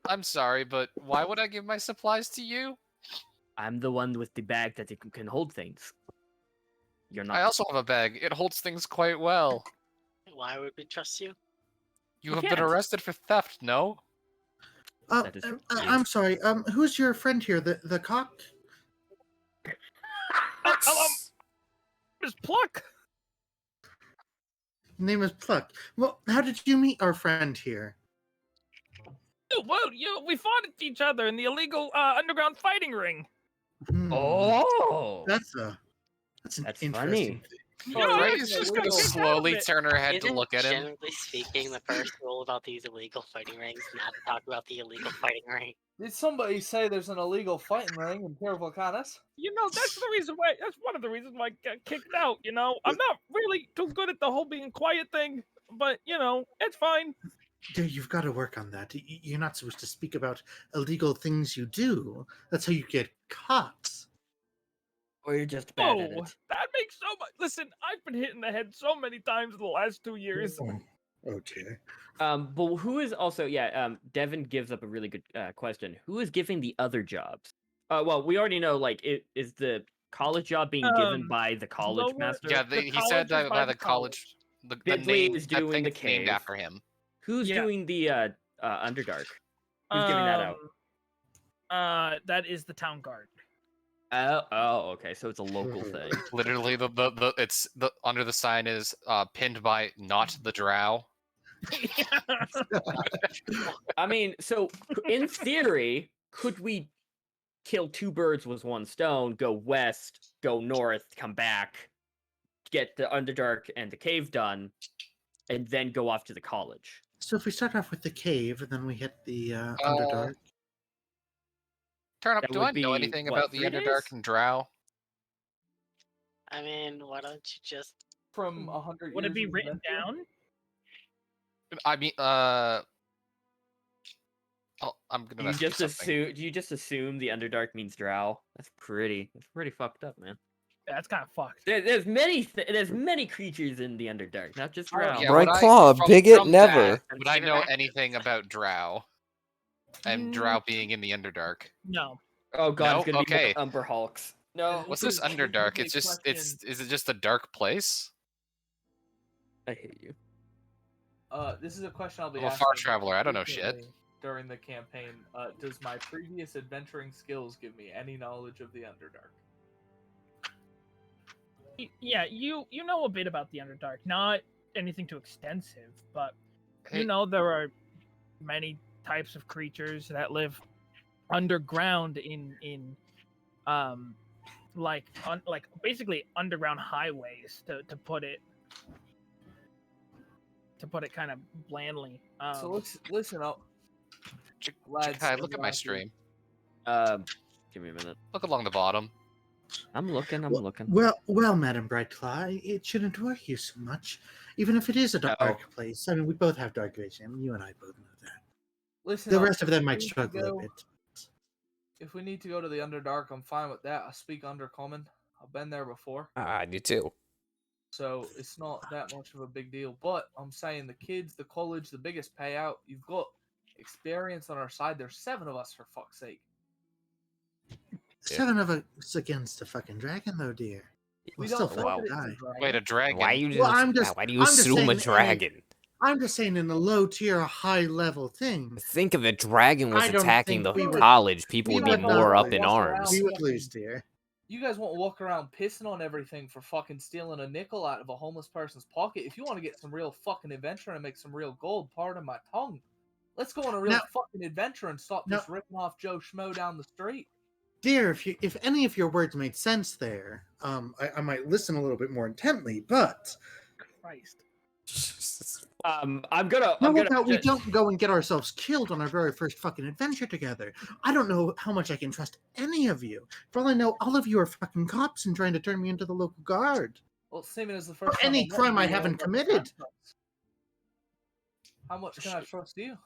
I'm sorry, but why would I give my supplies to you? I'm the one with the bag that can hold things. You're not. I also have a bag. It holds things quite well. Why would we trust you? You have been arrested for theft, no? I'm sorry. Who's your friend here? The cock? Miss Pluck. Name is Pluck. Well, how did you meet our friend here? Well, we fought at each other in the illegal underground fighting ring. Oh, that's interesting funny. Ray's just gonna slowly turn her head to look at him. Generally speaking, the first rule about these illegal fighting rings is not to talk about the illegal fighting ring. Did somebody say there's an illegal fighting ring in Tir Volcanis? That's the reason why. That's one of the reasons why I got kicked out. I'm not really too good at the whole being quiet thing, but it's fine. Dude, you've got to work on that. You're not supposed to speak about illegal things you do. That's how you get caught. Or you're just bad at it. That makes so much. Listen, I've been hit in the head so many times in the last 2 years. Oh dear. But who is also Devin gives up a really good question. Who is giving the other jobs? Well, we already know is the college job being given by the college master? Yeah, he said that by the college. The Bidley name is doing the it's named cave. after him. Who's doing the Underdark? Who's giving that out? That is the town guard. Oh, okay. So it's a local thing. Literally, it's under the sign is pinned by not the drow. I mean, so in theory, could we kill two birds with one stone? Go west, go north, come back, get the Underdark and the cave done, and then go off to the college. So if we start off with the cave and then we hit the Underdark. Turn up. Do I know anything about the Underdark and drow? I mean, why don't you just from 100 years? Would it be written down? I mean, I'm gonna. Do you just assume the Underdark means drow? That's pretty fucked up, man. That's kind of fucked. There's many creatures in the Underdark, not just drow. Yeah, Bright Claw, bigot, never. Would I know anything about drow? And drow being in the Underdark? No. Oh god, no? it's gonna Okay. be more Umber Hulks. No. What's this Underdark? It's just is it just a dark place? I hate you. This is a question I'll be I'm a asking far traveler. I don't know shit. During the campaign, does my previous adventuring skills give me any knowledge of the Underdark? Yeah, you know a bit about the Underdark, not anything too extensive, but Hey. you know there are many types of creatures that live underground in like basically underground highways to put it kind of blandly. So listen up. Lads, look at my stream. Give me a minute. Look along the bottom. I'm looking. Well, Madam Brightclaw, it shouldn't worry you so much, even if it is a dark place. I mean, we both have dark vision. You and I both know that. Listen, the rest of them might struggle a bit. If we need to go to the Underdark, I'm fine with that. I speak Undercommon. I've been there before. I do too. So it's not that much of a big deal. But I'm saying the kids, the college, the biggest payout. You've got experience on our side. There's 7 of us, for fuck's sake. 7 of us against a fucking dragon, though, dear. We We'll don't still know fucking that it's a die. dragon. Wait, a dragon? Why do you assume a dragon? I'm just saying in a low tier, high level thing. Think if a dragon was I don't attacking the think we would- college, people we would be would more not up in lose. arms. We would lose, dear. You guys won't walk around pissing on everything for fucking stealing a nickel out of a homeless person's pocket. If you want to get some real fucking adventure and make some real gold, pardon my tongue, let's go on a real fucking adventure and stop just ripping off Joe Schmo down the street. Dear, if any of your words made sense there, I might listen a little bit more intently, but... Christ. I'm gonna... we don't go and get ourselves killed on our very first fucking adventure together. I don't know how much I can trust any of you. For all I know, all of you are fucking cops and trying to turn me into the local guard. Well, same as the first For any crime I haven't committed. How much can I trust you?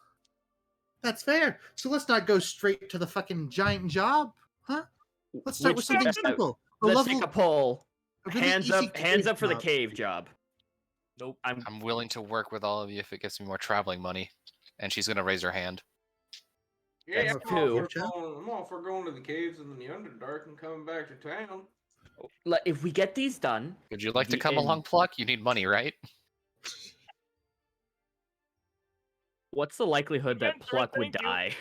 That's fair. So let's not go straight to the fucking giant job, huh? Let's start with something simple. Let's take a poll. really Hands easy up for the job. cave job. Nope. I'm willing to work with all of you if it gets me more traveling money. And she's gonna raise her hand. Yeah, I'm all for going to the caves and the Underdark and coming back to town. If we get these done... Would you like to come along, Pluck? You need money, right? What's the likelihood that Pluck would die?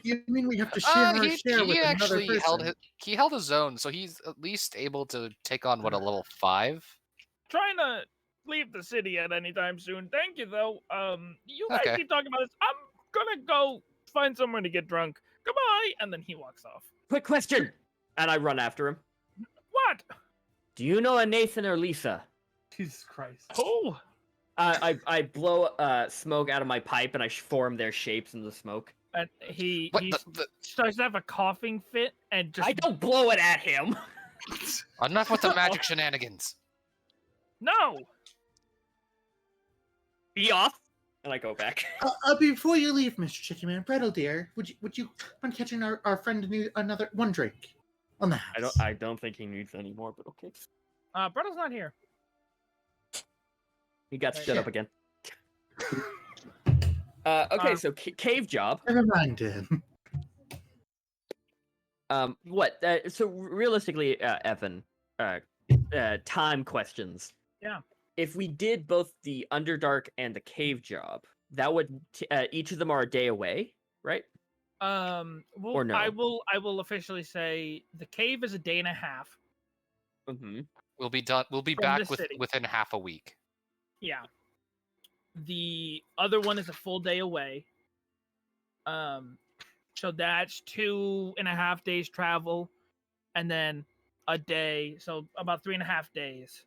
You mean we have to share our share with another person? He held his own, so he's at least able to take on, what, a level 5? Trying to leave the city at any time soon. Thank you, though. You guys keep talking about this. I'm gonna go find somewhere to get drunk. Goodbye! And then he walks off. Quick question! And I run after him. What? Do you know a Nathan or Lisa? Jesus Christ. Oh! I blow smoke out of my pipe and I form their shapes in the smoke. And he starts to have a coughing fit and just... I don't blow it at him! Enough with the magic shenanigans. No! Be off! And I go back. Before you leave, Mr. Chicken Man, Brettle dear, would you mind catching our friend another one drink on the house? I don't think he needs any more, but okay. Brettle's not here. He got stood up again. Okay, so cave job. Never mind, Dan. What? So realistically, Evan, time questions. Yeah. If we did both the Underdark and the cave job, that would each of them are a day away, right? Well, or no? I will officially say the cave is a day and a half. Mm-hmm. We'll be done. We'll be From back the city. within half a week. Yeah. The other one is a full day away. So that's 2.5 days travel, and then a day, so about 3.5 days.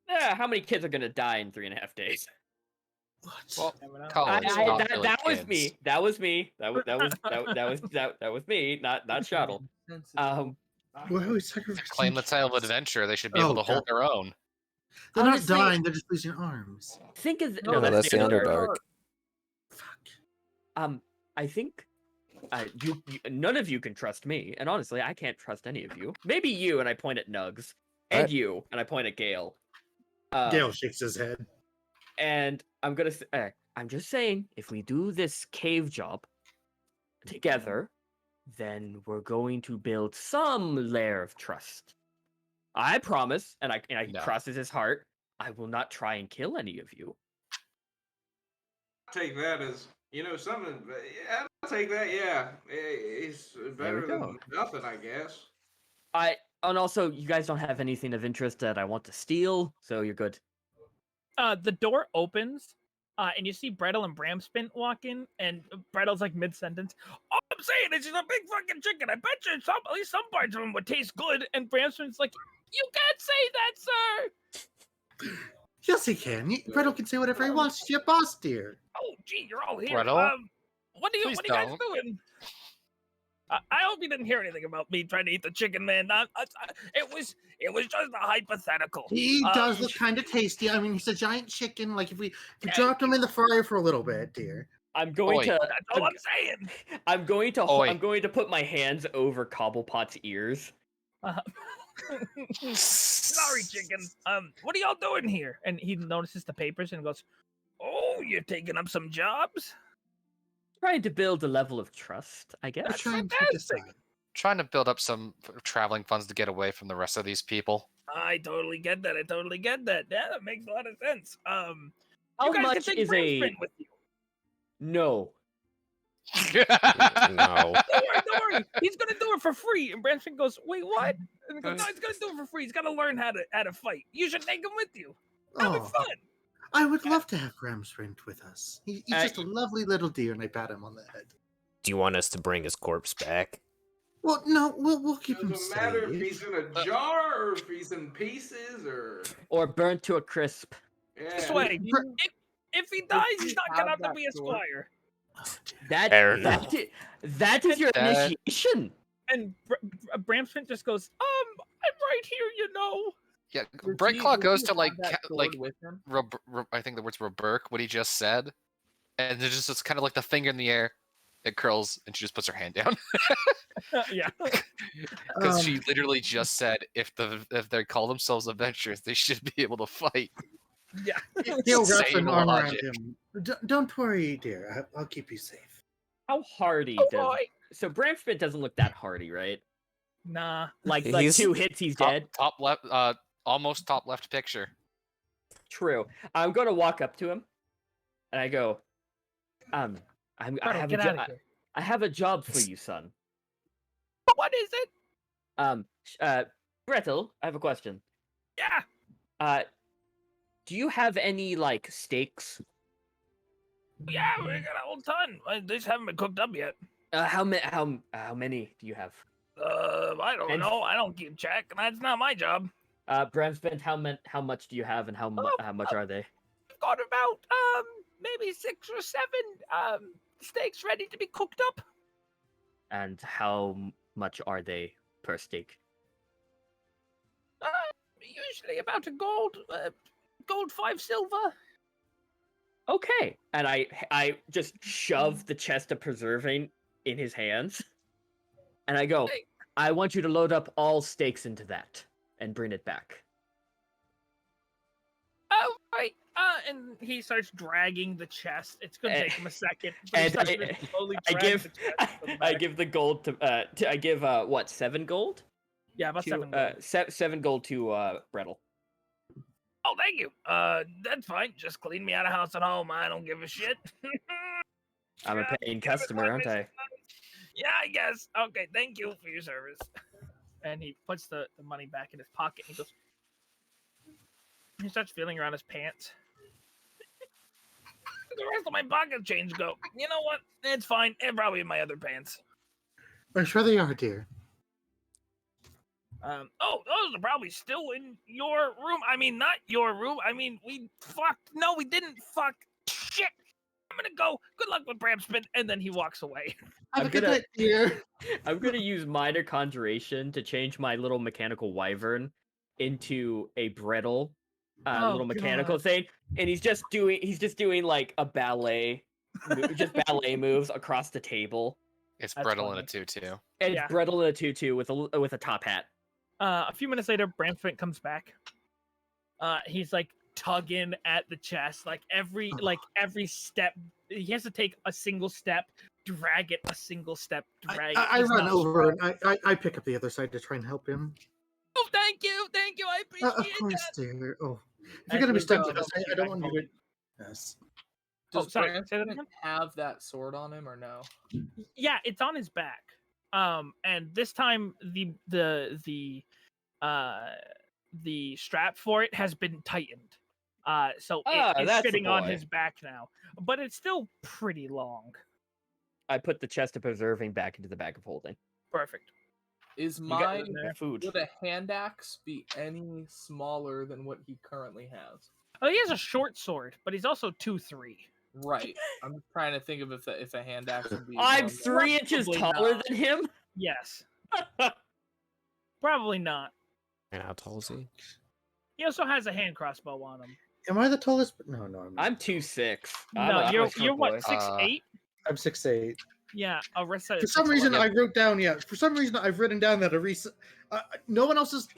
Yeah, how many kids are gonna die in 3.5 days? Well, Never know. college, not really that was kids. me. That was me. That was me. Not Shuttle. Why are we sacrificing? Claim the title of adventure. They should be able to hold their own. They're Honestly, not dying. They're just losing arms. Think of No, that's the Underdark. I think you none of you can trust me, and honestly, I can't trust any of you. Maybe you, and I point at Nugs, and you, and I point at Gale. Gale shakes his head. And I'm just saying, if we do this cave job together, then we're going to build some layer of trust. I promise, and he crosses his heart, I will not try and kill any of you. Take that as something. Yeah, I'll take that. Yeah, it's better than nothing, I guess. And also, you guys don't have anything of interest that I want to steal, so you're good. The door opens, and you see Brettle and Bramspint walk in, and Brettle's like mid-sentence. All I'm saying is she's a big fucking chicken. I bet you at least some parts of them would taste good. And Bramspint's like, you can't say that, sir! Yes, he can. Brettle can say whatever he wants. She's your boss, dear. Oh, gee, you're all here. Brettle? What are you guys doing? I hope you didn't hear anything about me trying to eat the chicken, man. It was just a hypothetical. He does look kind of tasty. I mean, he's a giant chicken. Like if we dropped him in the fryer for a little bit, dear. I'm going to. That's all I'm saying. I'm going to put my hands over Cobblepot's ears. Sorry, chicken. What are y'all doing here? And he notices the papers and goes, "Oh, you're taking up some jobs." Trying to build a level of trust, I guess. Trying to build up some traveling funds to get away from the rest of these people. I totally get that. Yeah, that makes a lot of sense. How you guys much can take is Bramspint with you. No. No. Don't worry. He's gonna do it for free. And Bramspint goes, "Wait, what?" And he goes, "No, he's gonna do it for free. He's gotta learn how to fight. You should take him with you. That'll be fun." I would love to have Bramspint with us. He's just a lovely little deer, and I pat him on the head. Do you want us to bring his corpse back? Well, no, we'll keep him Doesn't safe. matter if he's in a jar or if he's in pieces or burnt to a crisp. Yeah. This way, if he dies, he's not gonna have to be a squire. That is your initiation. And Bramspint just goes, I'm right here, you know. Yeah, Brightclaw goes to I think the words Roberk, what he just said, and it's kind of like the finger in the air. It curls, and she just puts her hand down. Yeah, because she literally just said if they call themselves adventurers, they should be able to fight. Yeah, He'll wrap an arm around him. Don't worry, dear. I'll keep you safe. How hardy does? So Bramspint doesn't look that hardy, right? Nah, like 2 hits, he's dead. Top left, almost top left picture. True. I'm going to walk up to him, and I go, I have a job for you, son. What is it? Gretel, I have a question. Yeah. Do you have any stakes? Yeah, we got a whole ton. They just haven't been cooked up yet. How many do you have? I don't know. I don't keep track, and that's not my job. Bramspint, how much do you have, and how much are they? I've got about maybe 6 or 7 steaks ready to be cooked up. And how much are they per steak? Usually about a gold 5 silver. Okay, and I just shove the chest of preserving in his hands, and I go, I want you to load up all steaks into that and bring it back. Oh, right. And he starts dragging the chest. It's gonna take him a second. But And I give the gold to I give what 7 gold? Yeah, about to, 7 gold. 7 gold to Brettle. Oh, thank you. That's fine. Just clean me out of house and home. I don't give a shit. I'm a paying customer, aren't I? Yeah, I guess. Okay, thank you for your service. And he puts the money back in his pocket. He goes. He starts feeling around his pants. The rest of my pocket change go. You know what? It's fine. It's probably in my other pants. I'm sure they are, dear. Oh, those are probably still in your room. I mean, not your room. I mean, we fucked. No, we didn't fuck. Shit. I'm gonna go. Good luck with Bramspin. And then he walks away. Have a good night, dear. I'm gonna use minor conjuration to change my little mechanical wyvern into a brittle little mechanical thing, and he's just doing like a ballet, just ballet moves across the table. It's brittle in a tutu. And it's brittle in a tutu with a top hat. A few minutes later, Bramspin comes back. He's like tugging at the chest, like every step. He has to take a single step, drag it a single step, drag. I run over and I pick up the other side to try and help him. Oh, thank you, I appreciate it. Of course, dear. Oh, if you're gonna be stuck with us, I don't want you to. Yes. Does Bramspin have that sword on him or no? Yeah, it's on his back. And this time the strap for it has been tightened. So it's sitting on his back now, but it's still pretty long. I put the chest of preserving back into the bag of holding. Perfect. Is mine food? Would a hand axe be any smaller than what he currently has? Oh, he has a short sword, but he's also 2'3". Right. I'm trying to think of if a hand axe would be. I'm 3 inches taller than him. Yes. Probably not. And how tall is he? He also has a hand crossbow on him. Am I the tallest? No, I'm 2'6". No, you're what, 6'8"? I'm 6'8". Yeah, Arissa. For some reason, I wrote down. Yeah, for some reason, I've written down that Arissa. No one else's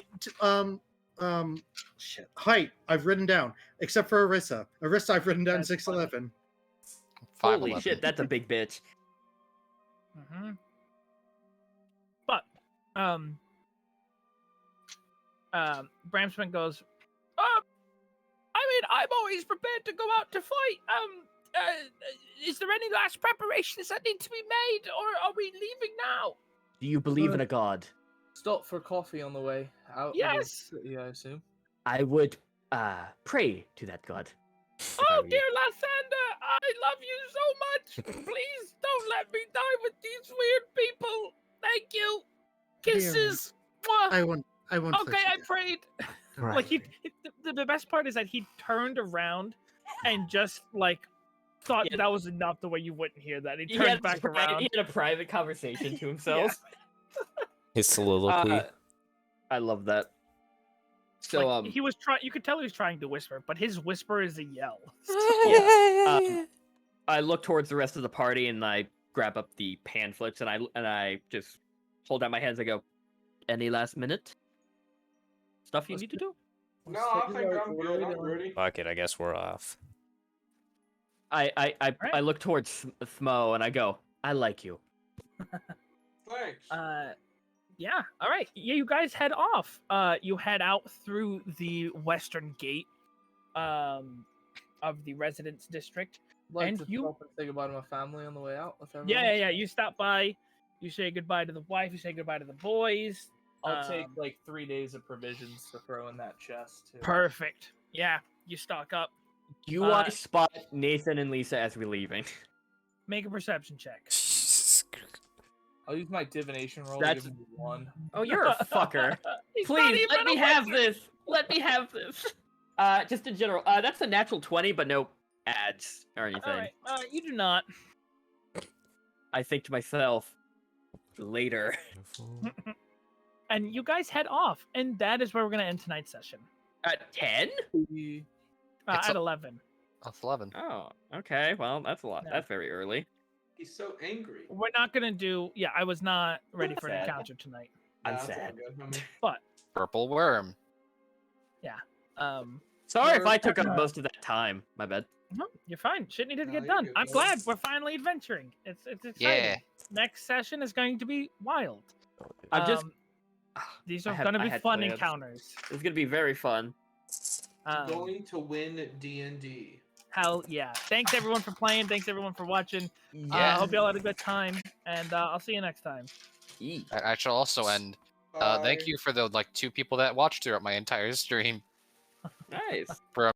height I've written down except for Arissa. Arissa, I've written down 6'11". Holy shit, that's a big bitch. Mm-hmm. But Bramspin goes, I mean, I'm always prepared to go out to fight. Is there any last preparations that need to be made, or are we leaving now? Do you believe in a god? Stop for coffee on the way out. Yes. Yeah, I assume. I would pray to that god. Oh, dear Lathander, I love you so much. Please don't let me die with these weird people. Thank you. Kisses. I won't. Okay, I prayed. Right. Like the best part is that he turned around and just like thought that was enough. The way you wouldn't hear that, he turned back around. He had a private conversation to himself. His soliloquy. I love that. So like, he was trying. You could tell he was trying to whisper, but his whisper is a yell. I look towards the rest of the party and I grab up the pamphlets and I just hold out my hands. I go, "Any last minute stuff you need to do?" No, I think I'm good. I'm ready. Fuck it, I guess we're off. I look towards Smo and I go, "I like you." Thanks. Yeah. All right. Yeah, you guys head off. You head out through the western gate, of the residence district, and you stop and say goodbye to my family on the way out. Yeah. You stop by. You say goodbye to the wife. You say goodbye to the boys. I'll take like 3 days of provisions to throw in that chest too. Perfect. Yeah, you stock up. Do I spot Nathan and Lisa as we're leaving? Make a perception check. I'll use my divination roll to give me 1. Oh, you're a fucker. Please, let me have this. Let me have this. Just in general, that's a natural 20, but no ads or anything. All right. You do not. I think to myself, later. And you guys head off, and that is where we're going to end tonight's session. At 10? At 11. That's 11. Oh, okay. Well, that's a lot. Yeah. That's very early. He's so angry. We're not going to do... Yeah, I was not ready for an encounter tonight. I'm sad. But... Purple worm. Yeah. Sorry if I took up most of that time. My bad. No, you're fine. Shit needed to No, get you're done. good, I'm bud. glad we're finally adventuring. It's exciting. Yeah. Next session is going to be wild. I'm just. These are going to be fun plans. encounters. It's gonna be very fun. Going to win D&D. Hell yeah. Thanks everyone for playing. Thanks everyone for watching. Yeah. I hope you all had a good time. And I'll see you next time. I shall also end. Thank you for the 2 people that watched throughout my entire stream. Nice. For